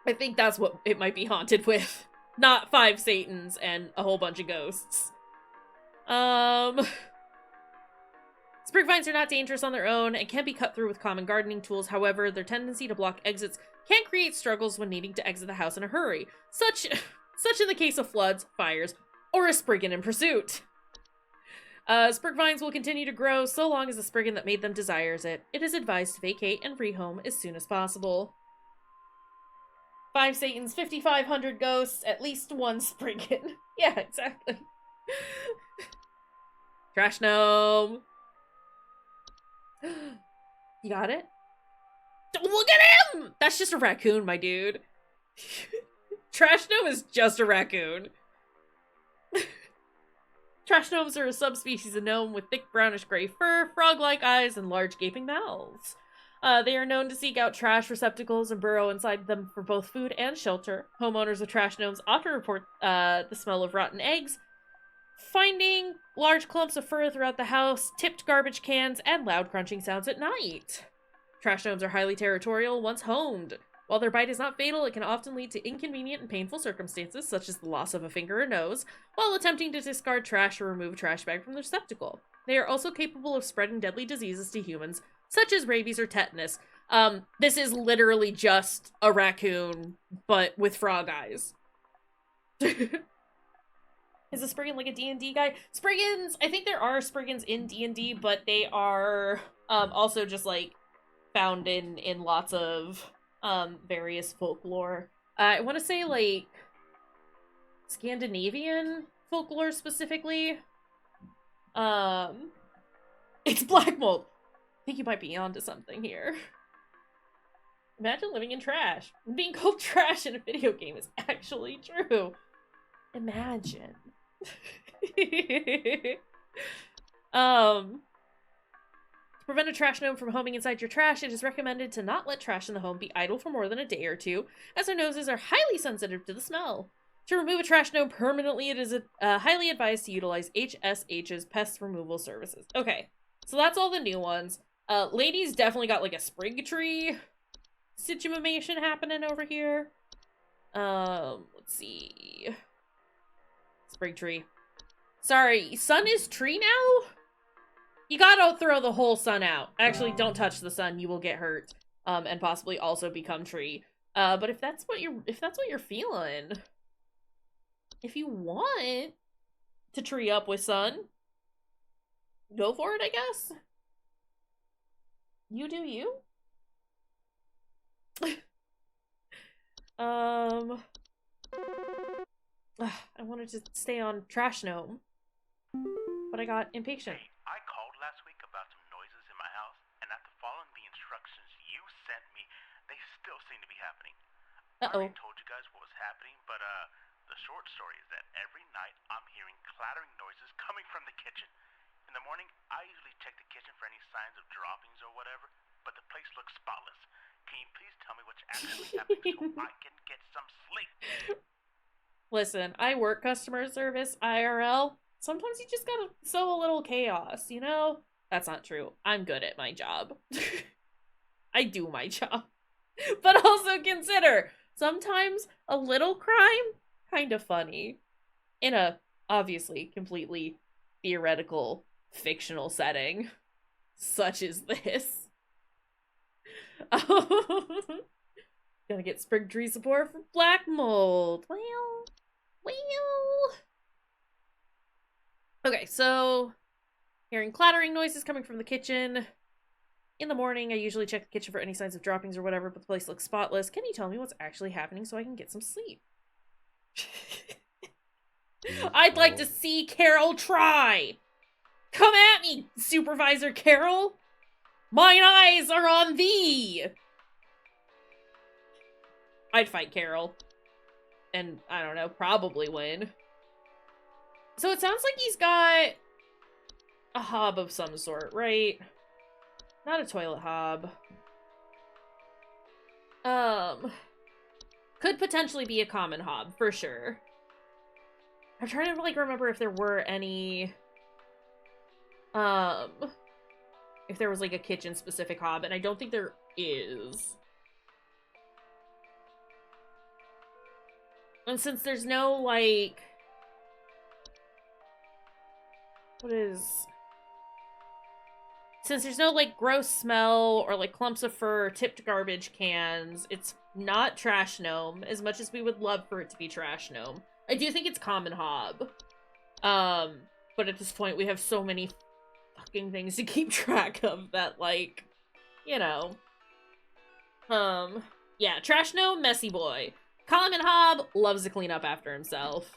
I think that's what it might be haunted with. Not 5 Satans and a whole bunch of ghosts. Sprig vines are not dangerous on their own and can be cut through with common gardening tools. However, their tendency to block exits can create struggles when needing to exit the house in a hurry. Such in the case of floods, fires, or a spriggan in pursuit. Sprig vines will continue to grow so long as the spriggan that made them desires it. It is advised to vacate and rehome as soon as possible. 5 Satans, 5,500 ghosts, at least 1 spriggan. Yeah, exactly. Trash gnome. You got it? Look at him! That's just a raccoon, my dude. Trash gnome is just a raccoon. Trash gnomes are a subspecies of gnome with thick brownish gray fur, frog-like eyes, and large gaping mouths. They are known to seek out trash receptacles and burrow inside them for both food and shelter. Homeowners with trash gnomes often report the smell of rotten eggs, finding large clumps of fur throughout the house, tipped garbage cans, and loud crunching sounds at night. Trash gnomes are highly territorial once homed. While their bite is not fatal, it can often lead to inconvenient and painful circumstances, such as the loss of a finger or nose, while attempting to discard trash or remove a trash bag from the receptacle. They are also capable of spreading deadly diseases to humans, such as rabies or tetanus. This is literally just a raccoon, but with frog eyes. Is a spriggan like a D&D guy? Spriggans! I think there are spriggans in D&D, but they are also just, like, found in lots of various folklore. I want to say, like, Scandinavian folklore specifically. It's black mold. I think you might be onto something here. Imagine living in trash. Being called trash in a video game is actually true. Imagine. To prevent a trash gnome from homing inside your trash, it is recommended to not let trash in the home be idle for more than a day or two, as their noses are highly sensitive to the smell. To remove a trash gnome permanently, it is highly advised to utilize HSH's pest removal services. Okay, so that's all the new ones. Ladies definitely got like a sprig tree situation happening over here. Let's see. Sprig tree. Sorry, sun is tree now? You gotta throw the whole sun out. Actually, don't touch the sun, you will get hurt. And possibly also become tree. But if that's what you're feeling, if you want to tree up with sun, go for it, I guess. You do you. I wanted to stay on trash gnome, but I got impatient. Hey, I called last week about some noises in my house, and after following the instructions you sent me, they still seem to be happening. I already told you guys what was happening, but the short story is that every night I'm hearing clattering noises coming from the kitchen. In the morning, I usually check the kitchen for any signs of droppings or whatever, but the place looks spotless. Can you please tell me what's actually happening so I can get some sleep? Listen, I work customer service IRL. Sometimes you just gotta sow a little chaos, you know? That's not true. I'm good at my job. I do my job. But also consider, sometimes a little crime, kind of funny. In a, obviously, completely theoretical, fictional setting, such as this. Gonna get sprig tree support for black mold. Well. Okay, so hearing clattering noises coming from the kitchen. In the morning, I usually check the kitchen for any signs of droppings or whatever, but the place looks spotless. Can you tell me what's actually happening so I can get some sleep? I'd like to see Carol try! Come at me, Supervisor Carol! Mine eyes are on thee! I'd fight Carol. And, I don't know, probably win. So it sounds like he's got a hob of some sort, right? Not a toilet hob. Could potentially be a common hob, for sure. I'm trying to, like, remember if there were any, if there was, like, a kitchen-specific hob, and I don't think there is. And since there's no, like... Since there's no, like, gross smell or, like, clumps of fur or tipped garbage cans, it's not Trash Gnome, as much as we would love for it to be Trash Gnome. I do think it's Common Hob. But at this point, we have so many fucking things to keep track of that, like, you know. Yeah, Trash Gnome, messy boy. Common Hob loves to clean up after himself.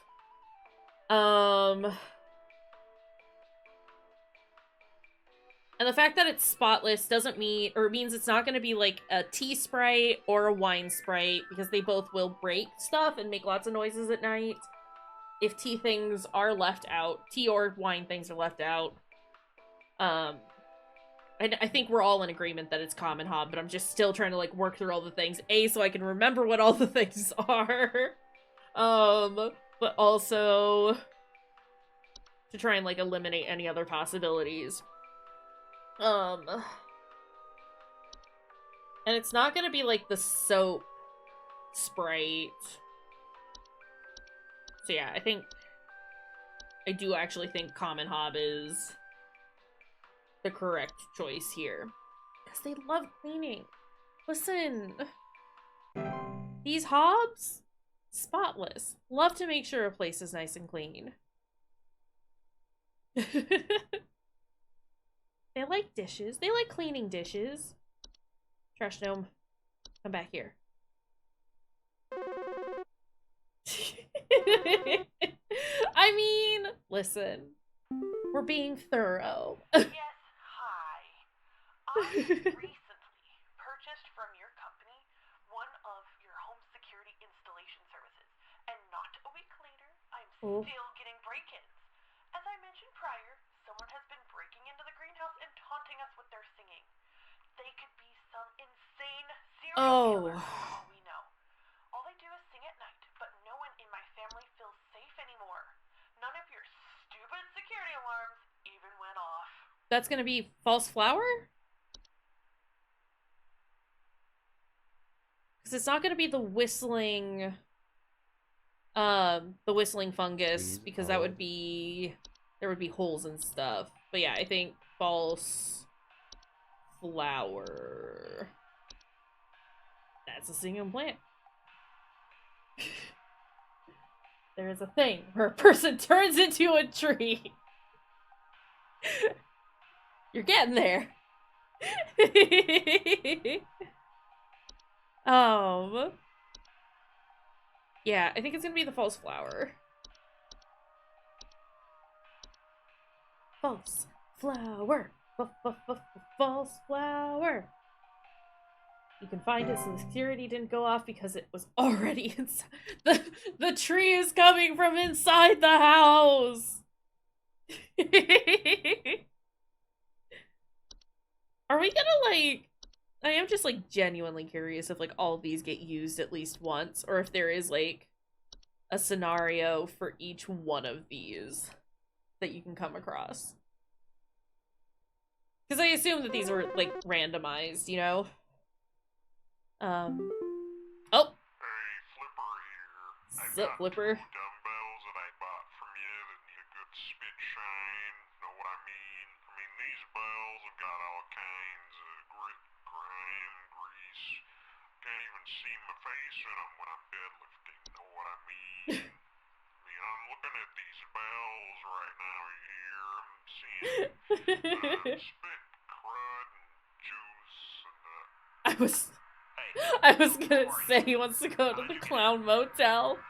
And the fact that it's spotless doesn't mean, or means it's not going to be like a tea sprite or a wine sprite, because they both will break stuff and make lots of noises at night. If tea things are left out, tea or wine things are left out. I think we're all in agreement that it's Common Hob, but I'm just still trying to, like, work through all the things. A, so I can remember what all the things are. But also to try and, like, eliminate any other possibilities. And it's not gonna be, like, the soap Sprite. So yeah, I do actually think Common Hob is the correct choice here. Because they love cleaning. Listen. These hobs? Spotless. Love to make sure a place is nice and clean. They like dishes. They like cleaning dishes. Trash Gnome, come back here. I mean, listen. We're being thorough. Yes, hi. I recently purchased from your company one of your home security installation services, and not a week later, I'm still getting break-ins. As I mentioned prior, someone has been breaking into the greenhouse and taunting us with their singing. They could be some insane serial killer, for all we know. All they do is sing at night, but no one in my family feels safe anymore. None of your stupid security alarms even went off. That's gonna be false flower? Because it's not gonna be the whistling fungus, because that would be, there would be holes and stuff. But yeah, I think false flower. That's a singing plant. There is a thing where a person turns into a tree. You're getting there. Yeah, I think it's gonna be the false flower. False flower. False flower. You can find it so the security didn't go off because it was already inside. The tree is coming from inside the house. Are we gonna, like, I am just, like, genuinely curious if, like, all of these get used at least once, or if there is, like, a scenario for each one of these that you can come across. Because I assume that these were, like, randomized, you know? Oh! Hey, Flipper here. What's up, Flipper? Dumbbells that I bought from you that need a good spit shine. Know what I mean? I mean, these bells have got all kinds of grit, grime, grease. Can't even see my face in them when I'm deadlifting. Know what I mean? I mean, I'm looking at these bells right now here. I'm seeing spit, crud, and juice I was Hey, gonna say he wants to go to the clown motel. hey,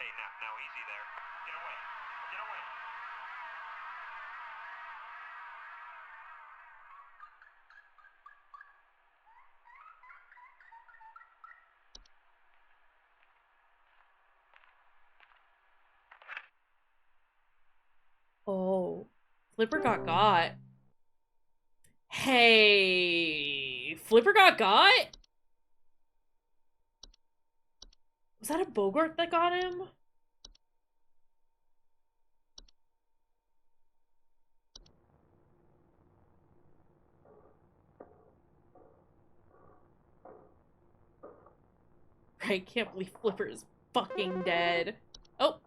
now easy there. Get away. Get away. Oh, Flipper got. Hey, Flipper got? Was that a Bogart that got him? I can't believe Flipper is fucking dead. Oh.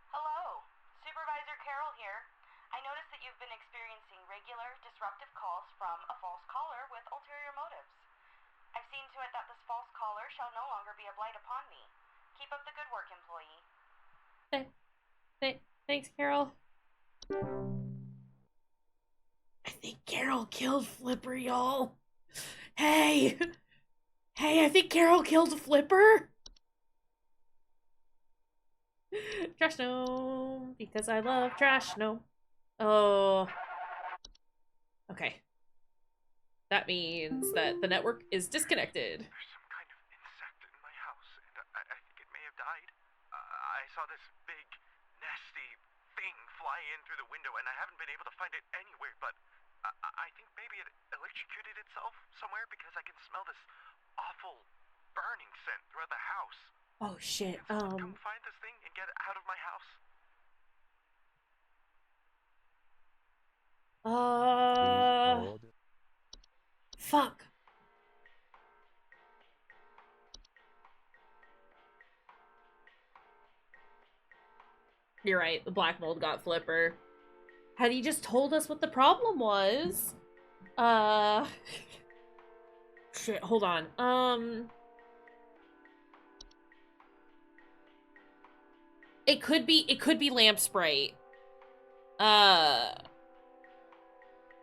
Hello, Supervisor Carroll here. I noticed that you've been experiencing regular, disruptive calls from a false caller with ulterior motives. I've seen to it that this false caller shall no longer be a blight upon me. Keep up the good work, employee. Thanks, Carol. I think Carol killed Flipper, y'all. Hey! Hey, I think Carol killed Flipper! Trash gnome, because I love trash gnome. Oh. Okay. That means that the network is disconnected. There's some kind of insect in my house, and I think it may have died. I saw this big, nasty thing fly in through the window, and I haven't been able to find it anywhere, but I think maybe it electrocuted itself somewhere because I can smell this awful burning scent throughout the house. Oh shit, Can someone come find this thing and get it out of my house? Please hold. Fuck. You're right, the black mold got Flipper. Had he just told us what the problem was? Shit, hold on. It could be lamp spray.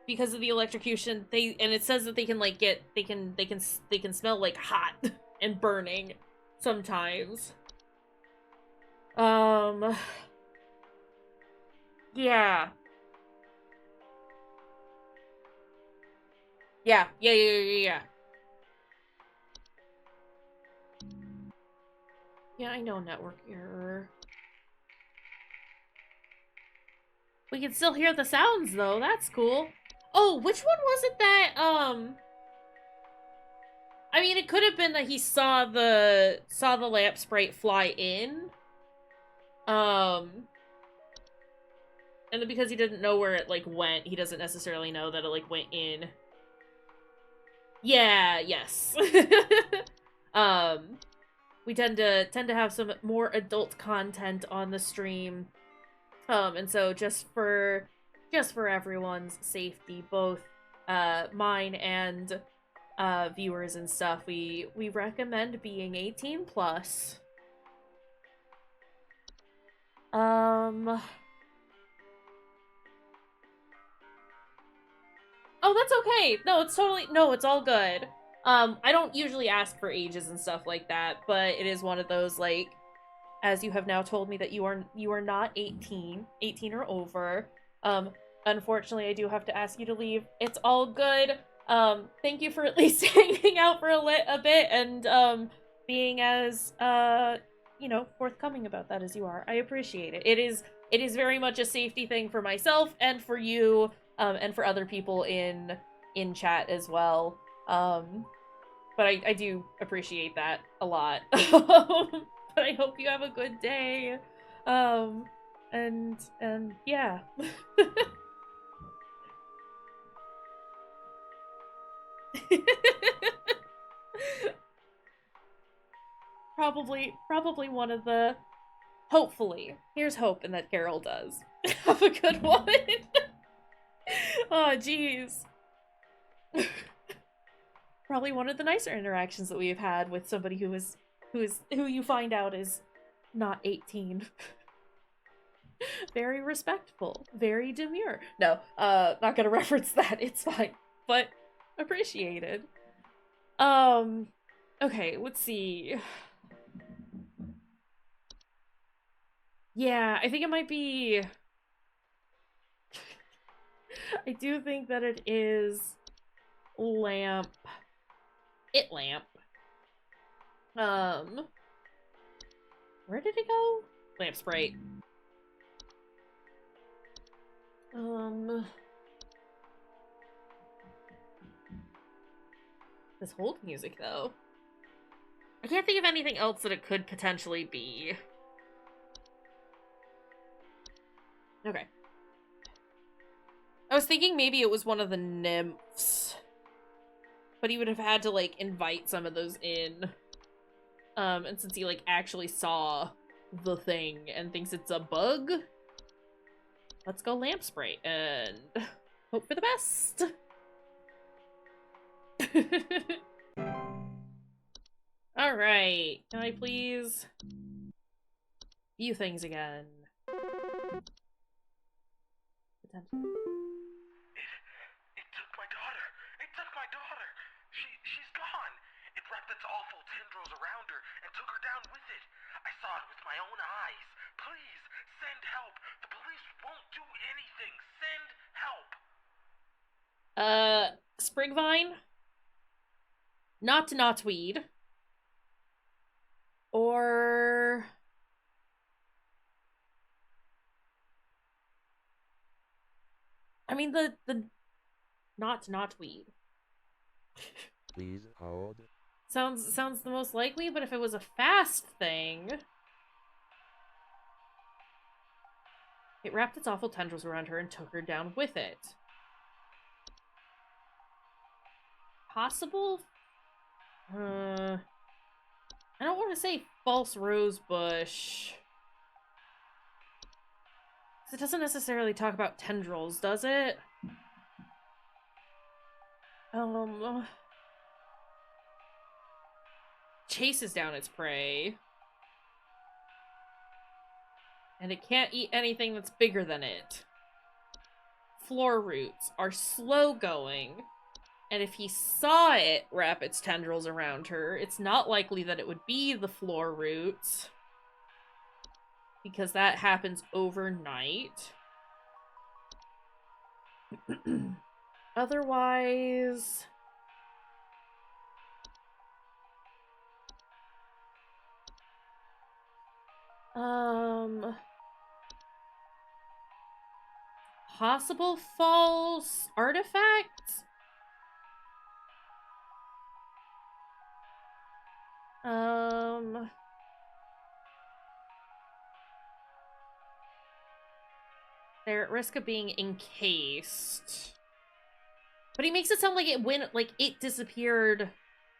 Because of the electrocution, and it says that they can like they can smell like hot and burning sometimes. Yeah. Yeah. Yeah, I know, network error. We can still hear the sounds though, that's cool. Oh, which one was it that, I mean, it could have been that he saw the lamp sprite fly in. And then because he didn't know where it, like, went, he doesn't necessarily know that it, like, went in. Yeah, yes. We tend to have some more adult content on the stream. And so just for everyone's safety, both mine and viewers and stuff, we recommend being 18 plus. Oh, that's okay. No, it's totally, no, it's all good. I don't usually ask for ages and stuff like that, but it is one of those, like, as you have now told me that you are not 18 or over. Unfortunately, I do have to ask you to leave. It's all good. Thank you for at least hanging out for a bit and being as you know, forthcoming about that as you are. I appreciate it. It is very much a safety thing for myself and for you, and for other people in chat as well. But I do appreciate that a lot. But I hope you have a good day. And yeah. Probably one of the, hopefully, here's hoping that Carol does. Have a good one. Oh, jeez. Probably one of the nicer interactions that we've had with somebody who you find out is not 18. Very respectful, very demure. No, not gonna reference that. It's fine. but appreciated. Okay, let's see. Yeah, I think it might be... I do think that it is lamp. It lamp. Where did it go? Lamp sprite. This hold music, though. I can't think of anything else that it could potentially be. Okay. I was thinking maybe it was one of the nymphs. But he would have had to, like, invite some of those in. And since he, like, actually saw the thing and thinks it's a bug, let's go lamp spray and hope for the best. Alright, can I please view things again? It took my daughter. It took my daughter. She's gone. It wrapped its awful tendrils around her and took her down with it. I saw it with my own eyes. Please, send help. The police won't do anything. Send help. Sprigvine? Not Knotweed. Or... I mean, the not Knotweed. Please hold. Sounds the most likely, but if it was a fast thing... It wrapped its awful tendrils around her and took her down with it. Possible? I don't want to say false rosebush. It doesn't necessarily talk about tendrils, does it? Chases down its prey. And it can't eat anything that's bigger than it. Floor roots are slow going. And if he saw it wrap its tendrils around her, it's not likely that it would be the floor roots. Because that happens overnight. Otherwise... Possible false artifacts? They're at risk of being encased. But he makes it sound like it disappeared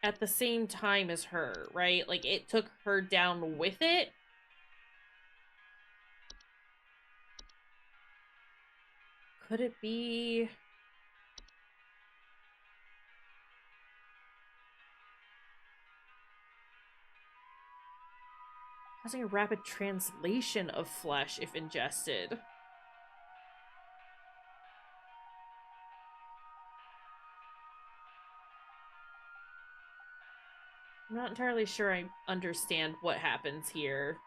at the same time as her, right? Like, it took her down with it. Could it be... causing a rapid translation of flesh if ingested? I'm not entirely sure I understand what happens here.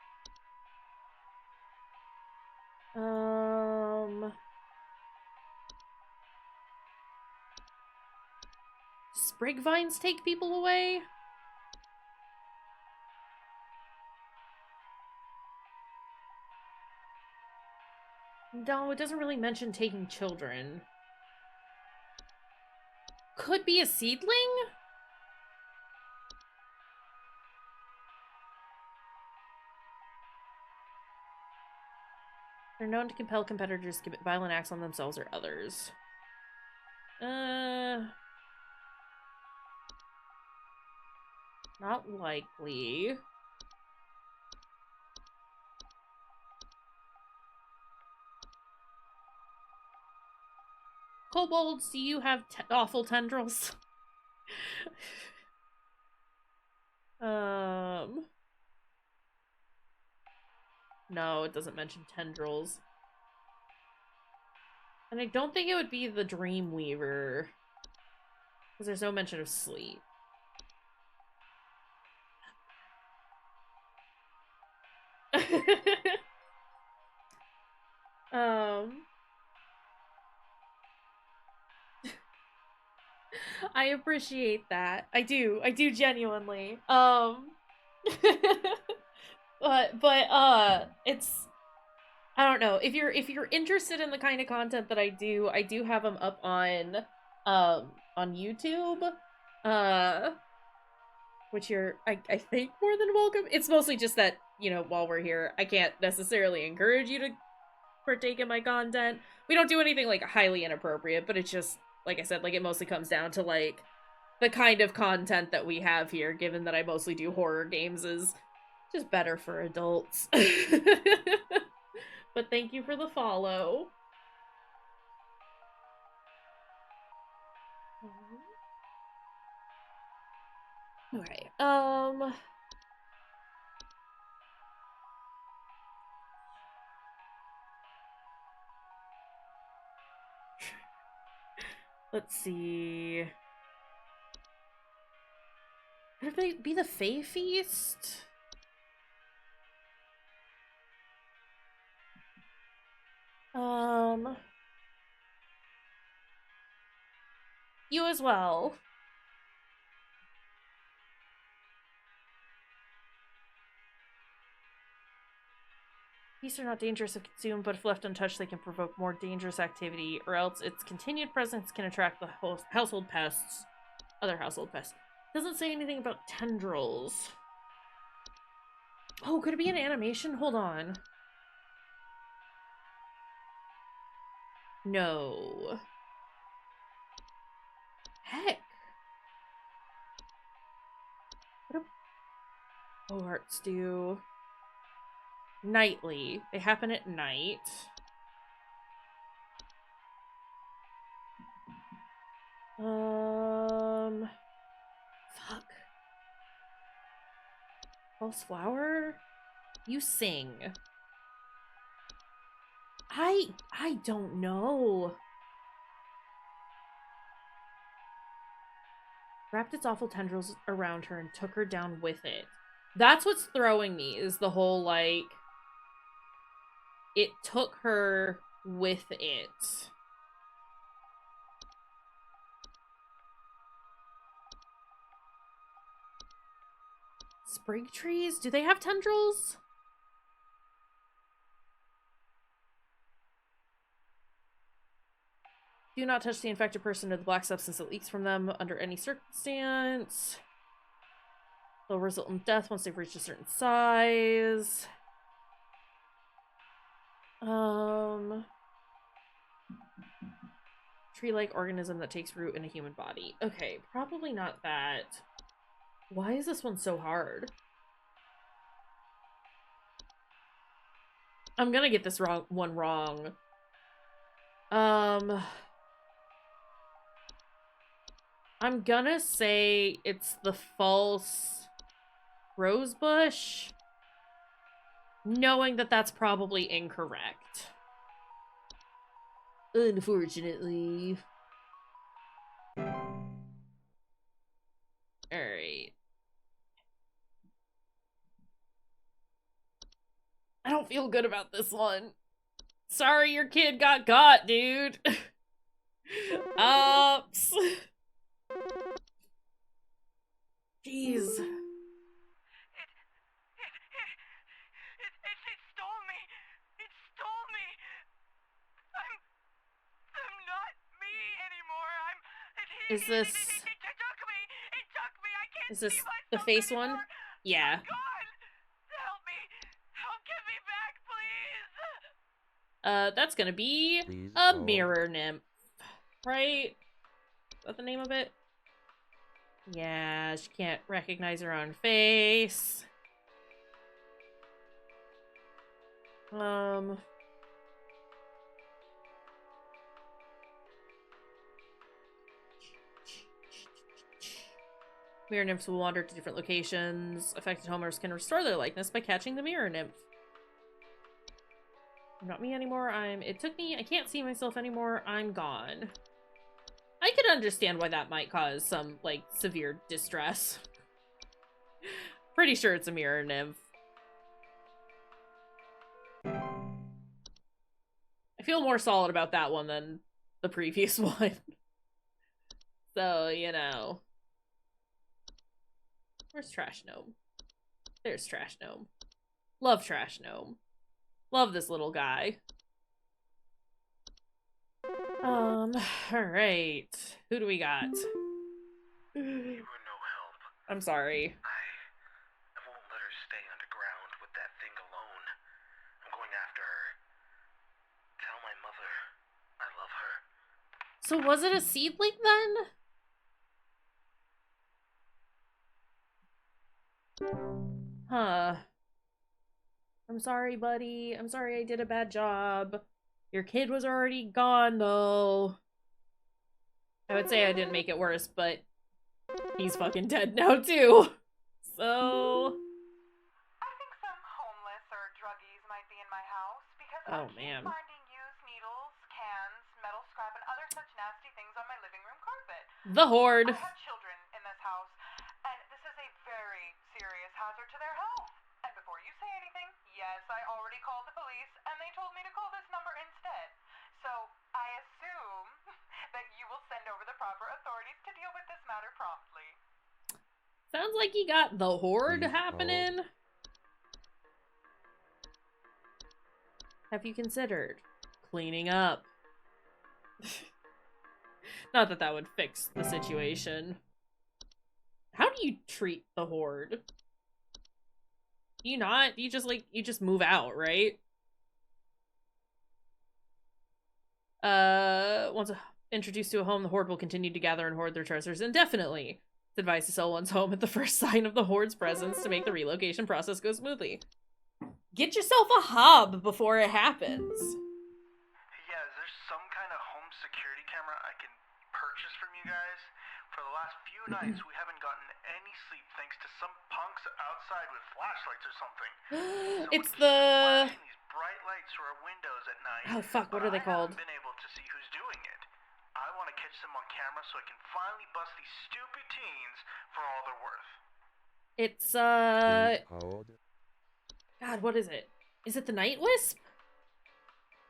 Sprig vines take people away? No, it doesn't really mention taking children. Could be a seedling? They're known to compel competitors to commit violent acts on themselves or others. Not likely. Kobolds, do you have awful tendrils? No, it doesn't mention tendrils. And I don't think it would be the Dreamweaver. Because there's no mention of sleep. I appreciate that. I do genuinely. But it's, I don't know. If you're interested in the kind of content that I do have them up on YouTube. Which you're, I think, more than welcome. It's mostly just that, you know, while we're here, I can't necessarily encourage you to partake in my content. We don't do anything, like, highly inappropriate, but it's just, like I said, like, it mostly comes down to, like, the kind of content that we have here, given that I mostly do horror games, is just better for adults. But thank you for the follow. Okay, let's see. Would it be the Fae Feast? You as well. Beasts are not dangerous if consumed, but if left untouched, they can provoke more dangerous activity, or else its continued presence can attract the household pests. Other household pests. Doesn't say anything about tendrils. Oh, could it be an animation? Hold on. No. Heck. What do boards do? Nightly. They happen at night. Fuck. False flower? You sing. I don't know. Wrapped its awful tendrils around her and took her down with it. That's what's throwing me, is the whole, like, it took her with it. Sprig trees? Do they have tendrils? Do not touch the infected person or the black substance that leaks from them under any circumstance. They'll result in death once they've reached a certain size. Tree-like organism that takes root in a human body. Okay, probably not that. Why is this one so hard? I'm gonna get this one wrong. I'm gonna say it's the false rosebush, knowing that that's probably incorrect. Unfortunately. Alright. I don't feel good about this one. Sorry your kid got dude. Ups. Jeez. It stole me. It stole me. I'm not me anymore. Is this... It took me. I can't Is this see myself the face anymore. one? Yeah. God, help me. Get me back, please. That's gonna be Please a hold. mirror nymph. Right? Is that the name of it? Yeah, she can't recognize her own face. Mirror nymphs will wander to different locations. Affected homeowners can restore their likeness by catching the mirror nymph. I'm not me anymore. It took me. I can't see myself anymore. I'm gone. I could understand why that might cause some, like, severe distress. Pretty sure it's a mirror nymph. I feel more solid about that one than the previous one. So, you know. Where's Trash Gnome? There's Trash Gnome. Love Trash Gnome. Love this little guy. Alright. Who do we got? You were no help. I'm sorry. I won't let her stay underground with that thing alone. I'm going after her. Tell my mother I love her. So was it a seedling then? Huh. I'm sorry, buddy. I'm sorry I did a bad job. Your kid was already gone, though. I would say I didn't make it worse, but he's fucking dead now, too. So... I think some homeless or druggies might be in my house because I keep man. finding used needles, cans, metal scrap, and other such nasty things on my living room carpet. The Horde. I have children in this house, and this is a very serious hazard to their health. And before you say anything, yes, I already called the police, and they told me to call this number instead. So I assume that you will send over the proper authorities to deal with this matter promptly. Sounds like you got the Horde happening. Have you considered cleaning up? Not that that would fix the situation. How do you treat the Horde? Do you not? You just, like, you just move out, right? Once introduced to a home, the Horde will continue to gather and hoard their treasures indefinitely. It's advised to sell one's home at the first sign of the Horde's presence to make the relocation process go smoothly. Get yourself a hub before it happens. Yeah, is there some kind of home security camera I can purchase from you guys? For the last few nights, we haven't gotten any sleep thanks to some punks outside with flashlights or something. It's the... Flashing these bright lights through our windows at night. Oh, fuck, what are they called? I haven't been able to see who's doing it. I want to catch them on camera so I can finally bust these stupid teens for all they're worth. It's, God, what is it? Is it the Night Wisp?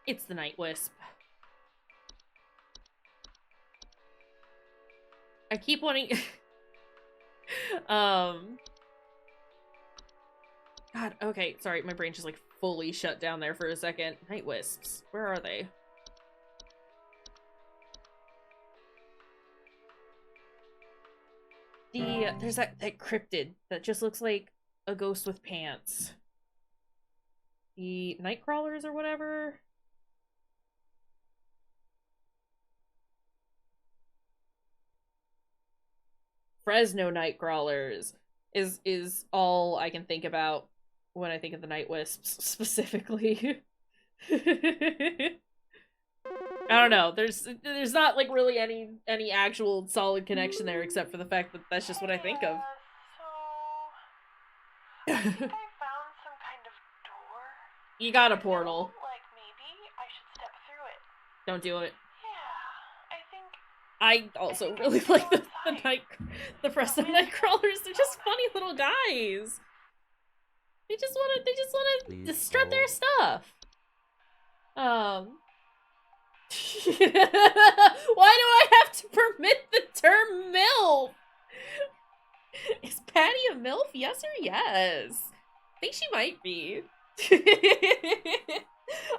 It's the Night Wisp. I keep wanting... God, okay, sorry, my brain just, like, fully shut down there for a second. Night Wisps. Where are they? There's that cryptid that just looks like a ghost with pants. The Nightcrawlers or whatever? Fresno Nightcrawlers is all I can think about when I think of the Night Wisps specifically. I don't know. There's not like really any actual solid connection there except for the fact that that's just what I think of. I think I found some kind of door. You got a portal. Like maybe I should step through it. Don't do it. Yeah, I think. I also really like the Fresno Nightcrawlers. They're just funny little guys. They just wanna strut their stuff. Why do I have to permit the term MILF? Is Patty a MILF? Yes or yes? I think she might be.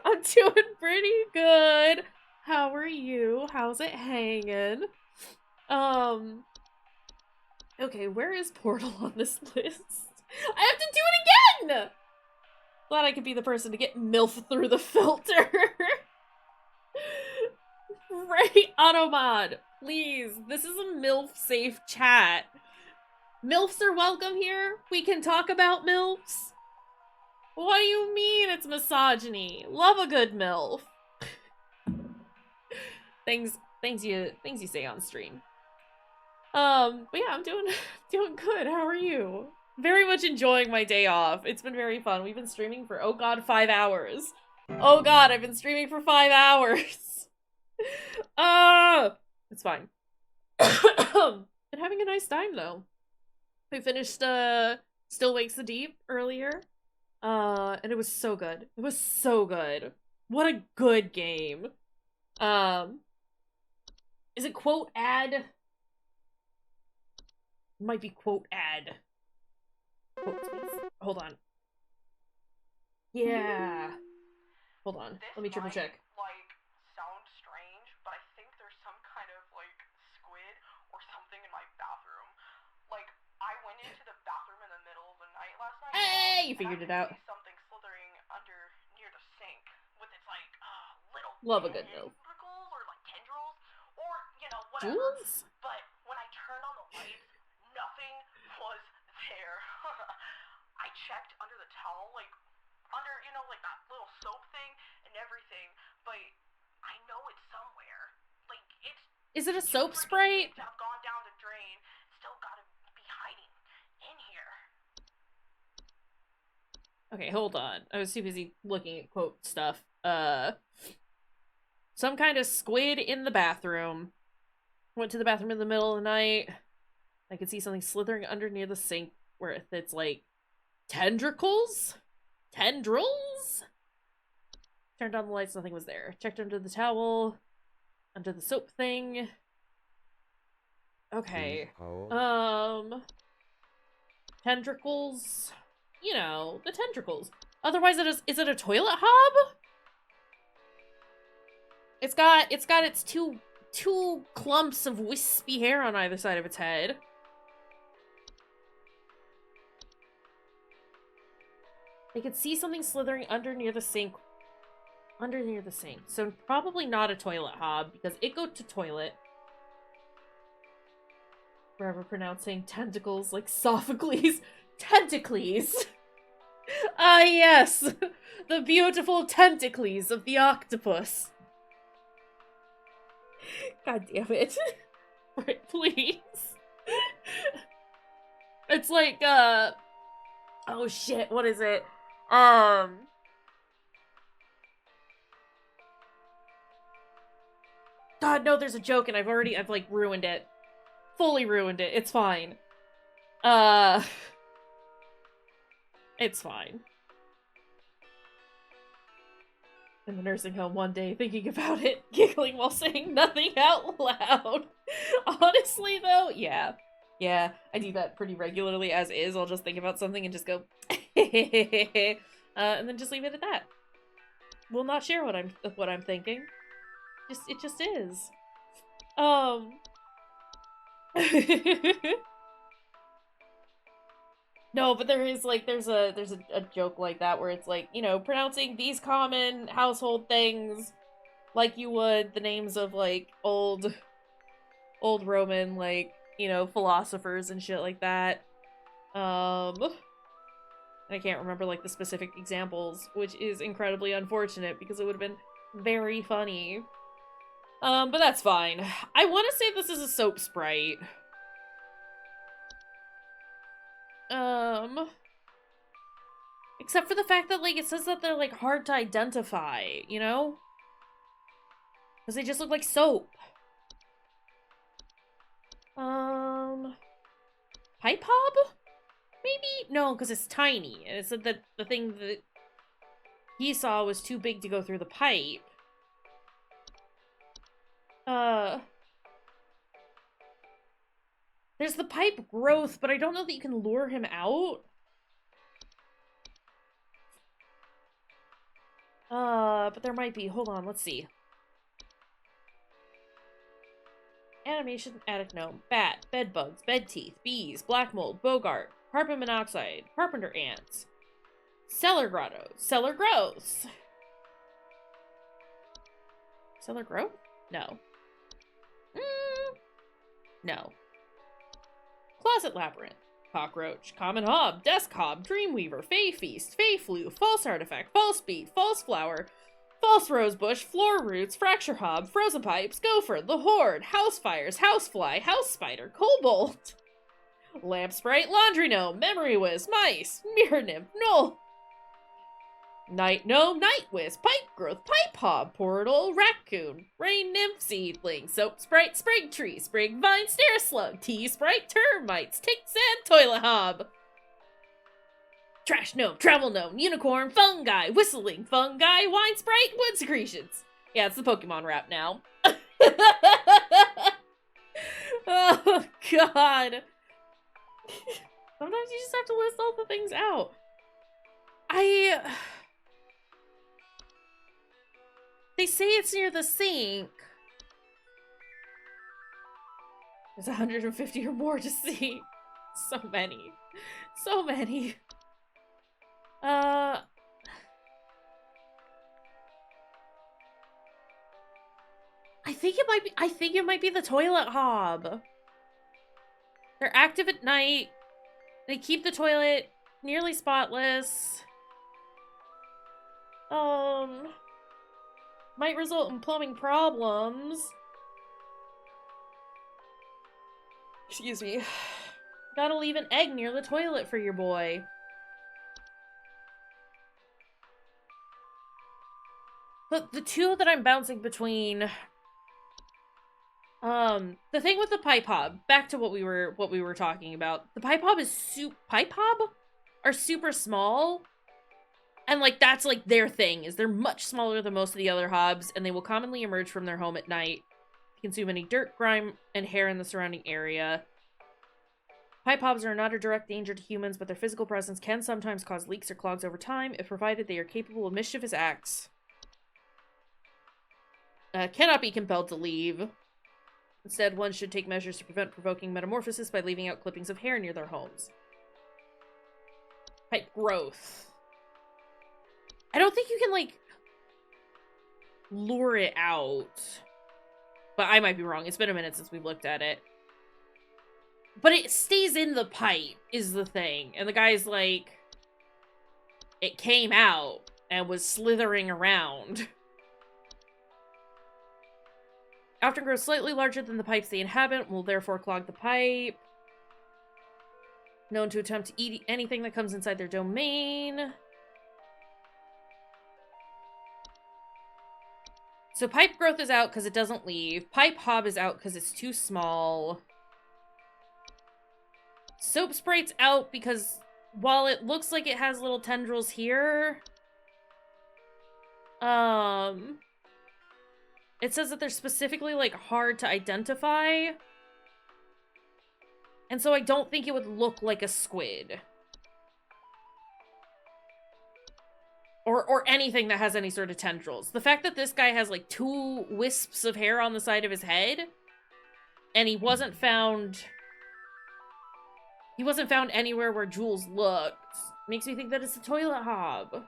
I'm doing pretty good. How are you? How's it hanging? Okay, where is Portal on this list? I have to do it again! Glad I could be the person to get MILF through the filter. Right, Automod, please. This is a MILF-safe chat. MILFs are welcome here. We can talk about MILFs. What do you mean it's misogyny? Love a good MILF. Things you say on stream. But yeah, I'm doing good. How are you? Very much enjoying my day off. It's been very fun. We've been streaming for, oh god, 5 hours. Oh god, I've been streaming for 5 hours. It's fine. Been having a nice time though. We finished Still Wakes the Deep earlier. And it was so good. It was so good. What a good game. Is it quote ad? Might be quote ad. Quote space. Hold on. Yeah. Hold on. Let me triple check. Like, sound strange, but I think there's some kind of, like, squid or something in my bathroom. Like, I went into the bathroom in the middle of the night last night. Hey, you figured it out. Something slithering under near the sink with its, like, little Love a good milk. tentacles or, like, tendrils or, you know, whatever. Jewels? But when I turned on the lights, nothing was there. I checked under the towel, like, under, you know, like that little soap thing and everything, but I know it's somewhere. Like, it's... Is it a soap sprite? I've gone down the drain. Still gotta be hiding in here. Okay, hold on. I was too busy looking at quote stuff. Some kind of squid in the bathroom. Went to the bathroom in the middle of the night. I could see something slithering under near the sink where it's like tendrils? Tendrils? Turned on the lights, nothing was there. Checked under the towel. Under the soap thing. Okay. Tendrils. You know, the tendrils. Otherwise, is it a toilet hob? It's got its two clumps of wispy hair on either side of its head. I could see something slithering under near the sink. Under near the sink. So probably not a toilet hob, because it go to toilet. Forever pronouncing tentacles like Sophocles. Tentacles! Ah, yes! The beautiful tentacles of the octopus. God damn it. Right, please. It's like, oh shit, what is it? God, no, there's a joke and I've like ruined it. Fully ruined it. It's fine. It's fine. In the nursing home one day, thinking about it, giggling while saying nothing out loud. Honestly, though, yeah. Yeah, I do that pretty regularly as is. I'll just think about something and just go, and then just leave it at that. Will not share what I'm thinking. It just is. No, but there's a joke like that where it's like, you know, pronouncing these common household things like you would the names of like old Roman, like, you know, philosophers and shit like that. I can't remember like the specific examples, which is incredibly unfortunate because it would have been very funny. But that's fine. I want to say this is a soap sprite. Except for the fact that, like, it says that they're, like, hard to identify, you know? Because they just look like soap. Pipe hob? Maybe? No, because it's tiny. And it said that the thing that he saw was too big to go through the pipe. There's the pipe growth, but I don't know that you can lure him out. But there might be. Hold on, let's see. Animation, attic gnome, bat, bed bugs, bed teeth, bees, black mold, bogart, carbon monoxide, carpenter ants, cellar grottos, cellar growths. Cellar growth? No. No. Closet labyrinth, cockroach, common hob, desk hob, dreamweaver, fey feast, fey flu, false artifact, false beat, false flower, false rosebush, floor roots, fracture hob, frozen pipes, gopher, the horde, house fires, housefly, house spider, kobold, lamp sprite, laundry gnome, memory whiz, mice, mirror nymph, knoll, Night gnome, night wisp, pipe growth, pipe hob, portal, raccoon, rain nymph, seedling, soap sprite, sprig tree, sprig vine, stair slug, tea sprite, termites, tick sand, toilet hob. Trash gnome, travel gnome, unicorn, fungi, whistling fungi, wine sprite, wood secretions. Yeah, it's the Pokemon rap now. Oh, God. Sometimes you just have to list all the things out. They say it's near the sink. There's 150 or more to see. So many. So many. I think it might be the toilet hob. They're active at night. They keep the toilet nearly spotless. Might result in plumbing problems. Excuse me. Gotta leave an egg near the toilet for your boy. But the two that I'm bouncing between, the thing with the pipe hob, back to what we were talking about. The pipe hob are super small. And like that's like their thing, is they're much smaller than most of the other hobs, and they will commonly emerge from their home at night to consume any dirt, grime, and hair in the surrounding area. Pipe hobs are not a direct danger to humans, but their physical presence can sometimes cause leaks or clogs over time, if provided they are capable of mischievous acts. Cannot be compelled to leave. Instead, one should take measures to prevent provoking metamorphosis by leaving out clippings of hair near their homes. Pipe growth. I don't think you can, like, lure it out. But I might be wrong. It's been a minute since we've looked at it. But it stays in the pipe, is the thing. And the guy's like, it came out and was slithering around. Often grows slightly larger than the pipes they inhabit, will therefore clog the pipe. Known to attempt to eat anything that comes inside their domain. So pipe growth is out because it doesn't leave. Pipe hob is out because it's too small. Soap sprite's out because while it looks like it has little tendrils here, it says that they're specifically, like, hard to identify. And so I don't think it would look like a squid. Or anything that has any sort of tendrils. The fact that this guy has, like, 2 wisps of hair on the side of his head, and he wasn't found anywhere where Jules looked, makes me think that it's a toilet hob.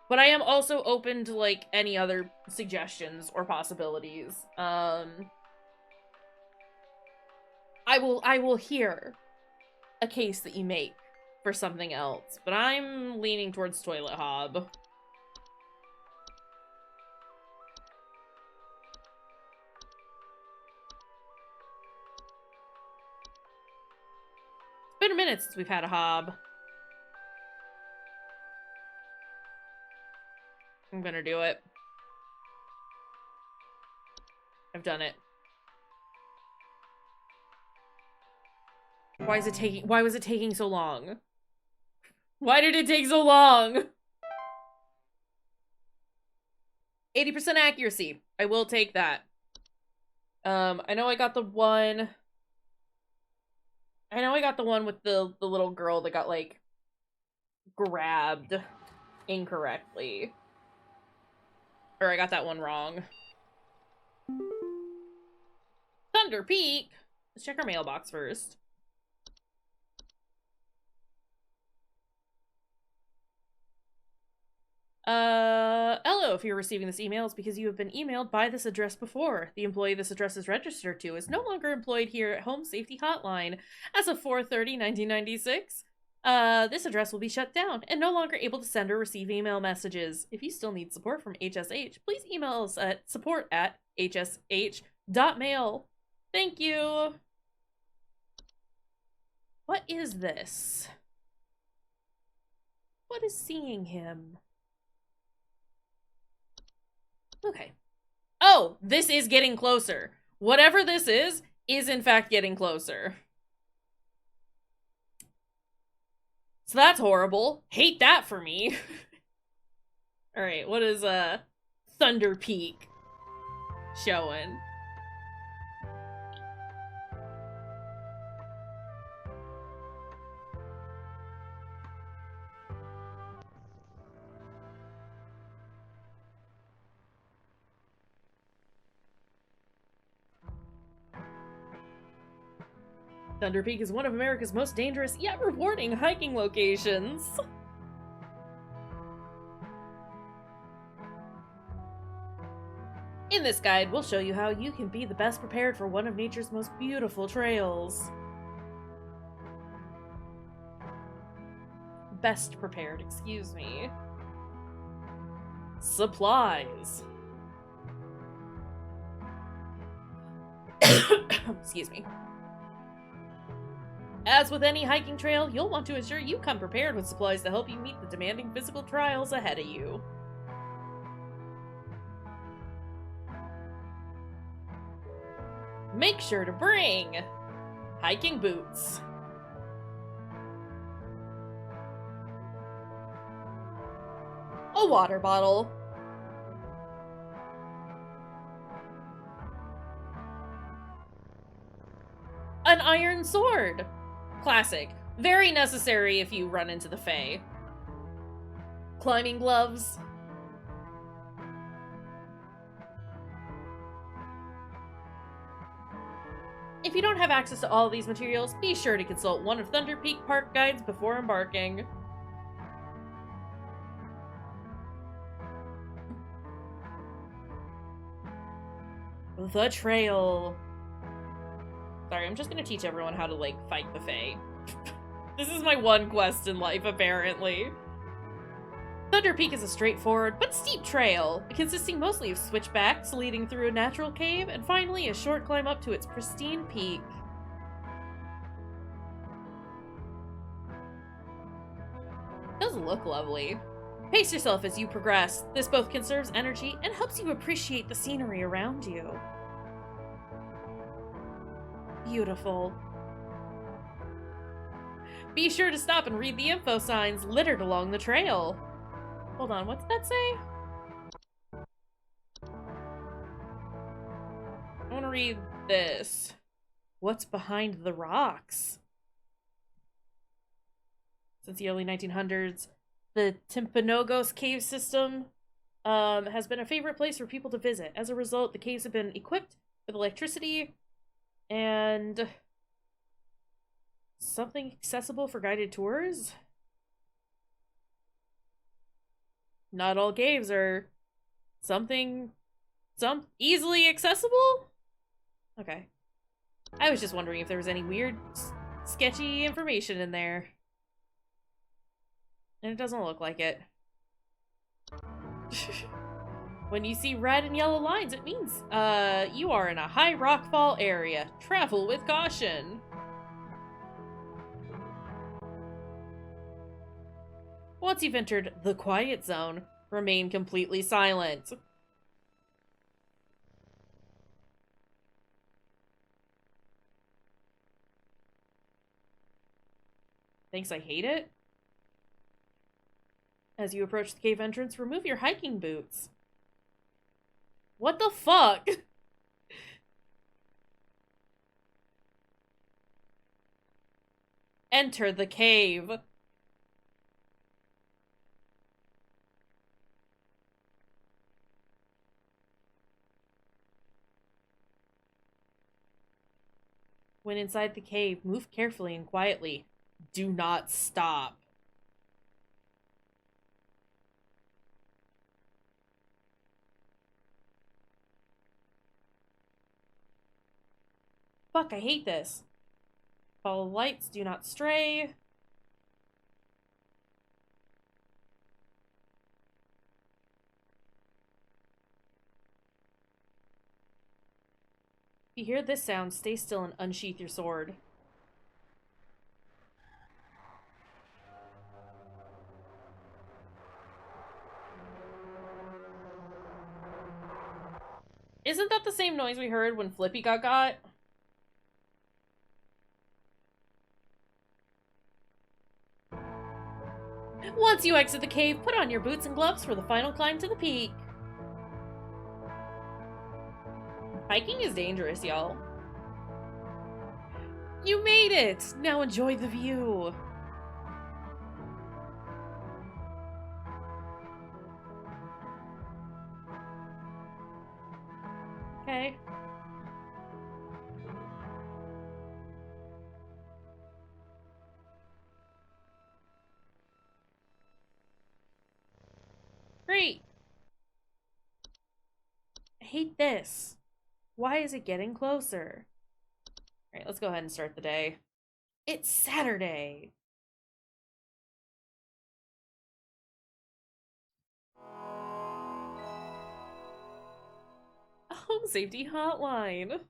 But I am also open to, like, any other suggestions or possibilities. I will hear a case that you make for something else, but I'm leaning towards toilet hob. It's been a minute since we've had a hob. I'm gonna do it. I've done it. Why was it taking so long? Why did it take so long? 80% accuracy. I will take that. I know I got the one with the little girl that got, like, grabbed incorrectly. Or I got that one wrong. Thunder Peak! Let's check our mailbox first. Hello, if you're receiving this email, it's because you have been emailed by this address before. The employee this address is registered to is no longer employed here at Home Safety Hotline as of 4/30/1996. This address will be shut down and no longer able to send or receive email messages. If you still need support from HSH, please email us at support@hsh.mail. Thank you! What is this? What is seeing him? Okay. Oh, this is getting closer. Whatever this is in fact getting closer. So that's horrible. Hate that for me. Alright, what is, Thunder Peak showing? Thunder Peak is one of America's most dangerous yet rewarding hiking locations. In this guide, we'll show you how you can be the best prepared for one of nature's most beautiful trails. Best prepared, excuse me. Supplies. Excuse me. As with any hiking trail, you'll want to ensure you come prepared with supplies to help you meet the demanding physical trials ahead of you. Make sure to bring hiking boots. A water bottle. An iron sword. Classic. Very necessary if you run into the Fae. Climbing gloves. If you don't have access to all of these materials, be sure to consult one of Thunder Peak Park guides before embarking. The trail. Sorry, I'm just gonna teach everyone how to, like, fight the Fae. This is my one quest in life, apparently. Thunder Peak is a straightforward but steep trail, consisting mostly of switchbacks leading through a natural cave, and finally a short climb up to its pristine peak. It does look lovely. Pace yourself as you progress. This both conserves energy and helps you appreciate the scenery around you. Beautiful. Be sure to stop and read the info signs littered along the trail. Hold on, what did that say? I want to read this. What's behind the rocks? Since the early 1900s, the Timpanogos cave system has been a favorite place for people to visit. As a result, the caves have been equipped with electricity and something accessible for guided tours. Not all caves are easily accessible? Okay. I was just wondering if there was any weird, sketchy information in there. And it doesn't look like it. When you see red and yellow lines, it means you are in a high rockfall area. Travel with caution. Once you've entered the quiet zone, remain completely silent. Thanks, I hate it. As you approach the cave entrance, remove your hiking boots. What the fuck? Enter the cave. When inside the cave, move carefully and quietly. Do not stop. Fuck, I hate this. Follow lights, do not stray. If you hear this sound, stay still and unsheath your sword. Isn't that the same noise we heard when Flippy got? Once you exit the cave, put on your boots and gloves for the final climb to the peak. Hiking is dangerous, y'all. You made it! Now enjoy the view. Okay. Great. I hate this. Why is it getting closer? Alright, let's go ahead and start the day. It's Saturday. Home Safety Hotline.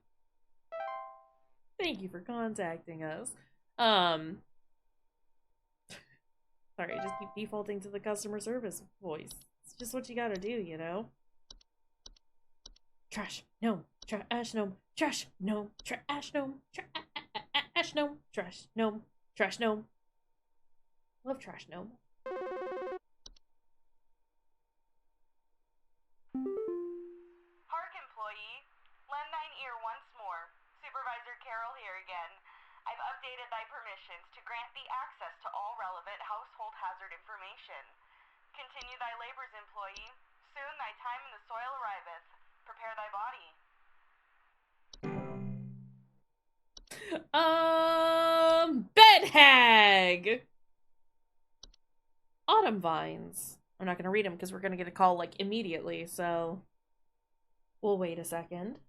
Thank you for contacting us. Sorry, I just keep defaulting to the customer service voice. It's just what you gotta do, you know? Trash, no. Trash, no. Trash, no. Trash, no. Trash, no. Trash, no. Trash, no. Love trash, no. Park employee, lend thine ear once more. Supervisor Carroll here again. I've updated thy permissions to grant thee access to all relevant household hazard information. Continue thy labors, employee. Soon thy time in the soil arriveth. Prepare thy body. Bed hag! Autumn vines. I'm not gonna read them because we're gonna get a call, like, immediately, so we'll wait a second.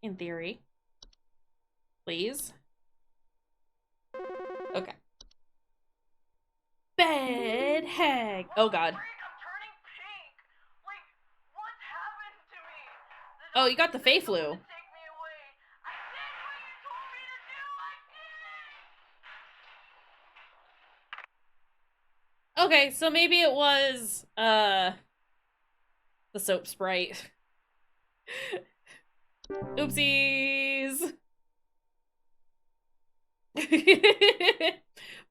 In theory. Please. Okay. Bed hag! Oh god. Oh, you got the Fey flu. Okay, so maybe it was, the soap sprite. Oopsies!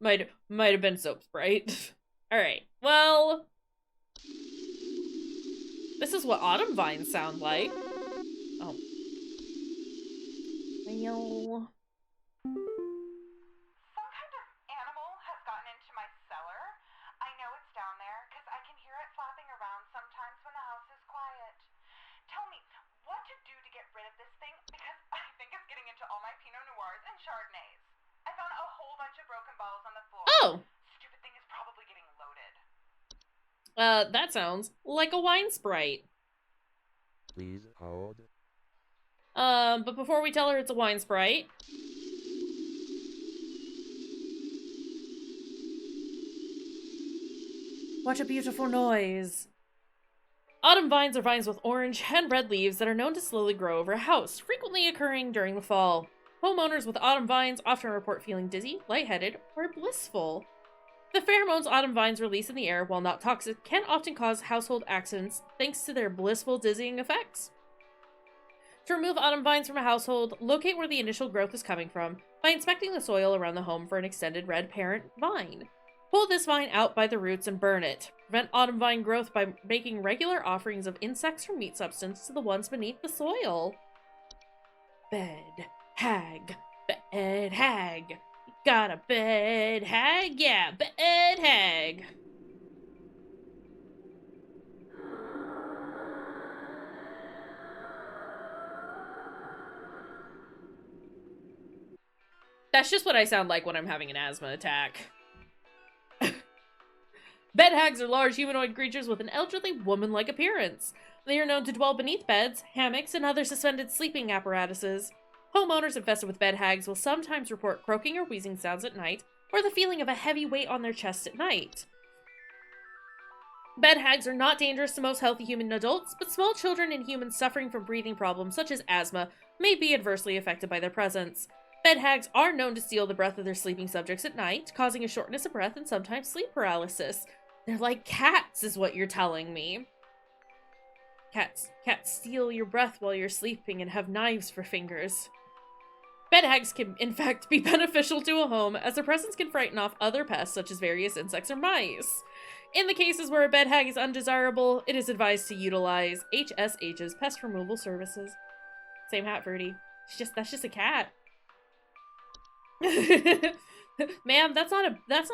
might have been soap sprite. Alright, well... This is what autumn vines sound like. Oh. Well... Some kind of animal has gotten into my cellar. I know it's down there because I can hear it flapping around sometimes when the house is quiet. Tell me, what to do to get rid of this thing? Because I think it's getting into all my Pinot Noirs and Chardonnays. I found a whole bunch of broken bottles on the floor. Oh! Stupid thing is probably getting loaded. That sounds like a wine sprite. Please hold. But before we tell her it's a wine sprite... What a beautiful noise. Autumn vines are vines with orange and red leaves that are known to slowly grow over a house, frequently occurring during the fall. Homeowners with autumn vines often report feeling dizzy, lightheaded, or blissful. The pheromones autumn vines release in the air, while not toxic, can often cause household accidents thanks to their blissful, dizzying effects. To remove autumn vines from a household, locate where the initial growth is coming from by inspecting the soil around the home for an extended red parent vine. Pull this vine out by the roots and burn it. Prevent autumn vine growth by making regular offerings of insects or meat substance to the ones beneath the soil. Bed hag. Bed hag. Got a bed hag? Yeah, bed hag. That's just what I sound like when I'm having an asthma attack. Bed hags are large humanoid creatures with an elderly woman-like appearance. They are known to dwell beneath beds, hammocks, and other suspended sleeping apparatuses. Homeowners infested with bed hags will sometimes report croaking or wheezing sounds at night, or the feeling of a heavy weight on their chest at night. Bed hags are not dangerous to most healthy human adults, but small children and humans suffering from breathing problems such as asthma may be adversely affected by their presence. Bed hags are known to steal the breath of their sleeping subjects at night, causing a shortness of breath and sometimes sleep paralysis. They're like cats, is what you're telling me. Cats steal your breath while you're sleeping and have knives for fingers. Bed hags can, in fact, be beneficial to a home, as their presence can frighten off other pests, such as various insects or mice. In the cases where a bed hag is undesirable, it is advised to utilize HSH's pest removal services. Same hat, Fruity. That's just a cat. Ma'am, that's not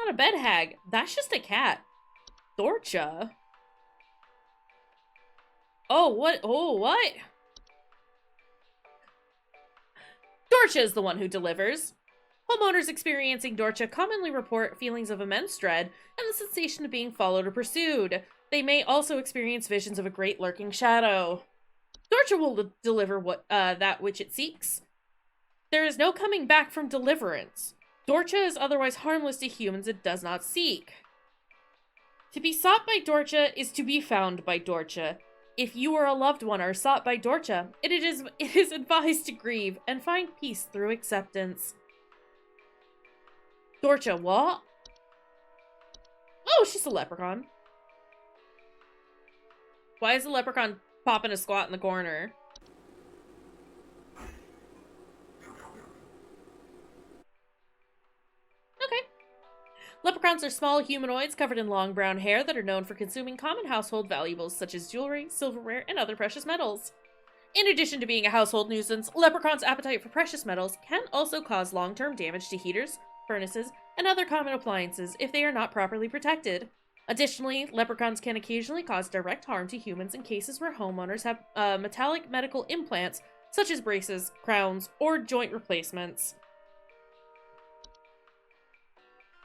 a bed hag. That's just a cat. Dorcha. Oh, what? Oh, what? Dorcha is the one who delivers. Homeowners experiencing Dorcha commonly report feelings of immense dread and the sensation of being followed or pursued. They may also experience visions of a great lurking shadow. Dorcha will deliver that which it seeks. There is no coming back from deliverance. Dorcha is otherwise harmless to humans it does not seek. To be sought by Dorcha is to be found by Dorcha. If you or a loved one are sought by Dorcha, it is advised to grieve and find peace through acceptance. Dorcha, what? Oh, it's just a leprechaun. Why is the leprechaun popping a squat in the corner? Okay. Leprechauns are small humanoids covered in long brown hair that are known for consuming common household valuables such as jewelry, silverware, and other precious metals. In addition to being a household nuisance, leprechauns' appetite for precious metals can also cause long-term damage to heaters, furnaces, and other common appliances if they are not properly protected. Additionally, leprechauns can occasionally cause direct harm to humans in cases where homeowners have metallic medical implants, such as braces, crowns, or joint replacements.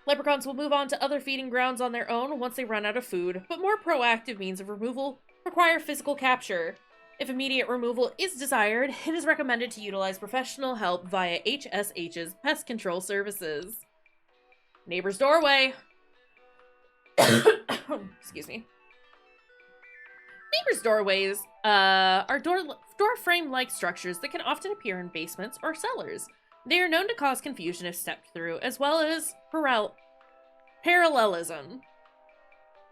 Leprechauns will move on to other feeding grounds on their own once they run out of food, but more proactive means of removal require physical capture. If immediate removal is desired, it is recommended to utilize professional help via HSH's pest control services. Neighbor's doorway. Excuse me. Neighbor's doorways are door frame-like structures that can often appear in basements or cellars. They are known to cause confusion if stepped through, as well as parallelism.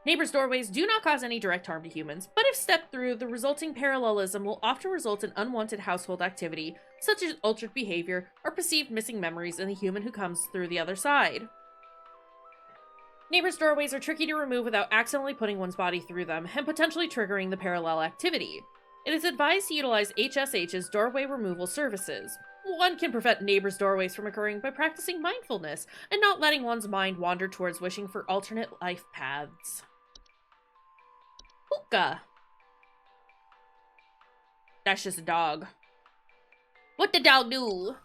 Neighbors' doorways do not cause any direct harm to humans, but if stepped through, the resulting parallelism will often result in unwanted household activity, such as altered behavior or perceived missing memories in the human who comes through the other side. Neighbors' doorways are tricky to remove without accidentally putting one's body through them, and potentially triggering the parallel activity. It is advised to utilize HSH's doorway removal services. One can prevent neighbors' doorways from occurring by practicing mindfulness and not letting one's mind wander towards wishing for alternate life paths. Hookah. That's just a dog. What the dog do?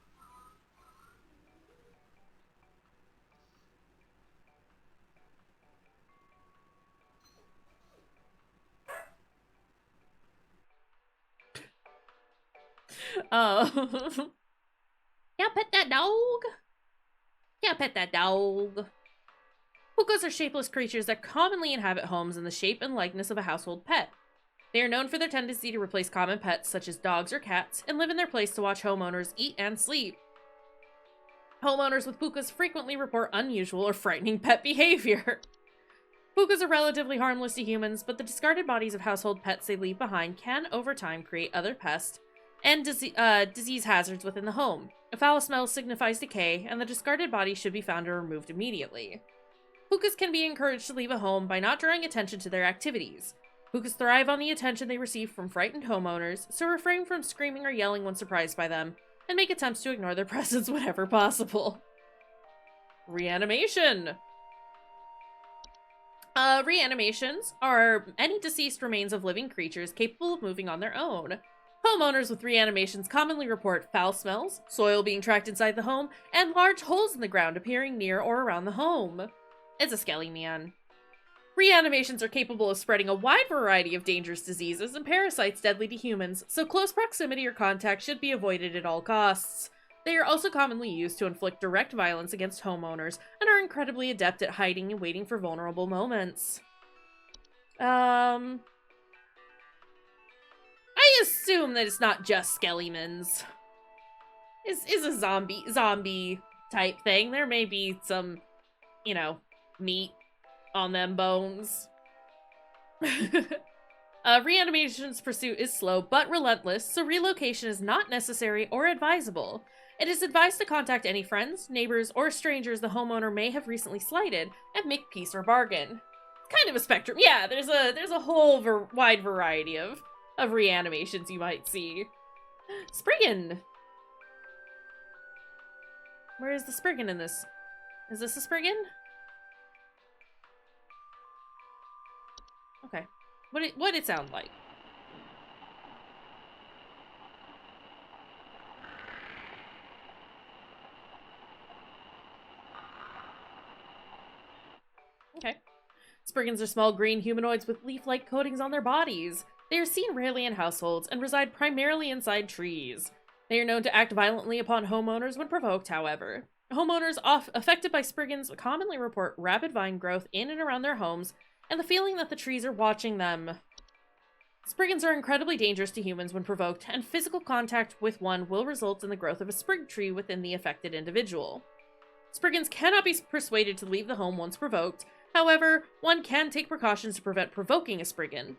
Oh. Yeah, pet that dog. Yeah, pet that dog. Hookahs are shapeless creatures that commonly inhabit homes in the shape and likeness of a household pet. They are known for their tendency to replace common pets such as dogs or cats and live in their place to watch homeowners eat and sleep. Homeowners with pukas frequently report unusual or frightening pet behavior. Pukas are relatively harmless to humans, but the discarded bodies of household pets they leave behind can, over time, create other pests and disease hazards within the home. A foul smell signifies decay, and the discarded body should be found and removed immediately. Pukas can be encouraged to leave a home by not drawing attention to their activities. Pukas thrive on the attention they receive from frightened homeowners, so refrain from screaming or yelling when surprised by them, and make attempts to ignore their presence whenever possible. Reanimation! Reanimations are any deceased remains of living creatures capable of moving on their own. Homeowners with reanimations commonly report foul smells, soil being tracked inside the home, and large holes in the ground appearing near or around the home. It's a skelly man. Reanimations are capable of spreading a wide variety of dangerous diseases and parasites deadly to humans, so close proximity or contact should be avoided at all costs. They are also commonly used to inflict direct violence against homeowners, and are incredibly adept at hiding and waiting for vulnerable moments. I assume that it's not just skellimans. It's a zombie type thing. There may be some, you know, meat on them bones. Reanimation's pursuit is slow but relentless, so relocation is not necessary or advisable. It is advised to contact any friends, neighbors, or strangers the homeowner may have recently slighted and make peace or bargain. Kind of a spectrum. Yeah, there's a whole wide variety of reanimations you might see. Spriggan! Where is the Spriggan in this? Is this a Spriggan? Okay. What'd it sound like? Okay. Spriggans are small green humanoids with leaf-like coatings on their bodies. They are seen rarely in households and reside primarily inside trees. They are known to act violently upon homeowners when provoked, however. Homeowners affected by Spriggans commonly report rapid vine growth in and around their homes and the feeling that the trees are watching them. Spriggans are incredibly dangerous to humans when provoked, and physical contact with one will result in the growth of a sprig tree within the affected individual. Spriggans cannot be persuaded to leave the home once provoked. However, one can take precautions to prevent provoking a Spriggan.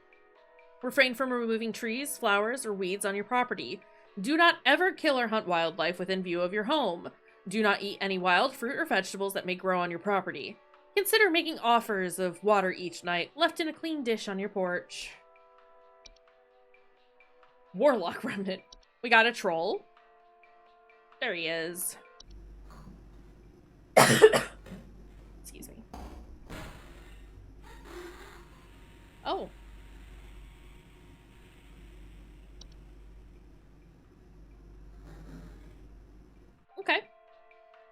Refrain from removing trees, flowers, or weeds on your property. Do not ever kill or hunt wildlife within view of your home. Do not eat any wild fruit or vegetables that may grow on your property. Consider making offers of water each night, left in a clean dish on your porch. Warlock Remnant. We got a troll. There he is. Excuse me. Oh. Okay.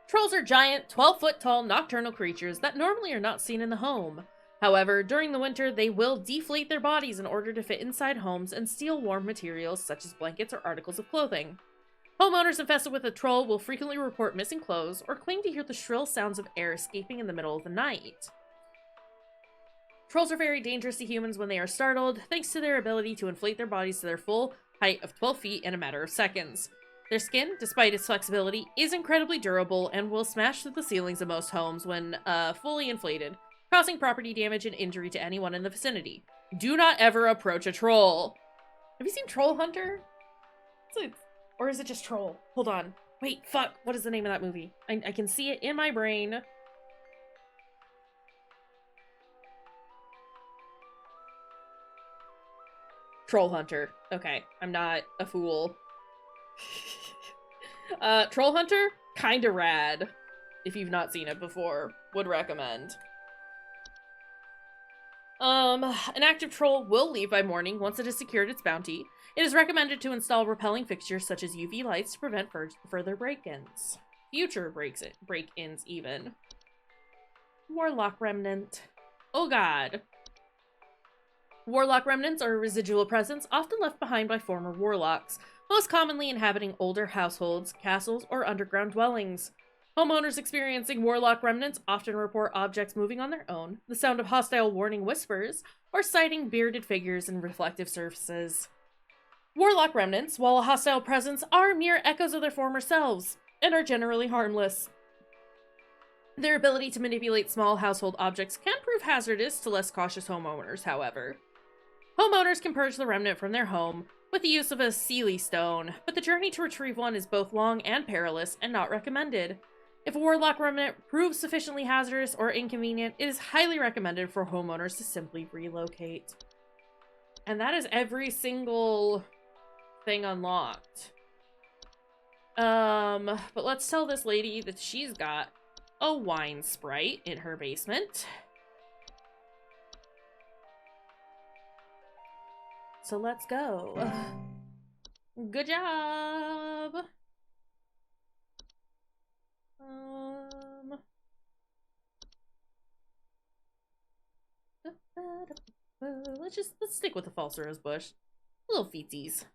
Trolls are giant, 12-foot-tall nocturnal creatures that normally are not seen in the home. However, during the winter, they will deflate their bodies in order to fit inside homes and steal warm materials such as blankets or articles of clothing. Homeowners infested with a troll will frequently report missing clothes or claim to hear the shrill sounds of air escaping in the middle of the night. Trolls are very dangerous to humans when they are startled, thanks to their ability to inflate their bodies to their full height of 12 feet in a matter of seconds. Their skin, despite its flexibility, is incredibly durable and will smash through the ceilings of most homes when fully inflated, causing property damage and injury to anyone in the vicinity. Do not ever approach a troll. Have you seen Troll Hunter? Or is it just Troll? Hold on. Wait, fuck. What is the name of that movie? I can see it in my brain. Troll Hunter. Okay, I'm not a fool. Troll Hunter? Kinda rad. If you've not seen it before, would recommend. An active troll will leave by morning once it has secured its bounty. It is recommended to install repelling fixtures such as UV lights to prevent further break-ins. Future break-ins, even. Warlock Remnant. Oh god. Warlock remnants are a residual presence often left behind by former warlocks, most commonly inhabiting older households, castles, or underground dwellings. Homeowners experiencing warlock remnants often report objects moving on their own, the sound of hostile warning whispers, or sighting bearded figures in reflective surfaces. Warlock remnants, while a hostile presence, are mere echoes of their former selves, and are generally harmless. Their ability to manipulate small household objects can prove hazardous to less cautious homeowners, however. Homeowners can purge the remnant from their home with the use of a Seelie stone, but the journey to retrieve one is both long and perilous and not recommended. If a warlock remnant proves sufficiently hazardous or inconvenient, it is highly recommended for homeowners to simply relocate. And that is every single thing unlocked. But let's tell this lady that she's got a wine sprite in her basement. So let's go. Good job. Let's stick with the false rose bush. Little feetsies.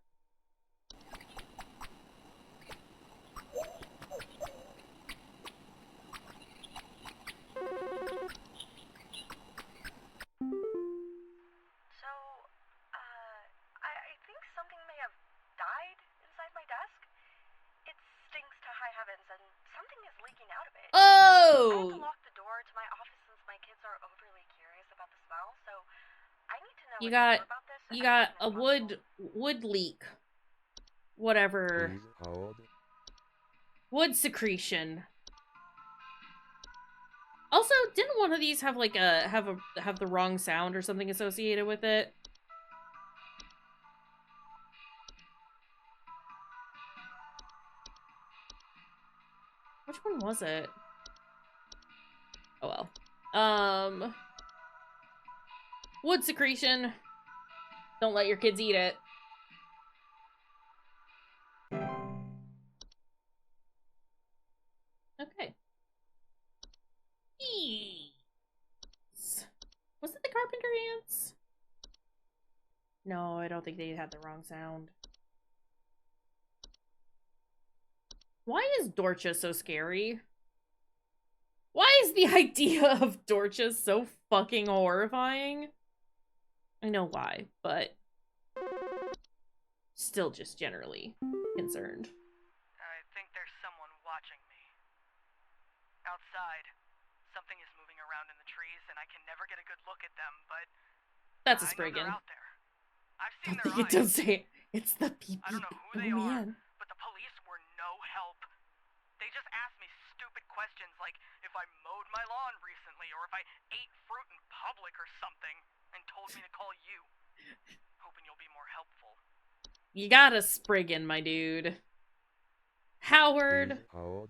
So, I think something may have died inside my desk. It stinks to high heavens, and something is leaking out of it. I had to Oh! lock the door to my office since my kids are overly curious. smell, so I need to know You what got you know about this you as got soon as a possible. wood leak. Whatever. Please hold. Wood secretion. Also, didn't one of these have like have the wrong sound or something associated with it? Which one was it? Oh well. Wood secretion. Don't let your kids eat it. Okay. Was it the carpenter ants? No, I don't think they had the wrong sound. Why is Dorcha so scary? Why is the idea of Dorcha so fucking horrifying? I know why, but still just generally concerned. I think there's someone watching me. Outside, something is moving around in the trees, and I can never get a good look at them, but That's a I know Spriggan. they're out there. I've I seen don't their think it eyes. does say it's the pee-pee. I don't know who Oh, they are, man. but the police were no help. They just asked me stupid questions like if I mowed my lawn recently or if I ate fruit in public or something, and told me to call you. Hoping you'll be more helpful. You got a Spriggan, my dude. Howard, Please hold.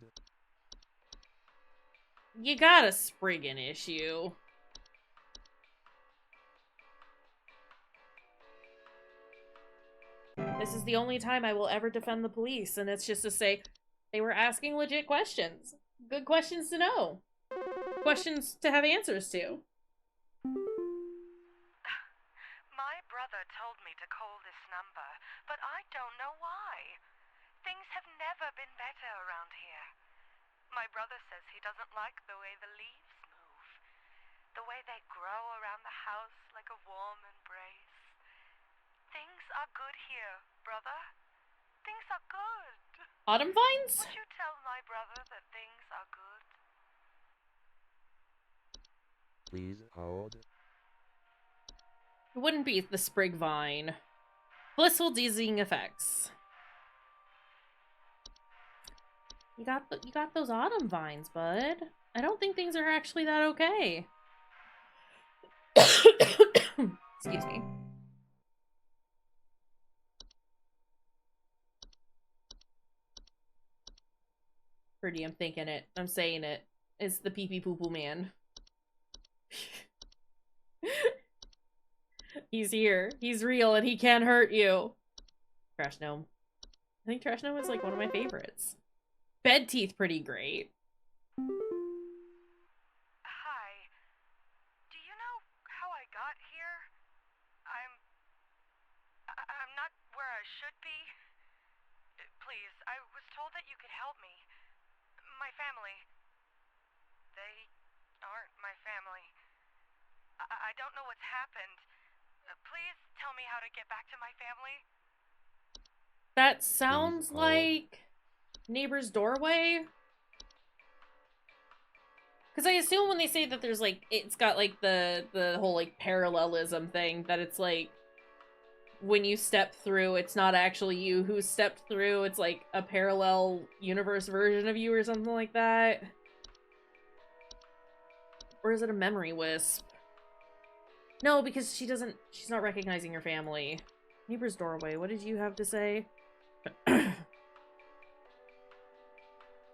you got a Spriggan issue. This is the only time I will ever defend the police, and it's just to say they were asking legit questions. Good questions to know. Questions to have answers to. My brother told me to call this number, but I don't know why. Things have never been better around here. My brother says he doesn't like the way the leaves move. The way they grow around the house like a warm embrace. Things are good here, brother. Things are good. Autumn vines? Would you tell my brother that things are good? Please hold. It wouldn't be the sprig vine. Blissful dizzying effects. You got those autumn vines, bud. I don't think things are actually that okay. Excuse me. Pretty, I'm thinking it. I'm saying it. It's the pee pee poo poo man. He's here. He's real and he can't hurt you. Trash Gnome. I think Trash Gnome is like one of my favorites. Bed Teeth pretty great. Hi. Do you know how I got here? I'm not where I should be. Please, I was told that you could help me. My family. They aren't my family. I don't know what's happened. Please tell me how to get back to my family. That sounds hold. like Neighbor's Doorway. Because I assume when they say that there's like, it's got like the whole like parallelism thing, that it's like when you step through, it's not actually you who stepped through, it's like a parallel universe version of you or something like that. Or is it a memory wisp? No, because she's not recognizing her family. Neighbor's Doorway, what did you have to say?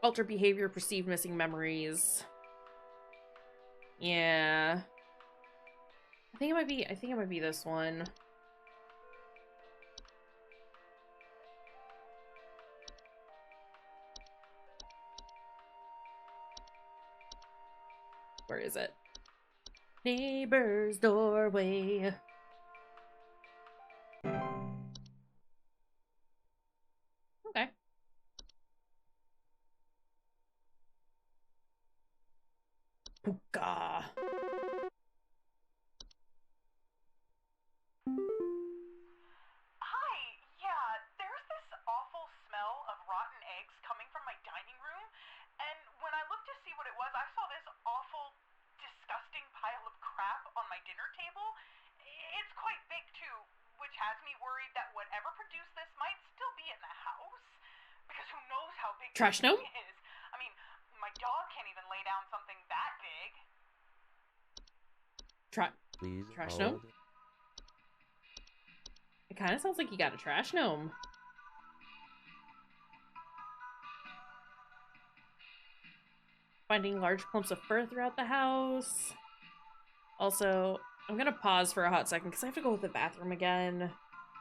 Altered behavior, perceived missing memories. Yeah. I think it might be this one. Where is it? Neighbor's Doorway. Okay. Puka. Hi, yeah, there's this awful smell of rotten eggs coming from my dining room, and when I looked to see what it was, I saw this awful, disgusting pile of crap on my dinner table. Trash gnome? Is. I mean, my dog can't even lay down something that big. Please Trash hold. gnome? It kind of sounds like you got a trash gnome. Finding large clumps of fur throughout the house. Also, I'm gonna pause for a hot second because I have to go to the bathroom again.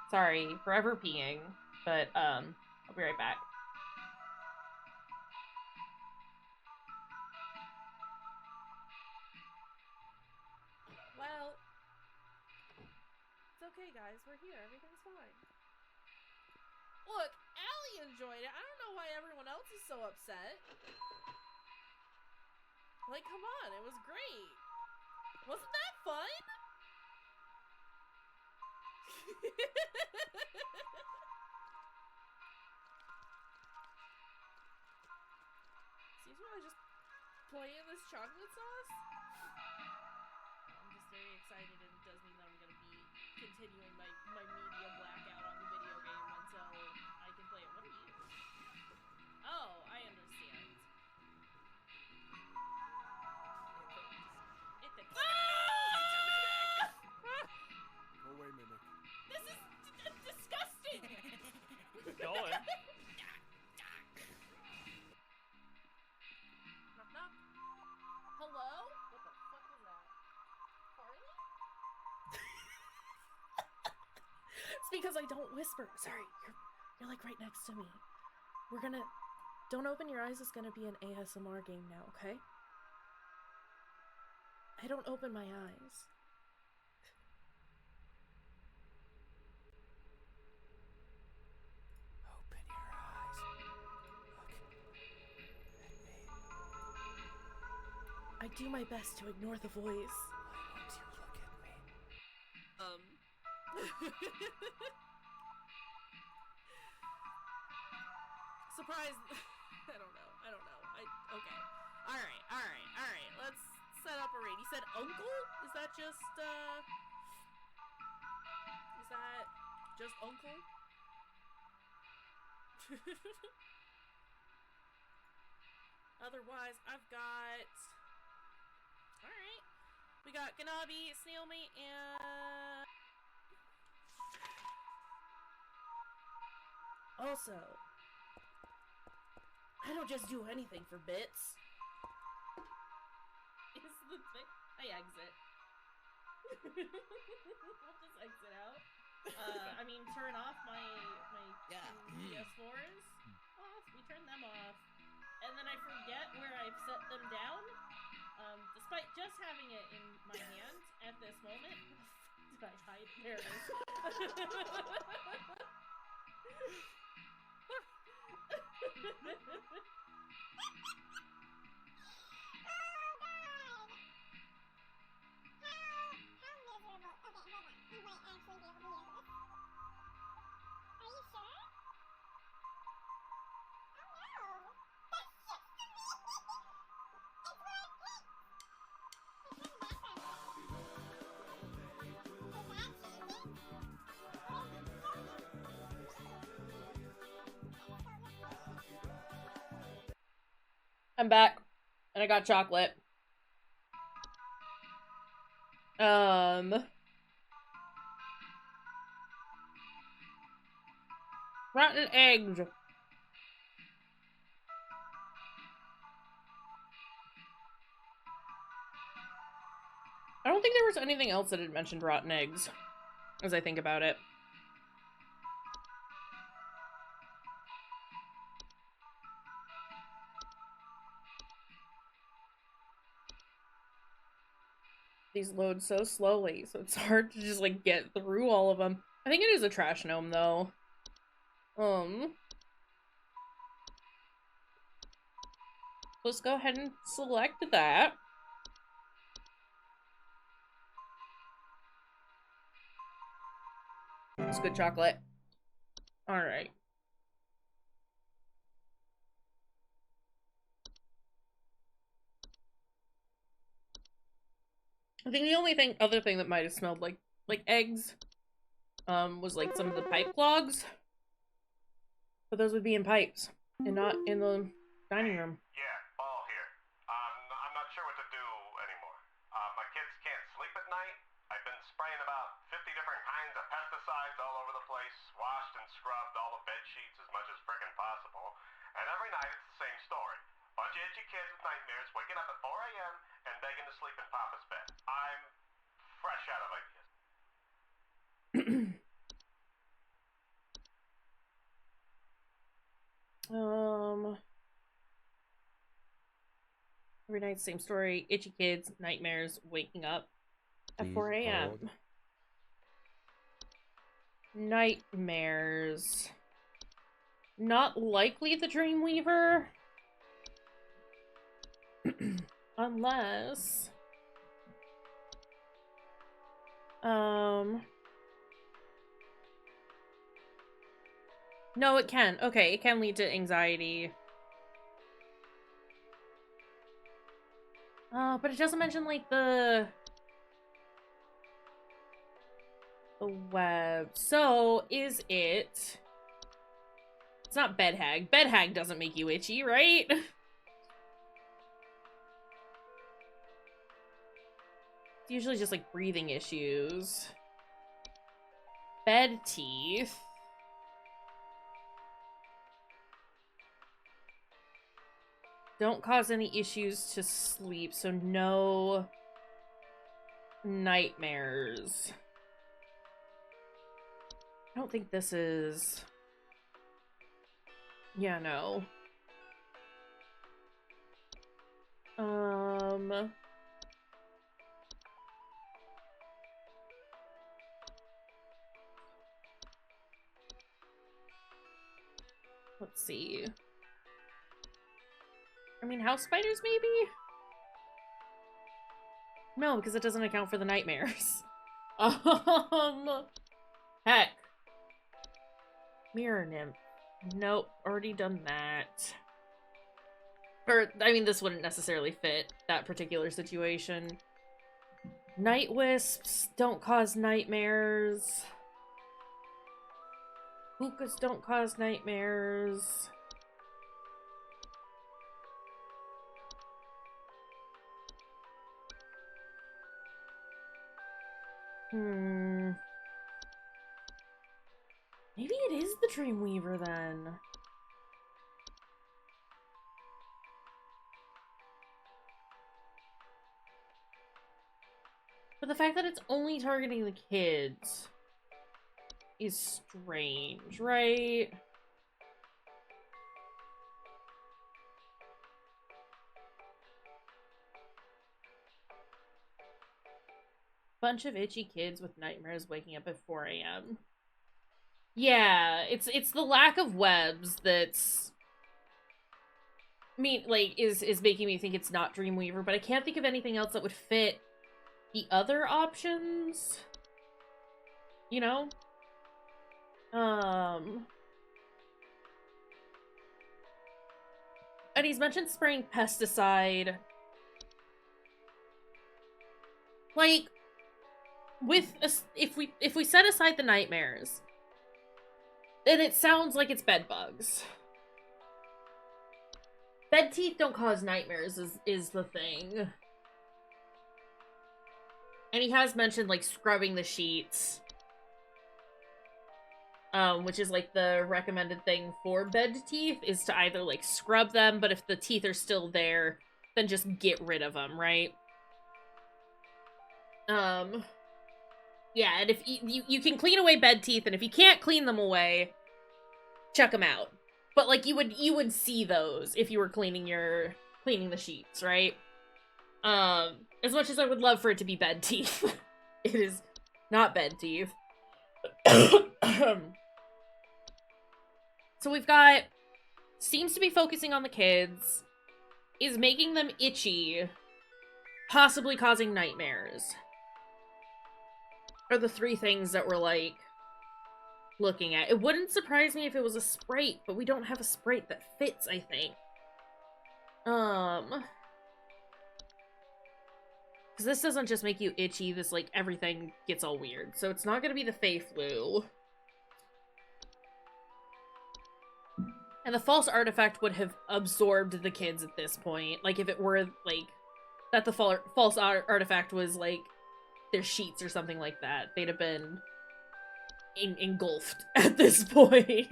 Sorry, forever peeing, but I'll be right back. Well, it's okay, guys. We're here. Everything's fine. Look, Allie enjoyed it. I don't know why everyone else is so upset. Like, come on. It was great. Wasn't that fun? Seems really just playing this chocolate sauce. I'm just very excited, and it does mean that I'm gonna be continuing my media blackout on the video game until I can play it. What are you? Oh, I understand. It's a Go away, Mimic. This is disgusting! Going. Knock knock. Hello? What the fuck was that? Carly? It's because I don't whisper. Sorry, you're like right next to me. We're gonna... Don't open your eyes, it's gonna be an ASMR game now, okay? I don't open my eyes. Open your eyes. Look at me. I do my best to ignore the voice. Why won't you look at me? Surprise. I don't know. Okay. Alright. Let's set up a raid. He said uncle? Is that just uncle? Otherwise, I've got... Alright. We got Ganabi, Snailmate, and... Also, I don't just do anything for bits. Is the thing... I exit. I'll just exit out. I mean, turn off my PS4s off. We turn them off. And then I forget where I've set them down. Despite just having it in my hand at this moment. Did I hide? There it is. I'm back, and I got chocolate. Rotten eggs. I don't think there was anything else that had mentioned rotten eggs, as I think about it. These load so slowly, so it's hard to just, like, get through all of them. I think it is a trash gnome, though. Let's go ahead and select that. It's good chocolate. Alright. I think the only other thing that might have smelled like eggs, was like some of the pipe clogs. But those would be in pipes. And not in the dining room. Yeah, Ball here. I'm not sure what to do anymore. My kids can't sleep at night. I've been spraying about 50 different kinds of pesticides all over the place, washed and scrubbed all the bed sheets as much as frickin' possible, and every night it's the same story. Bunch of itchy kids with nightmares waking up at 4 a.m. and begging to sleep in Papa's bed. I'm fresh out of ideas. Every night, same story. Itchy kids, nightmares, waking up at Please 4 a.m. hold. Nightmares. Not likely the Dreamweaver. Unless... No, it can. Okay, it can lead to anxiety. But it doesn't mention, like, the web. So, is it... It's not bed hag. Bed hag doesn't make you itchy, right? It's usually just, like, breathing issues. Bed teeth. Don't cause any issues to sleep, so no nightmares. I don't think this is... Yeah, no. Let's see. I mean, house spiders, maybe? No, because it doesn't account for the nightmares. Heck. Mirror nymph. Nope, already done that. Or, I mean, this wouldn't necessarily fit that particular situation. Night wisps don't cause nightmares. Hookahs don't cause nightmares. Maybe it is the Dreamweaver then. But the fact that it's only targeting the kids is strange, right? Bunch of itchy kids with nightmares waking up at 4 a.m. Yeah, it's the lack of webs that's... I mean, like, is making me think it's not Dreamweaver, but I can't think of anything else that would fit the other options. You know? And he's mentioned spraying pesticide. Like, with if we set aside the nightmares, then it sounds like it's bed bugs. Bed teeth don't cause nightmares is the thing. And he has mentioned, like, scrubbing the sheets. Which is, like, the recommended thing for bed teeth, is to either, like, scrub them, but if the teeth are still there, then just get rid of them, right? Yeah, and if you can clean away bed teeth, and if you can't clean them away, chuck them out. But, like, you would see those if you were cleaning the sheets, right? As much as I would love for it to be bed teeth, it is not bed teeth. So we've got, seems to be focusing on the kids, is making them itchy, possibly causing nightmares. Are the three things that we're, like, looking at. It wouldn't surprise me if it was a Sprite, but we don't have a Sprite that fits, I think. Because this doesn't just make you itchy, this, like, everything gets all weird. So it's not gonna be the Fey Flu. And the false artifact would have absorbed the kids at this point. Like, if it were, like, that the false artifact was, like, their sheets or something like that. They'd have been engulfed at this point.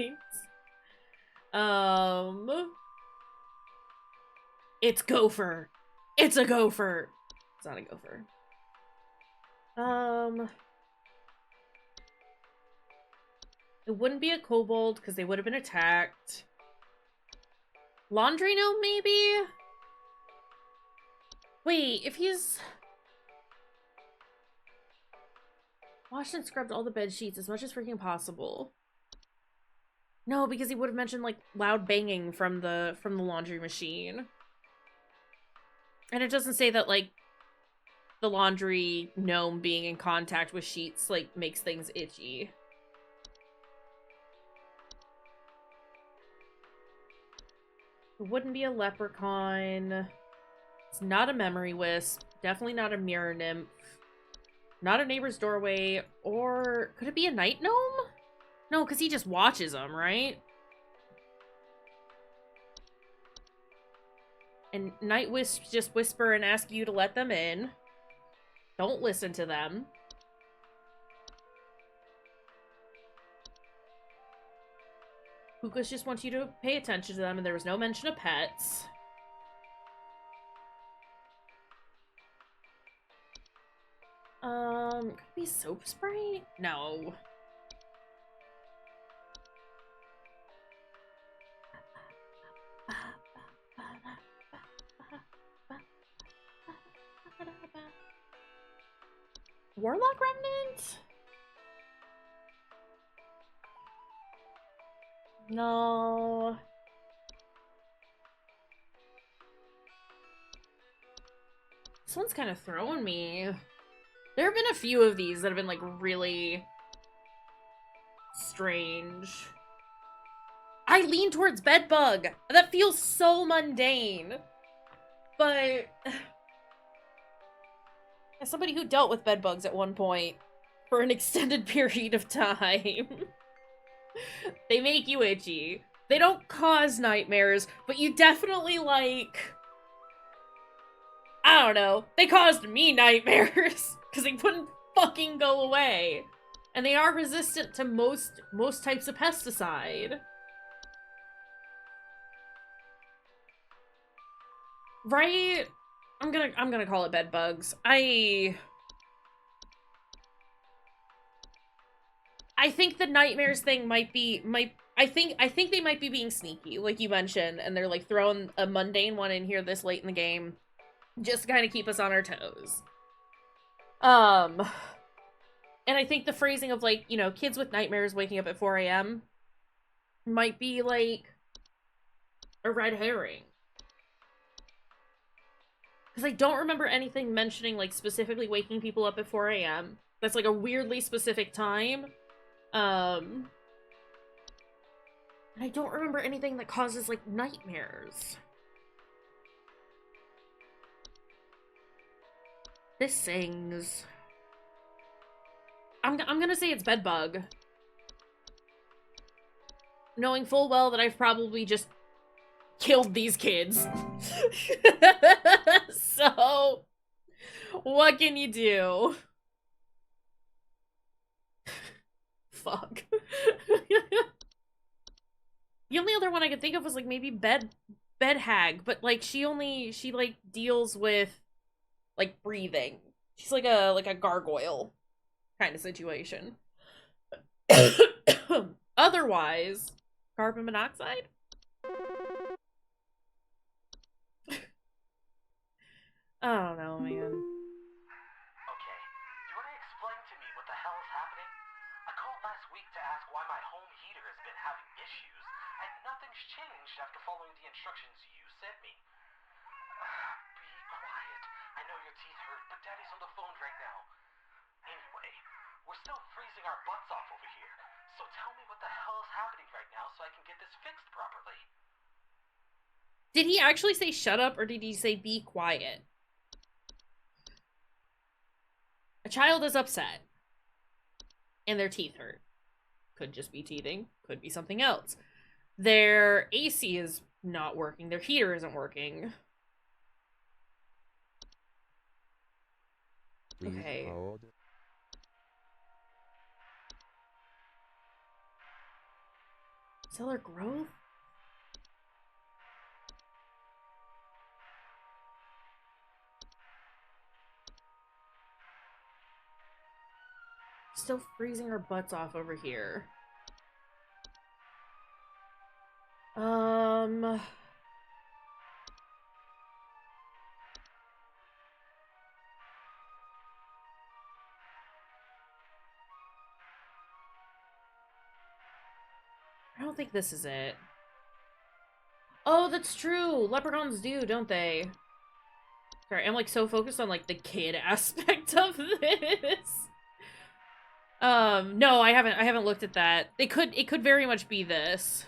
It's gopher. It's a gopher. It's not a gopher. It wouldn't be a kobold because they would have been attacked. Laundry gnome, maybe? Wait, if he's... washed and scrubbed all the bed sheets as much as freaking possible. No, because he would have mentioned, like, loud banging from the laundry machine. And it doesn't say that, like, the laundry gnome being in contact with sheets, like, makes things itchy. It wouldn't be a leprechaun. It's not a memory wisp. Definitely not a mirror nymph. Not a neighbor's doorway. Or could it be a night gnome? No, because he just watches them, right? And night wisps just whisper and ask you to let them in. Don't listen to them. Hookahs just want you to pay attention to them, and there was no mention of pets. Could it be soap spray? No. Warlock Remnant? No. This one's kind of throwing me. There have been a few of these that have been, like, really strange. I lean towards bedbug. That feels so mundane. But as somebody who dealt with bedbugs at one point for an extended period of time, they make you itchy. They don't cause nightmares, but you definitely, like, I don't know, they caused me nightmares because they wouldn't fucking go away. And they are resistant to most types of pesticide. Right? I'm gonna call it bed bugs. I think the nightmares thing might be I think they might be being sneaky, like you mentioned, and they're like throwing a mundane one in here this late in the game just to kind of keep us on our toes. And I think the phrasing of, like, you know, kids with nightmares waking up at 4 a.m. might be like a red herring. Because I don't remember anything mentioning, like, specifically waking people up at 4 a.m. That's, like, a weirdly specific time. And I don't remember anything that causes, like, nightmares. This sings. I'm gonna say it's bedbug. Knowing full well that I've probably just killed these kids. So, what can you do? Fuck. The only other one I could think of was, like, maybe bed hag, but, like, she like deals with, like, breathing. She's like a gargoyle kind of situation. Otherwise, carbon monoxide? I don't know, man. Okay, you want to explain to me what the hell is happening? I called last week to ask why my home heater has been having issues, and nothing's changed after following the instructions you sent me. Be quiet. I know your teeth hurt, but Daddy's on the phone right now. Anyway, we're still freezing our butts off over here, so tell me what the hell is happening right now so I can get this fixed properly. Did he actually say shut up, or did he say be quiet? A child is upset. And their teeth hurt. Could just be teething. Could be something else. Their AC is not working. Their heater isn't working. Please Okay. hold. Cellar growth? Still freezing our butts off over here. I don't think this is it. Oh, that's true! Leprechauns do, don't they? Sorry, I'm like so focused on like the kid aspect of this. No, I haven't looked at that. It could very much be this.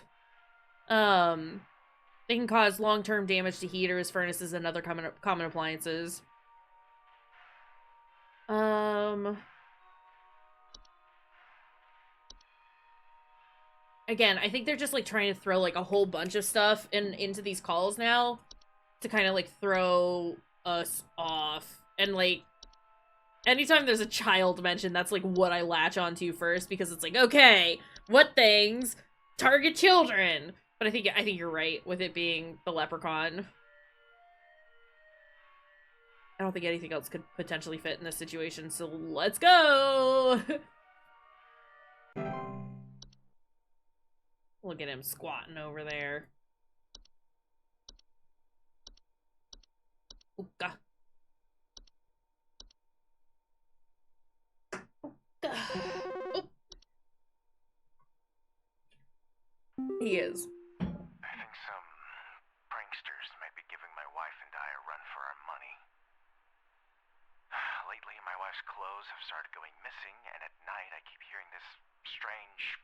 They can cause long-term damage to heaters, furnaces, and other common appliances. Again, I think they're just like trying to throw like a whole bunch of stuff into these calls now to kind of like throw us off. And like anytime there's a child mentioned, that's like what I latch onto first, because it's like, okay, what things target children? But I think you're right with it being the leprechaun. I don't think anything else could potentially fit in this situation, so let's go! Look at him squatting over there. Ooka. Ooka. Oh. He is. I think some pranksters might be giving my wife and I a run for our money. Lately, my wife's clothes have started going missing, and at night I keep hearing this strange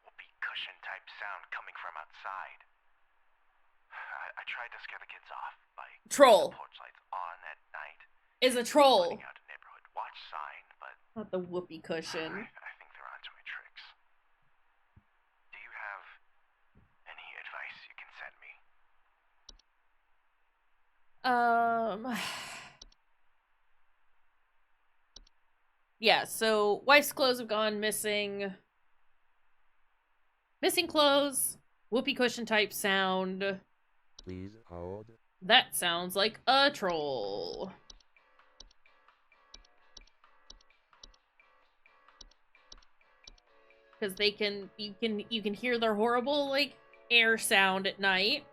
whoopee cushion type sound coming from outside. I tried to scare the kids off by Troll. the porch lights on at night. Is a troll. Pointing out a neighborhood watch sign, but not the whoopee cushion. I think they're onto my tricks. Do you have any advice you can send me? Yeah, so wife's clothes have gone missing. Missing clothes. Whoopee cushion type sound. Please hold. That sounds like a troll. Because you can hear their horrible like air sound at night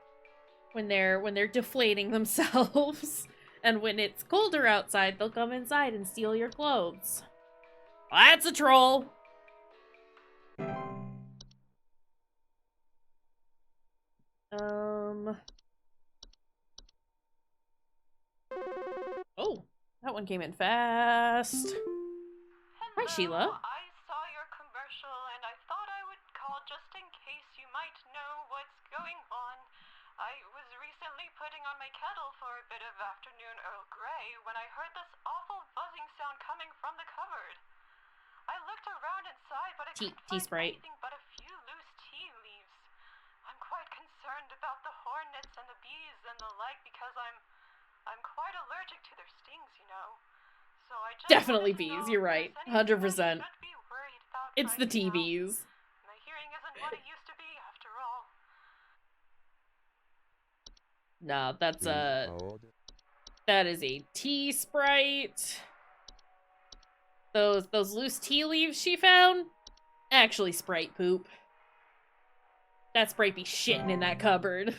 when they're deflating themselves. And when it's colder outside, they'll come inside and steal your clothes. That's a troll. Oh, that one came in fast. Hello, Hi, Sheila. I saw your commercial and I thought I would call just in case you might know what's going on. I was recently putting on my kettle for a bit of afternoon Earl Grey when I heard this awful buzzing sound coming from the cupboard. I looked around inside, but I couldn't find anything but a few loose tea leaves. I'm quite concerned about the hornets and the bees and the like because I'm quite allergic to their stings, you know. So I just definitely bees, you're right. 100%. It's the tea bees. My hearing isn't what it used to be after all. No, that's that is a tea sprite. Those loose tea leaves she found, actually Sprite poop. That Sprite be shitting in that cupboard.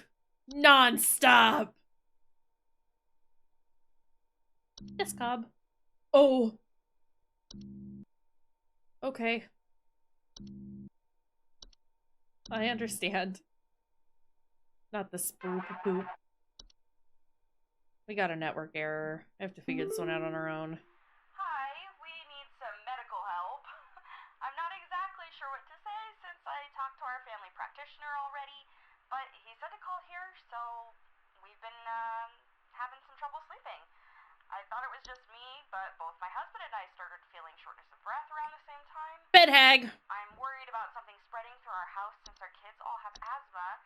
Non-stop! Yes, Cobb. Oh! Okay. I understand. Not the spoop poop. We got a network error. I have to figure this one out on our own. Hi, we need some medical help. I'm not exactly sure what to say since I talked to our family practitioner already, but he said to call here, so we've been having some trouble sleeping. I thought it was just me, but both my husband and I started feeling shortness of breath around the same time. Bed hag! I'm worried about something spreading through our house since our kids all have asthma,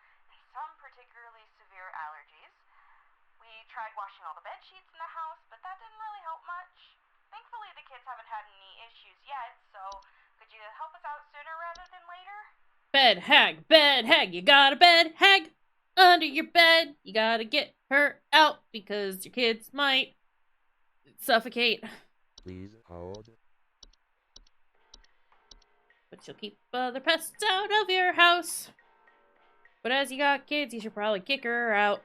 tried washing all the bed sheets in the house, but that didn't really help much. Thankfully, the kids haven't had any issues yet, so could you help us out sooner rather than later? Bed hag, you got a bed hag under your bed. You gotta get her out because your kids might suffocate. Please hold. But she'll keep other pests out of your house. But as you got kids, you should probably kick her out.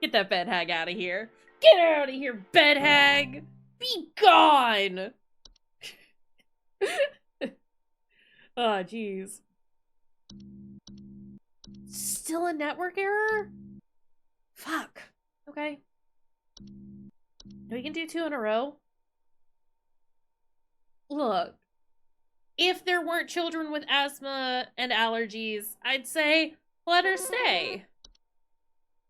Get that bed hag out of here. Get her out of here, bed hag! Be gone! Oh, jeez. Still a network error? Fuck. Okay. We can do 2 in a row. Look. If there weren't children with asthma and allergies, I'd say let her stay.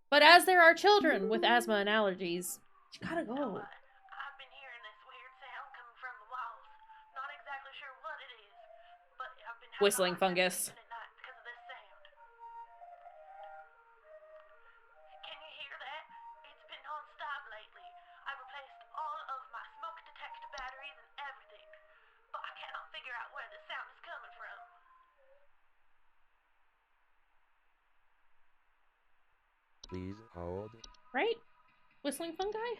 But as there are children with asthma and allergies, she gotta go. I've been hearing this weird sound coming from the walls. Not exactly sure what it is, but I've been having Whistling a hard time fungus. sleeping at night because of this sound. Can you hear that? It's been non-stop lately. I've replaced all of my smoke detector batteries and everything, but I cannot figure out where the sound is coming from. Please hold. Right? Whistling fungi?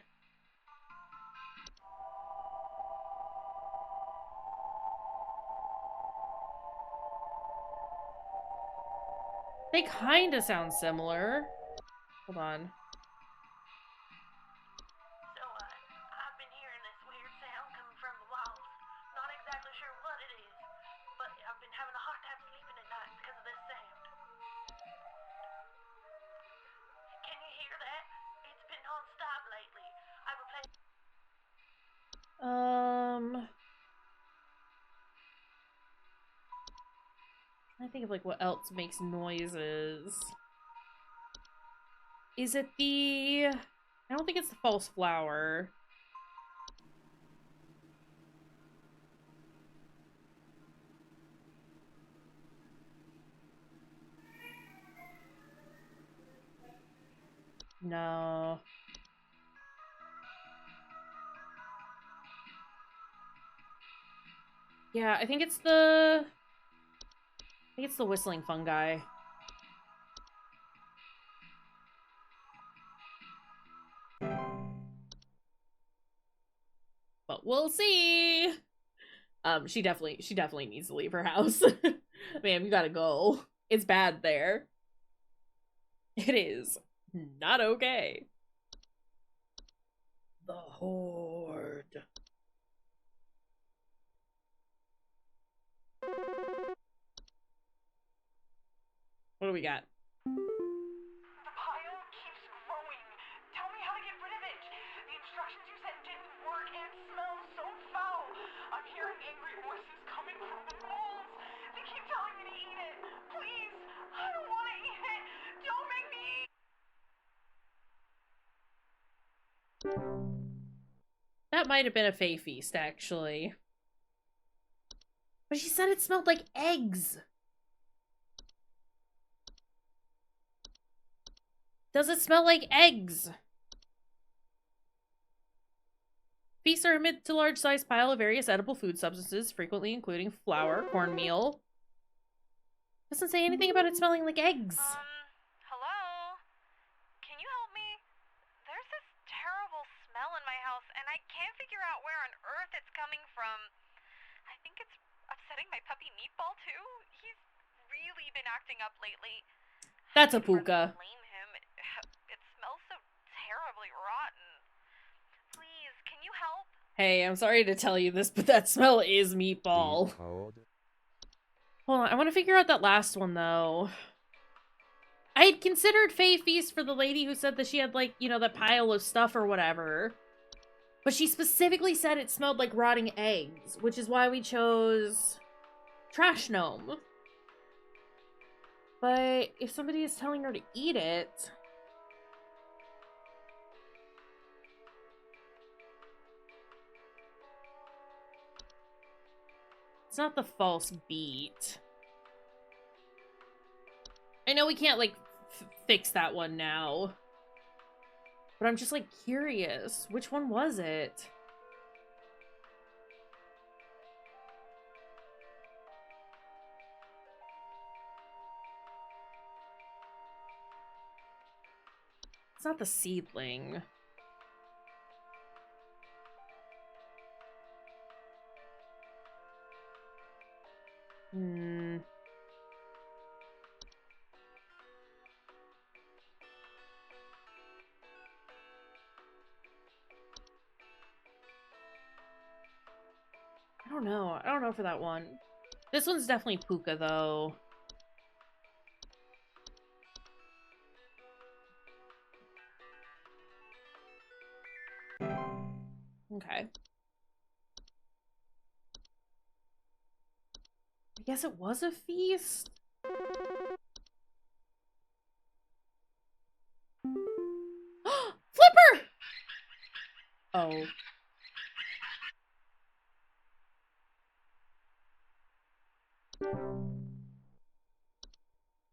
They kinda sound similar. Hold on. So, I've been hearing this weird sound coming from the walls. Not exactly sure what it is, but I've been having a hard time sleeping at night because of this sound. Can you hear that? It's been non-stop lately. I've replaced... I think of like what else makes noises. Is it the... I don't think it's the false flower. No. Yeah, I think it's the whistling fungi. But we'll see. She definitely needs to leave her house. Man, you gotta go. It's bad there. It is not okay. The Horde. What do we got? The pile keeps growing. Tell me how to get rid of it. The instructions you sent didn't work and it smells so foul. I'm hearing angry voices coming from the walls. They keep telling me to eat it. Please, I don't want to eat it. Don't make me eat. That might have been a Fae feast, actually. But she said it smelled like eggs. Does it smell like eggs? Feasts are a mid to large sized pile of various edible food substances, frequently including flour, cornmeal. Doesn't say anything about it smelling like eggs. Hello? Can you help me? There's this terrible smell in my house, and I can't figure out where on earth it's coming from. I think it's upsetting my puppy Meatball, too. He's really been acting up lately. That's a puka. Blame him. It smells so terribly rotten. Please, can you help? Hey, I'm sorry to tell you this, but that smell is Meatball. Please hold. Hold on, I want to figure out that last one, though. I had considered Fae Feast for the lady who said that she had, like, you know, that pile of stuff or whatever. But she specifically said it smelled like rotting eggs, which is why we chose Trash Gnome. But if somebody is telling her to eat it... It's not the false beat. I know we can't, like, fix that one now. But I'm just, like, curious. Which one was it? It's not the seedling. Hmm. I don't know. I don't know for that one. This one's definitely Puka, though. Okay. I guess it was a feast? Flipper! Oh.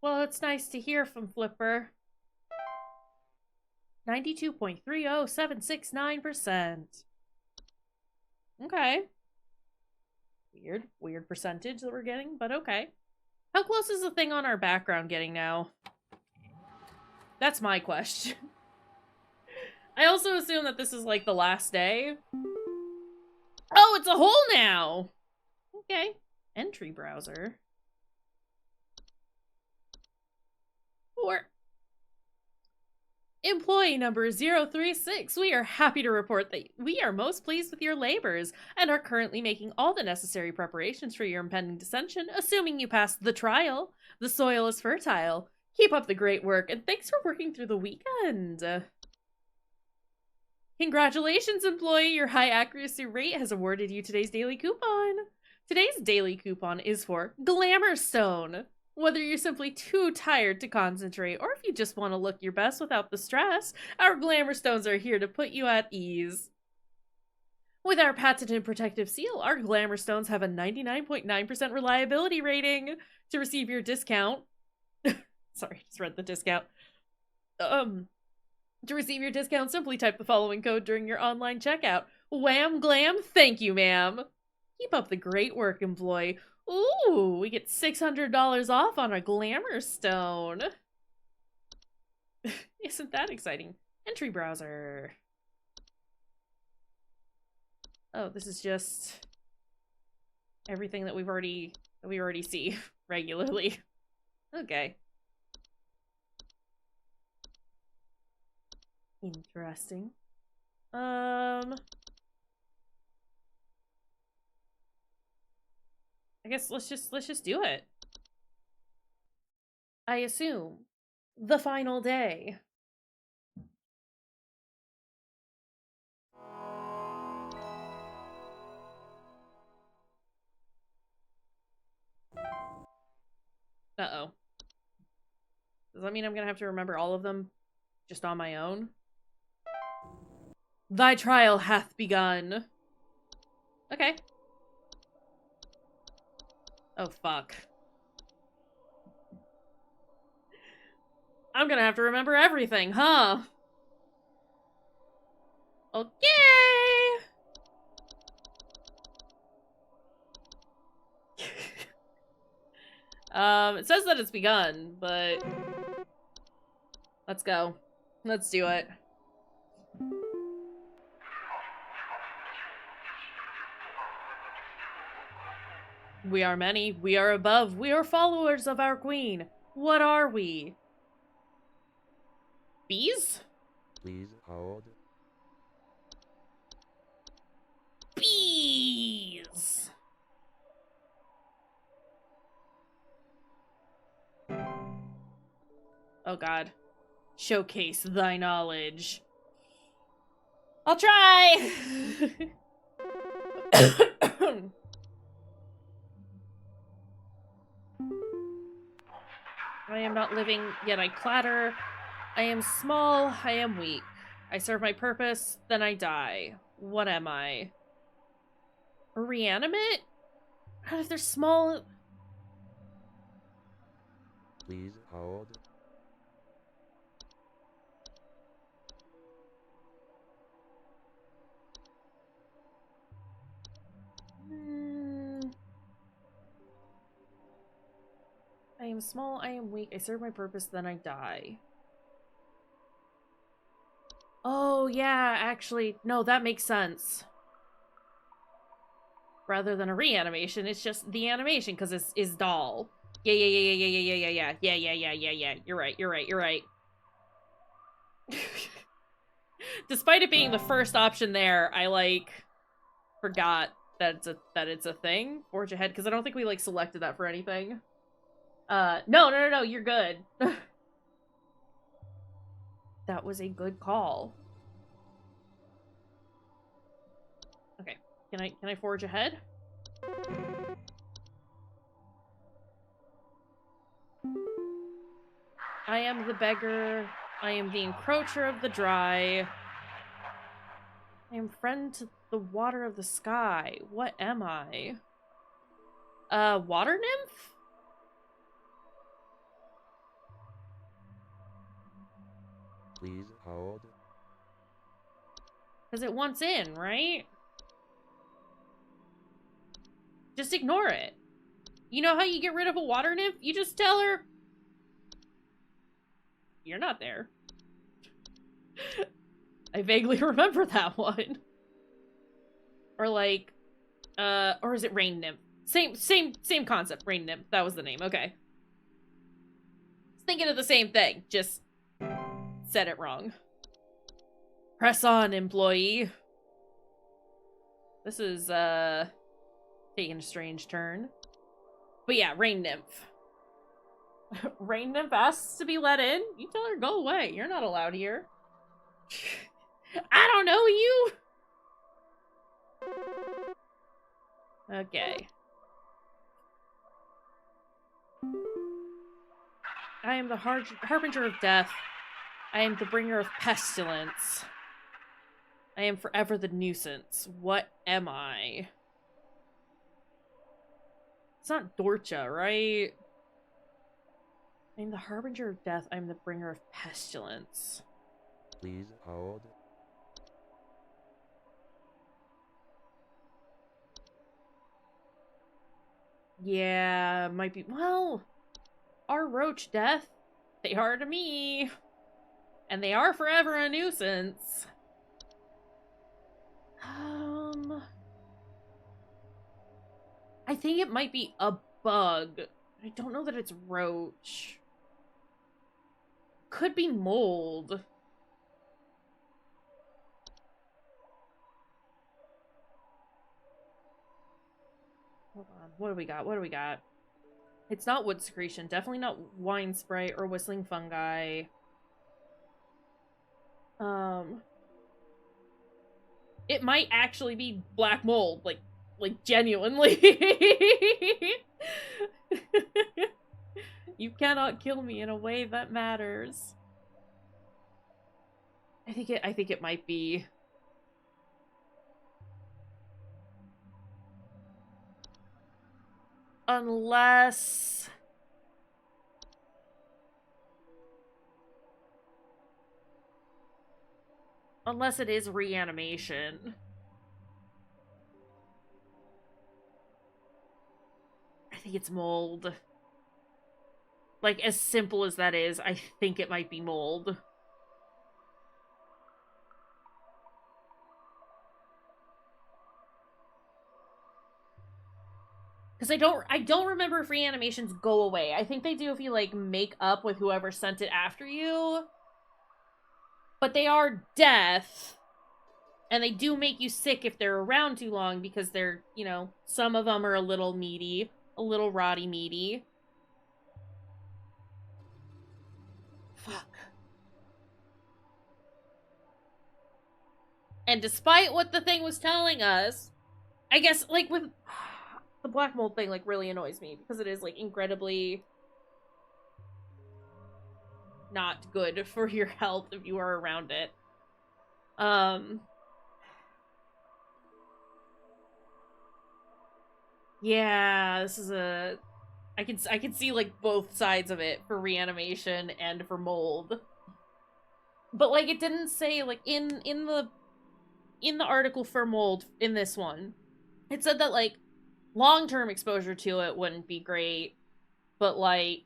Well, it's nice to hear from Flipper. 92.30769%. Okay. Weird percentage that we're getting, but okay. How close is the thing on our background getting now? That's my question. I also assume that this is like the last day. Oh, it's a hole now! Okay. Entry browser. Or employee number 036, we are happy to report that we are most pleased with your labors and are currently making all the necessary preparations for your impending dissension, assuming you pass the trial. The soil is fertile. Keep up the great work, and thanks for working through the weekend. Congratulations, employee! Your high accuracy rate has awarded you today's daily coupon. Today's daily coupon is for Glamour Stone. Whether you're simply too tired to concentrate, or if you just want to look your best without the stress, our Glamour Stones are here to put you at ease. With our patented protective seal, our Glamour Stones have a 99.9% reliability rating. To receive your discount... Sorry, just read the discount. To receive your discount, simply type the following code during your online checkout. Wham glam, thank you, ma'am. Keep up the great work, employee. Ooh, we get $600 off on a Glamour Stone. Isn't that exciting? Entry browser. Oh, this is just everything that we already see regularly. Okay. Interesting. I guess let's just do it. I assume the final day. Uh-oh. Does that mean I'm gonna have to remember all of them just on my own? Thy trial hath begun. Okay. Oh, fuck. I'm gonna have to remember everything, huh? Okay! It says that it's begun, but... Let's go. Let's do it. We are many, we are above, we are followers of our queen. What are we? Bees? Please hold. Bees! Oh god. Showcase thy knowledge. I'll try! I am not living, yet I clatter. I am small, I am weak. I serve my purpose, then I die. What am I? Reanimate? How if they're small? Please hold. small, I am weak, I serve my purpose, then I die. Oh, yeah, actually, no, that makes sense. Rather than a reanimation, it's just the animation, because it's doll. Yeah. You're right. Despite it being the first option there, I, like, forgot that it's a thing. Forge ahead, because I don't think we, like, selected that for anything. No, you're good. That was a good call. Okay, can I forge ahead? I am the beggar. I am the encroacher of the dry. I am friend to the water of the sky. What am I? Water nymph? Please hold. Because it wants in, right? Just ignore it. You know how you get rid of a water nymph? You just tell her, you're not there. I vaguely remember that one. Or like, or is it rain nymph? Same concept, rain nymph. That was the name, okay. I was thinking of the same thing, just said it wrong. Press on, employee. This is, taking a strange turn. But yeah, rain nymph. Rain nymph asks to be let in? You tell her, go away. You're not allowed here. I don't know you! Okay. I am the harbinger of death. I am the bringer of pestilence. I am forever the nuisance. What am I? It's not Dorcha, right? I am the harbinger of death. I am the bringer of pestilence. Please hold. Yeah, might be. Well, our roach death, they are to me. And they are forever a nuisance. I think it might be a bug. I don't know that it's roach. Could be mold. Hold on. What do we got? It's not wood secretion. Definitely not wine spray or whistling fungi. It might actually be black mold. Like genuinely. You cannot kill me in a way that matters. I think it might be. Unless it is reanimation. I think it's mold. Like, as simple as that is, I think it might be mold. Because I don't remember if reanimations go away. I think they do if you, like, make up with whoever sent it after you. But they are death. And they do make you sick if they're around too long because they're, you know, some of them are a little meaty, a little rotty meaty. Fuck. And despite what the thing was telling us, I guess, like, with the black mold thing, like, really annoys me because it is, like, incredibly not good for your health if you are around it. Yeah, this is a... I can see, like, both sides of it for reanimation and for mold. But, like, it didn't say, like, in the article for mold, in this one, it said that, like, long-term exposure to it wouldn't be great, but, like,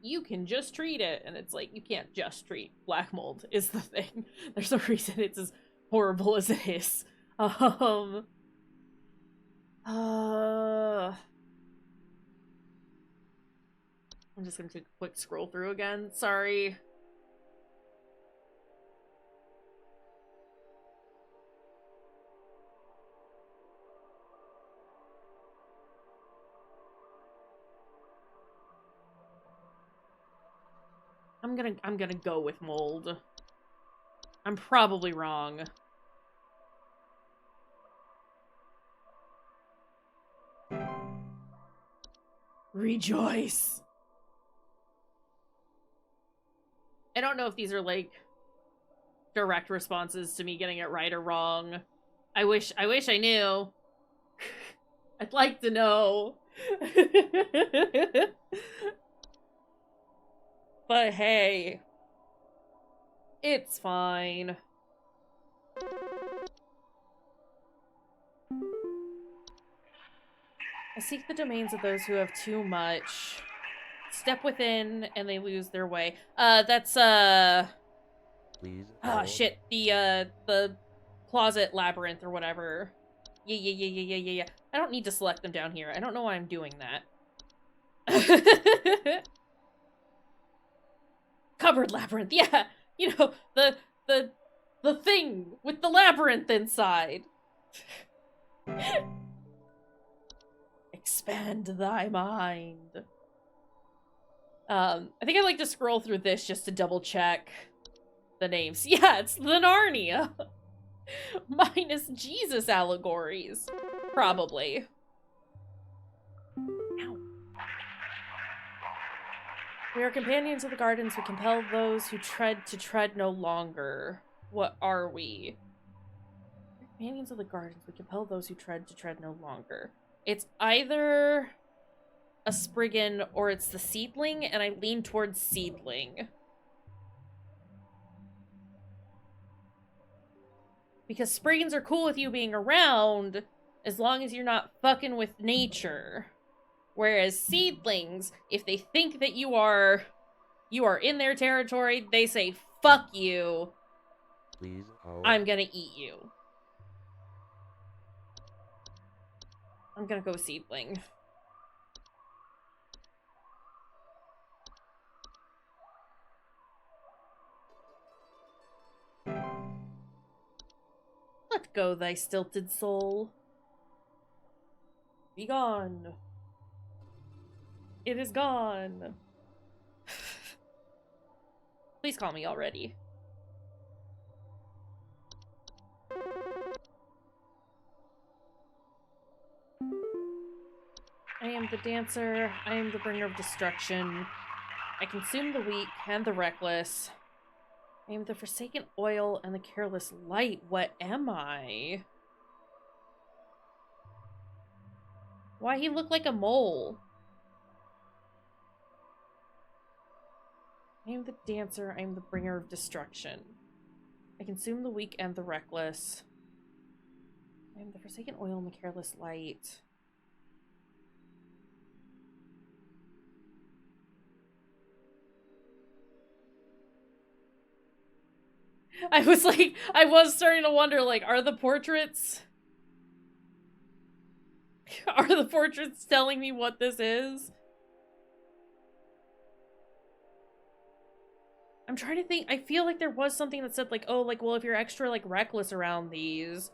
you can just treat it. And it's like, you can't just treat black mold, is the thing. There's a reason it's as horrible as it is. I'm just gonna take a quick scroll through again. Sorry. I'm gonna go with mold. I'm probably wrong. Rejoice. I don't know if these are like direct responses to me getting it right or wrong. I wish I knew. I'd like to know. But hey, it's fine. I seek the domains of those who have too much. Step within and they lose their way. That's Please oh hold. shit, the closet labyrinth or whatever. Yeah. I don't need to select them down here. I don't know why I'm doing that. Cupboard labyrinth, yeah! You know, the thing with the labyrinth inside. Expand thy mind. I think I'd like to scroll through this just to double check the names. Yeah, it's the Narnia. Minus Jesus allegories. Probably. Ow. We are companions of the gardens. We compel those who tread to tread no longer. What are we? Companions of the gardens. We compel those who tread to tread no longer. It's either a Spriggan or it's the Seedling, and I lean towards Seedling. Because Spriggans are cool with you being around as long as you're not fucking with nature. Whereas Seedlings, if they think that you are in their territory, they say, fuck you. Please hold. I'm gonna eat you. I'm gonna go Seedling. Let go thy stilted soul. Be gone. It is gone. Please call me already. I am the dancer. I am the bringer of destruction. I consume the weak and the reckless. I am the forsaken oil and the careless light. What am I? Why he look like a mole? I am the dancer. I am the bringer of destruction. I consume the weak and the reckless. I am the forsaken oil and the careless light. I was starting to wonder, like, are the portraits telling me what this is? I'm trying to think. I feel like there was something that said, like, oh, like, well, if you're extra, like, reckless around these,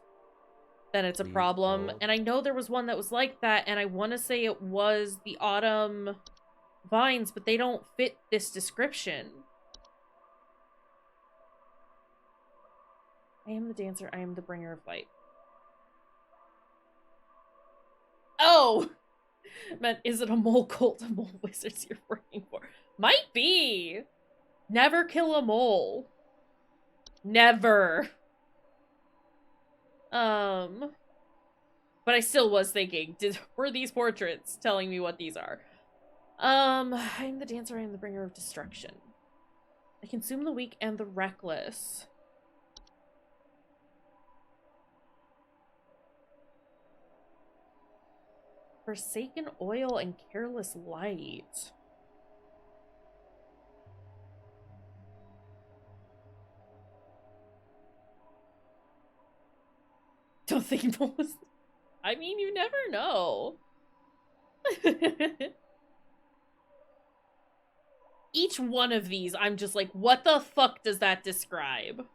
then it's a Please problem. hold. And I know there was one that was like that, and I want to say it was the autumn vines, but they don't fit this description. I am the dancer. I am the bringer of light. Oh! Man, is it a mole cult, a mole wizards you're working for? Might be! Never kill a mole. Never. But I still was thinking, were these portraits telling me what these are? I am the dancer, I am the bringer of destruction. I consume the weak and the reckless. Forsaken oil and careless light. Don't think most. I mean, you never know. Each one of these, I'm just like, what the fuck does that describe?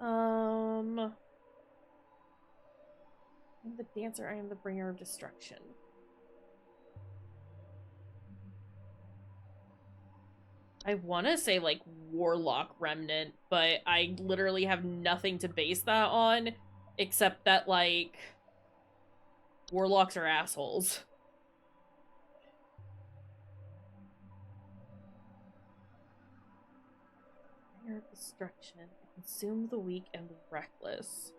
I'm the dancer, I am the bringer of destruction. I want to say, like, Warlock Remnant, but I literally have nothing to base that on, except that, like, Warlocks are assholes. Bringer of destruction. I consume the weak and the reckless.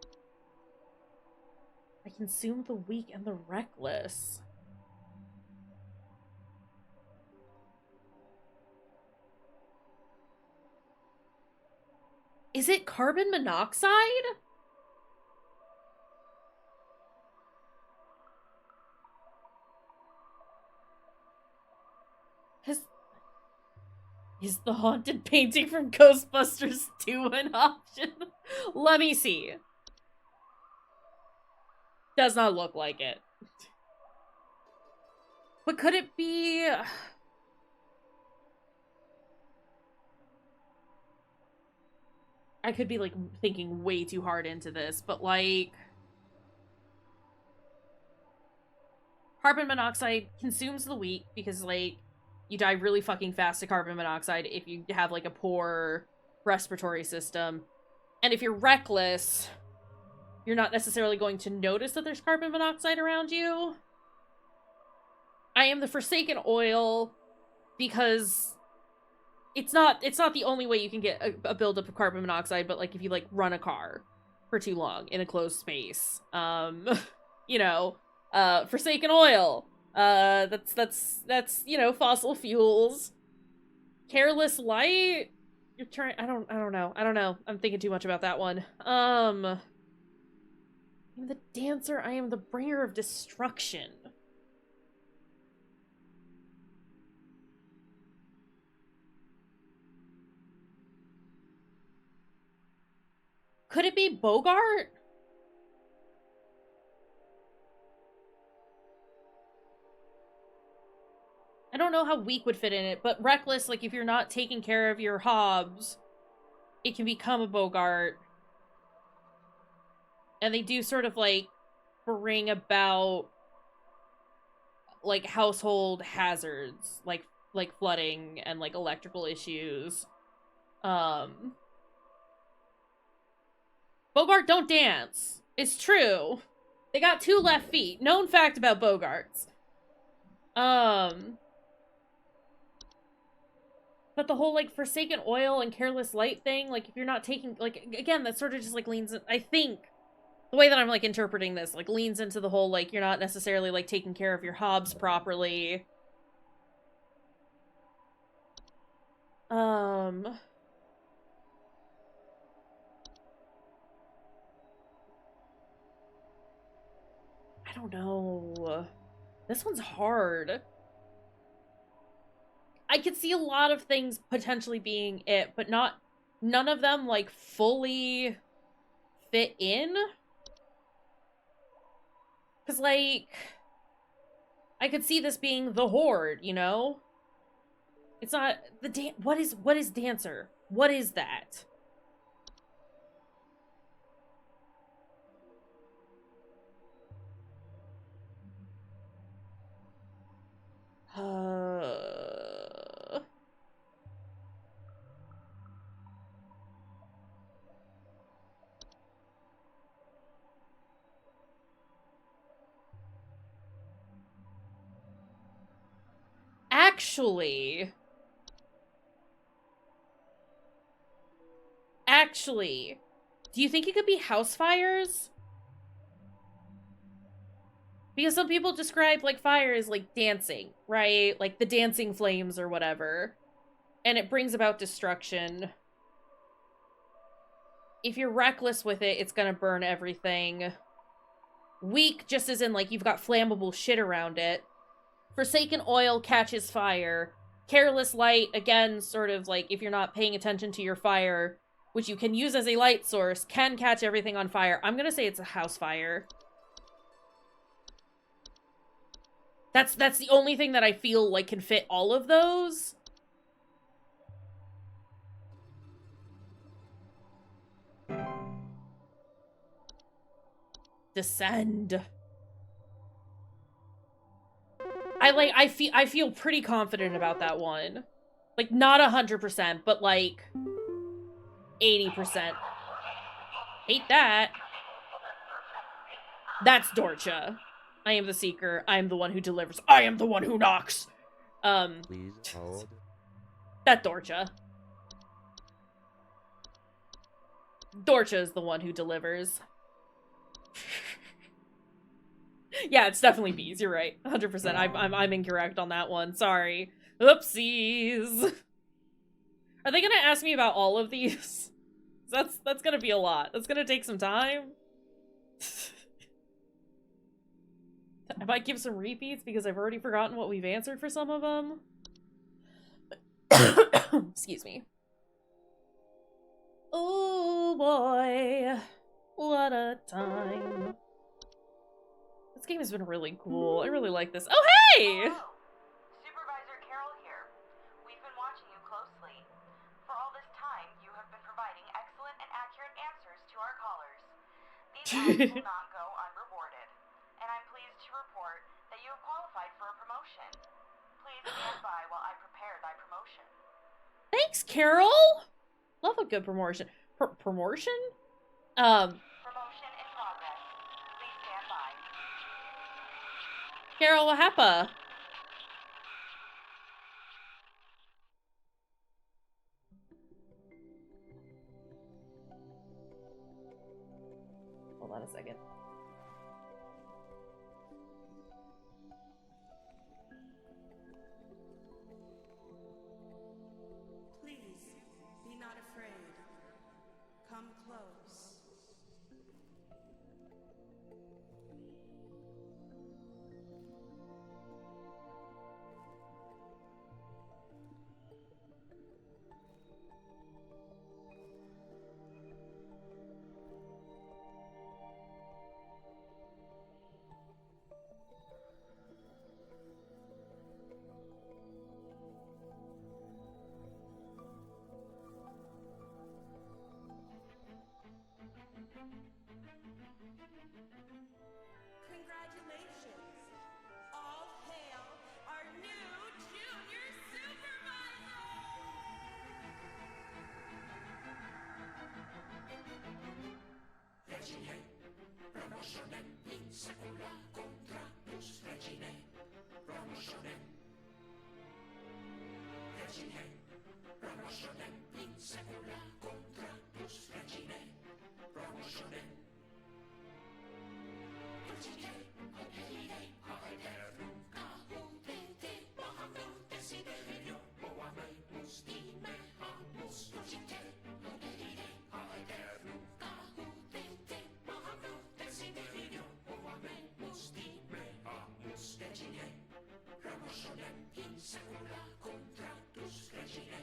I consume the weak and the reckless. Is it carbon monoxide? Is the haunted painting from Ghostbusters 2 an option? Let me see. Does not look like it. But could it be... I could be, like, thinking way too hard into this, but, like... Carbon monoxide consumes the weak because, like, you die really fucking fast to carbon monoxide if you have, like, a poor respiratory system. And if you're reckless, you're not necessarily going to notice that there's carbon monoxide around you. I am the Forsaken Oil because it's not the only way you can get a buildup of carbon monoxide, but, like, if you, like, run a car for too long in a closed space, you know, Forsaken Oil, that's, you know, fossil fuels. Careless Light, you're trying, I don't know, I'm thinking too much about that one. I'm the dancer, I am the bringer of destruction. Could it be Bogart? I don't know how weak would fit in it, but reckless, like, if you're not taking care of your hobs, it can become a Bogart. And they do sort of, like, bring about, like, household hazards, like flooding and, like, electrical issues. Bogart don't dance. It's true. They got 2 left feet. Known fact about Bogarts. But the whole, like, Forsaken Oil and Careless Light thing, like, if you're not taking, like, again, that sort of just, like, leans in, I think, the way that I'm, like, interpreting this, like, leans into the whole, like, you're not necessarily, like, taking care of your hobs properly. I don't know. This one's hard. I could see a lot of things potentially being it, but none of them, like, fully fit in. Because, like, I could see this being the Horde, you know? It's not the what is dancer? What is that? Actually, do you think it could be house fires? Because some people describe, like, fire as, like, dancing, right? Like, the dancing flames or whatever. And it brings about destruction. If you're reckless with it, it's gonna burn everything. Weak, just as in, like, you've got flammable shit around it. Forsaken Oil catches fire. Careless Light, again, sort of, like, if you're not paying attention to your fire, which you can use as a light source, can catch everything on fire. I'm gonna say it's a house fire. That's the only thing that I feel like can fit all of those. Descend. I feel pretty confident about that one. Like, not 100%, but like 80%. Hate that. That's Dorcha. I am the seeker. I am the one who delivers. I am the one who knocks. Please hold. That Dorcha. Dorcha is the one who delivers. Yeah, it's definitely bees. You're right. 100%. I'm incorrect on that one. Sorry. Oopsies. Are they gonna ask me about all of these? That's gonna be a lot. That's gonna take some time. I might give some repeats because I've already forgotten what we've answered for some of them. Excuse me. Oh boy. What a time. This game has been really cool. I really like this. Oh, hey! Hello. Supervisor Carroll here. We've been watching you closely. For all this time, you have been providing excellent and accurate answers to our callers. These acts will not go unrewarded, and I'm pleased to report that you have qualified for a promotion. Please stand by while I prepare thy promotion. Thanks, Carol! Love a good promotion. Promotion? Promotion in progress. Please stand by. Carol, what happened? Hold on a second. Please, be not afraid. Come close. Congratulations! All hail our new junior supervisor! Regine, promotionen in secula contractus regine, promotionen. Regine, promotionen in secula contractus regine, promotionen. Regine, adelire, haeder nunca hudete, bahamel desiderio, moamemus dime hamus. Regine, adelire, haeder nunca hudete, bahamel desiderio, moamemus dime hamus. Regine, promotionen in secula contractus regine.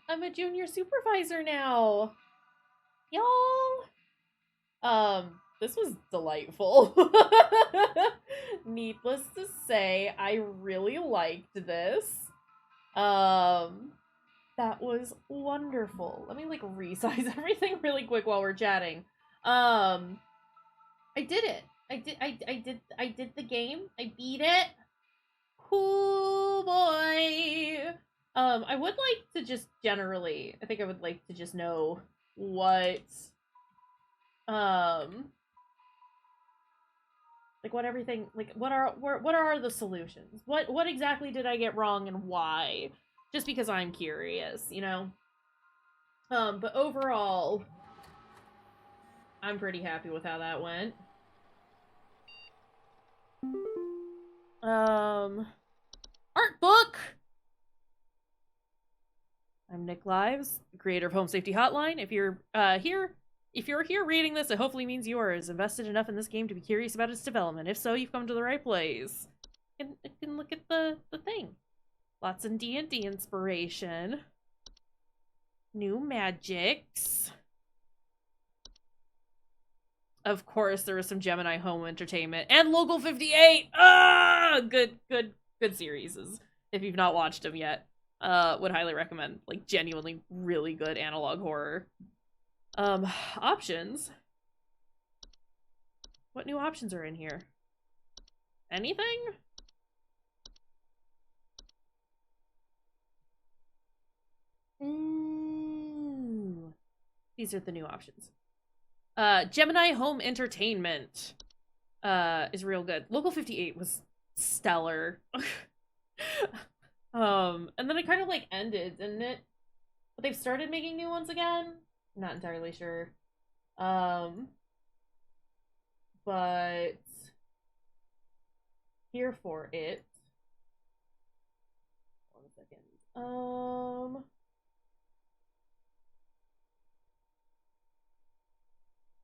I'm a junior supervisor now. Y'all. This was delightful. Needless to say, I really liked this. That was wonderful. Let me like resize everything really quick while we're chatting. I did it. I did the game. I beat it. Cool boy. I would like to just generally, I think I would like to just know what, like what everything, like what are the solutions? What exactly did I get wrong and why? Just because I'm curious, you know? But overall, I'm pretty happy with how that went. Art book! I'm Nick Lives, creator of Home Safety Hotline. If you're here reading this, it hopefully means you are invested enough in this game to be curious about its development. If so, you've come to the right place. You can look at the thing. Lots of D&D inspiration. New magics. Of course, there was some Gemini Home Entertainment and Local 58. Ah, good series. If you've not watched them yet, would highly recommend. Like, genuinely really good analog horror. Options. What new options are in here? Anything? Ooh. These are the new options. Gemini Home Entertainment is real good. Local 58 was stellar. And then it kind of like ended, didn't it? But they've started making new ones again. Not entirely sure. But here for it. 1 second.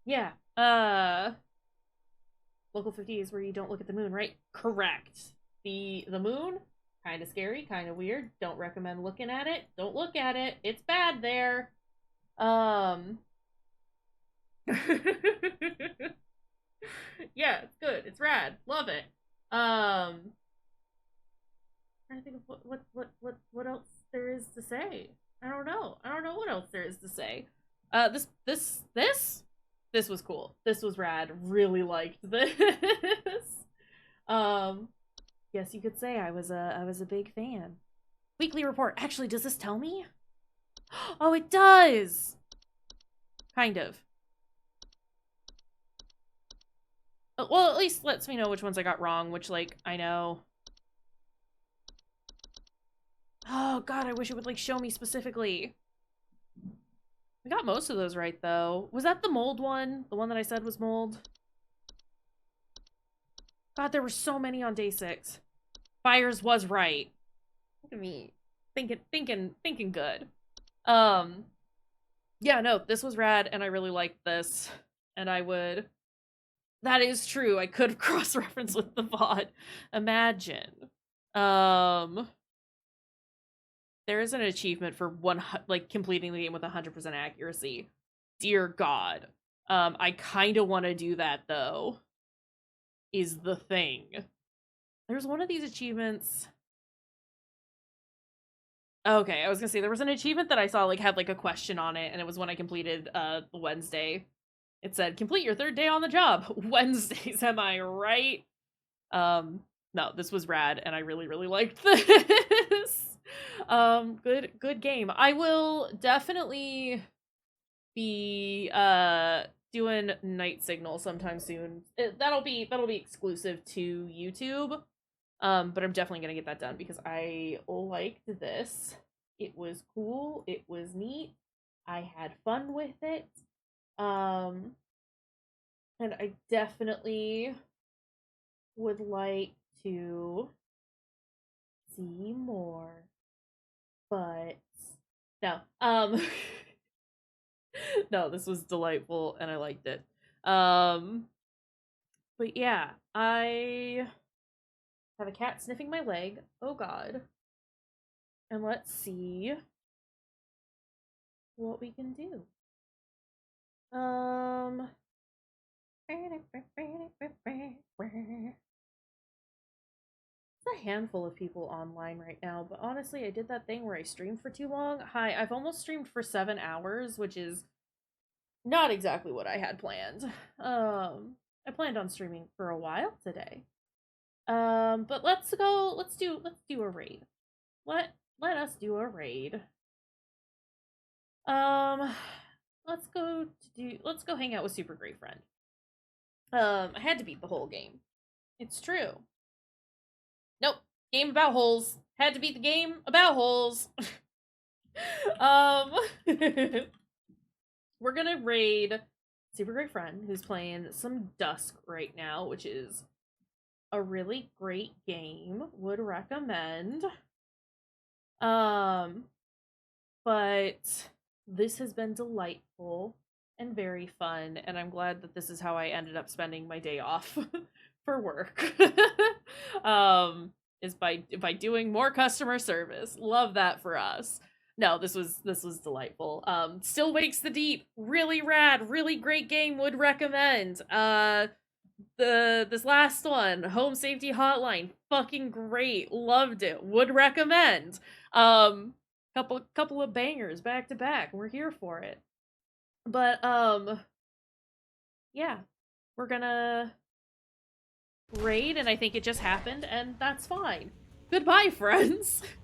Yeah. Local 50 is where you don't look at the moon, right? Correct. The moon, kind of scary, kind of weird. Don't recommend looking at it. Don't look at it. It's bad there. Yeah, it's good. It's rad. Love it. Trying to think of what else there is to say. I don't know. I don't know what else there is to say. This was cool. This was rad. Really liked this. Yes, you could say I was a big fan. Weekly report. Actually, does this tell me? Oh, it does. Kind of. Well, at least lets me know which ones I got wrong, which, like, I know. Oh, God, I wish it would, like, show me specifically. We got most of those right, though. Was that the mold one? The one that I said was mold? God, there were so many on day 6. Fires was right. Look at me. Thinking good. Yeah, no, this was rad, and I really liked this. And I would... That is true. I could cross-reference with the VOD. Imagine. There is an achievement for completing the game with 100% accuracy. Dear God. I kind of want to do that, though. Is the thing. There's one of these achievements... Okay, I was gonna say, there was an achievement that I saw, like, had, like, a question on it, and it was when I completed, Wednesday. It said, complete your 3rd day on the job. Wednesdays, am I right? No, this was rad, and I really, really liked this. Good game. I will definitely be, doing Night Signal sometime soon. That'll be exclusive to YouTube. But I'm definitely gonna get that done because I liked this. It was cool. It was neat. I had fun with it. And I definitely would like to see more. But no. No, this was delightful and I liked it. But yeah, I have a cat sniffing my leg. Oh God. And let's see what we can do. It's a handful of people online right now, but honestly, I did that thing where I streamed for too long. Hi, I've almost streamed for 7 hours, which is not exactly what I had planned. I planned on streaming for a while today. But let's do a raid. Let us do a raid. Let's go hang out with Super Great Friend. I had to beat the whole game. It's true. Nope. Game about holes. Had to beat the game about holes. We're gonna raid Super Great Friend, who's playing some Dusk right now, which is a really great game. Would recommend. But this has been delightful and very fun, and I'm glad that this is how I ended up spending my day off for work. Is by doing more customer service. Love that for us. No, this was delightful. Still Wakes the Deep, really rad, really great game, would recommend. This last one, Home Safety Hotline, fucking great, loved it, would recommend. Couple of bangers back to back. We're here for it. But yeah, we're gonna raid, and I think it just happened, and that's fine. Goodbye, friends.